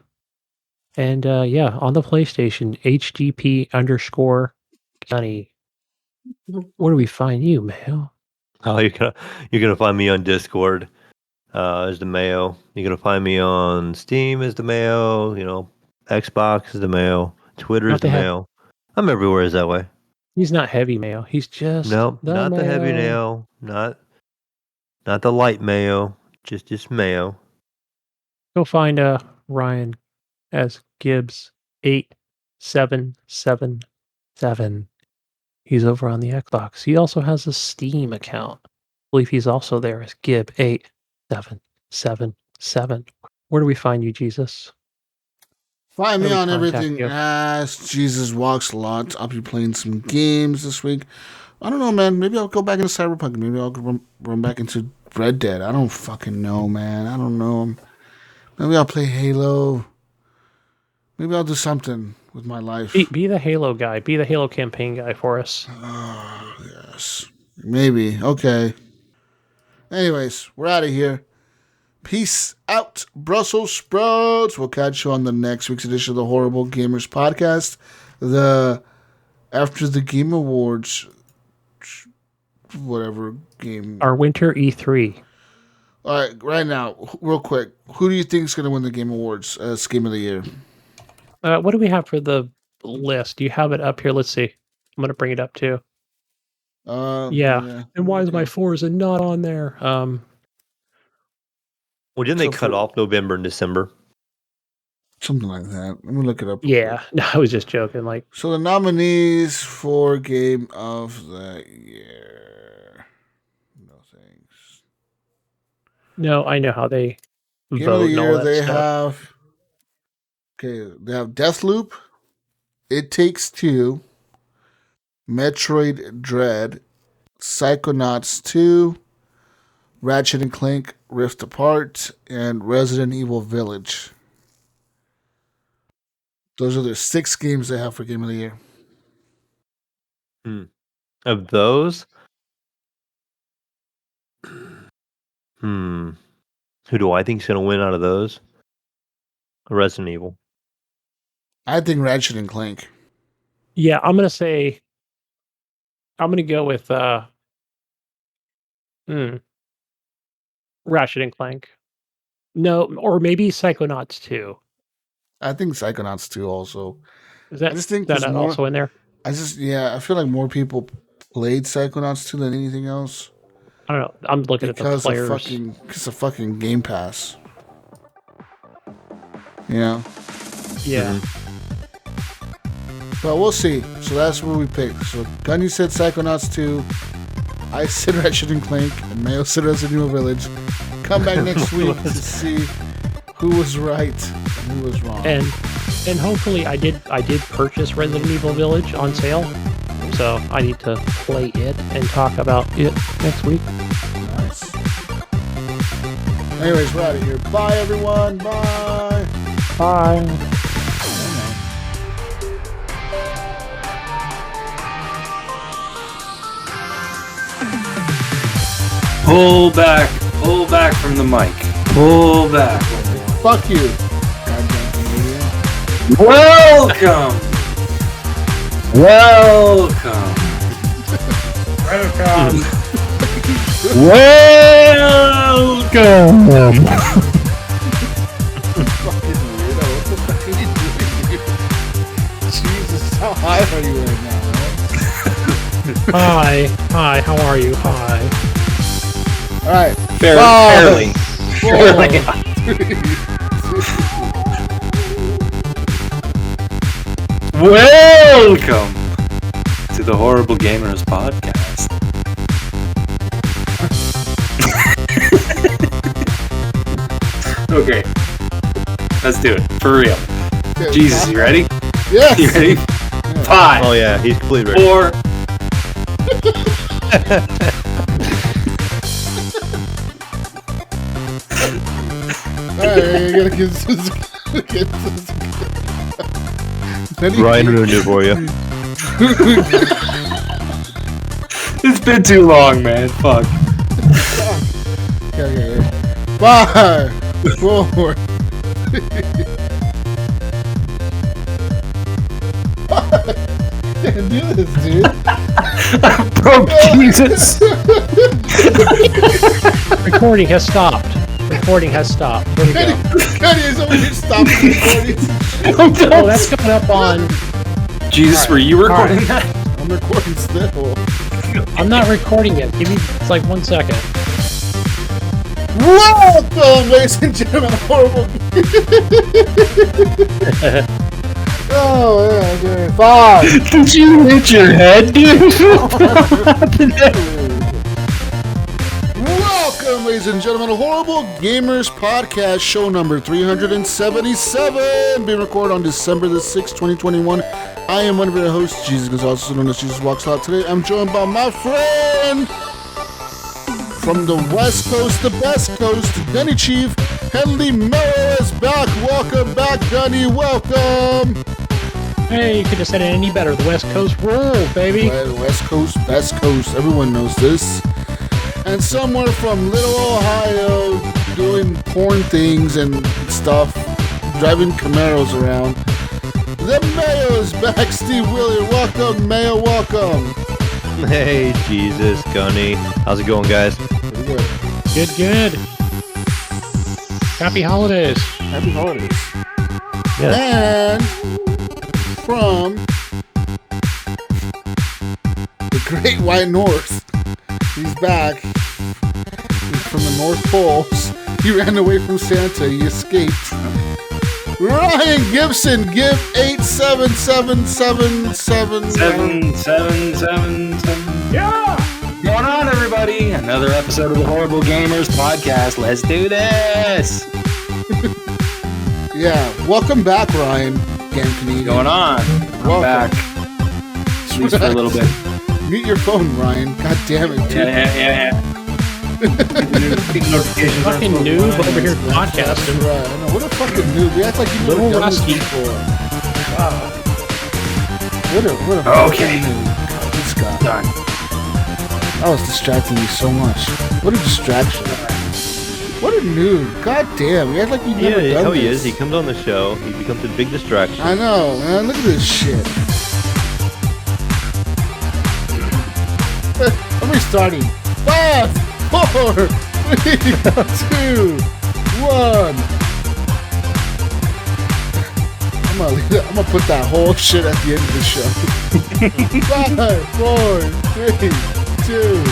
And yeah, on the PlayStation, HGP _ Gunny. Where do we find you, Mayo? Oh, you're gonna find me on Discord. As the Mayo. You're gonna find me on Steam as the Mayo. Xbox is the Mayo. Twitter is Not the the Mayo. I'm everywhere is that way. He's not heavy Mayo. He's just No, the not the heavy Mayo. Mayo. Not the light Mayo. Just Mayo. Go find Ryan as Gib877. He's over on the Xbox. He also has a Steam account. I believe he's also there as Gib877. Where do we find you, Jesus? Find How me do we on contact everything you? as JesusWalksAlot. I'll be playing some games this week. I don't know, man. Maybe I'll go back into Cyberpunk. Maybe I'll run back into Red Dead. I don't fucking know, man. I don't know. Maybe I'll play Halo. Maybe I'll do something with my life. Be the Halo guy. Be the Halo campaign guy for us. Oh, yes. Maybe. Okay. Anyways, we're out of here. Peace out, Brussels sprouts. We'll catch you on the next week's edition of the Horrible Gamers Podcast. The after the Game Awards, whatever game. Our winter E3. All right, right now, real quick, who do you think is going to win the Game Awards as Game of the Year? What do we have for the list? Do you have it up here? Let's see. I'm going to bring it up too. Yeah. And why is my Forza not on there? Well, didn't they cut off November and December? Something like that. Let me look it up. Yeah. No, I was just joking. Like, so the nominees for Game of the Year. No thanks. No, I know how they Game vote of the and all Year. that They stuff. they have Deathloop, It Takes Two, Metroid Dread, Psychonauts 2, Ratchet and Clank Rift Apart, and Resident Evil Village. Those are the 6 games they have for Game of the Year. Of those? Who do I think is going to win out of those? Resident Evil. I think Ratchet and Clank. Yeah, I'm going to go with Ratchet and Clank. No, or maybe Psychonauts 2. I think Psychonauts 2 also. Is that, I just think that there's more, also in there? I feel like more people played Psychonauts 2 than anything else. I don't know. I'm looking at the players. Because of fucking Game Pass. You know? Yeah. But we'll see. So that's what we picked. So Gunny said Psychonauts 2. I said Ratchet and Clank. And Mayo said Resident Evil Village. Come back next week to see who was right and who was wrong. And hopefully I did purchase Resident Evil Village on sale. So I need to play it and talk about it next week. Nice. Anyways, we're out of here. Bye, everyone. Bye. Bye. Pull back from the mic. Pull back. Fuck you. Goddamn Canadian. Welcome. Welcome. Fucking weirdo. What the fuck are you doing? Jesus, how high are you right now, man? Hi, how are you? Hi. Alright. Fairly. Welcome to the Horrible Gamers podcast. Okay, let's do it for real. Okay, Jesus, you ready? Yes. You ready? 5. Oh yeah, he's completely ready. 4. Alright, you gotta get this. Ryan ruined it for you. It's been too long, man. Fuck. Okay. 5, 4. Can't do this, dude. Bro, Jesus. Recording has stopped. Where'd it go? Cuddy is over here stopping recording. Oh, that's coming up on. Jesus, were you recording that? I'm recording still. I'm not recording it. Give me like 1 second. Welcome, ladies and gentlemen. Horrible. Oh, yeah, okay. 5. Did you hit your head, dude? Welcome, ladies and gentlemen, to Horrible Gamers Podcast, show number 377, being recorded on December the 6th, 2021. I am one of your hosts, Jesus, also known as JesusWalksAlot. Today, I'm joined by my friend from the West Coast, the best coast, Gunny Chief, Heavy Mayo is back. Welcome back, Gunny. Welcome. Hey, you could have said it any better. The West Coast rules, baby. Well, West Coast, best coast. Everyone knows this. And somewhere from Little Ohio, doing porn things and stuff, driving Camaros around, The Mayo's back. Steve William, welcome. Mayo, welcome. Hey, Jesus, Gunny. How's it going, guys? Pretty good. Good. Happy holidays. Happy holidays. Yeah. And from the Great White North, he's back. He's from the North Poles. He ran away from Santa. He escaped. Ryan Gibson, Gib877 777. Yeah. What's going on, everybody? Another episode of the Horrible Gamers podcast. Let's do this. Yeah, welcome back, Ryan. What's going on? I'm back. At least for a little bit. Mute your phone, Ryan. God damn it, dude. Yeah. Fucking noob over here podcasting. Right. I know. What a fucking noob. We act like you never done this before. Wow. What a okay. fucking noob. God, this guy. Done. That was distracting me so much. What a distraction. What a noob. God damn. We act like you never done this. How he is. He comes on the show. He becomes a big distraction. I know, man. Look at this shit. I'm restarting. 5, 4, 3, 2, 1. I'm gonna put that whole shit at the end of the show. 5, 4, 3, 2.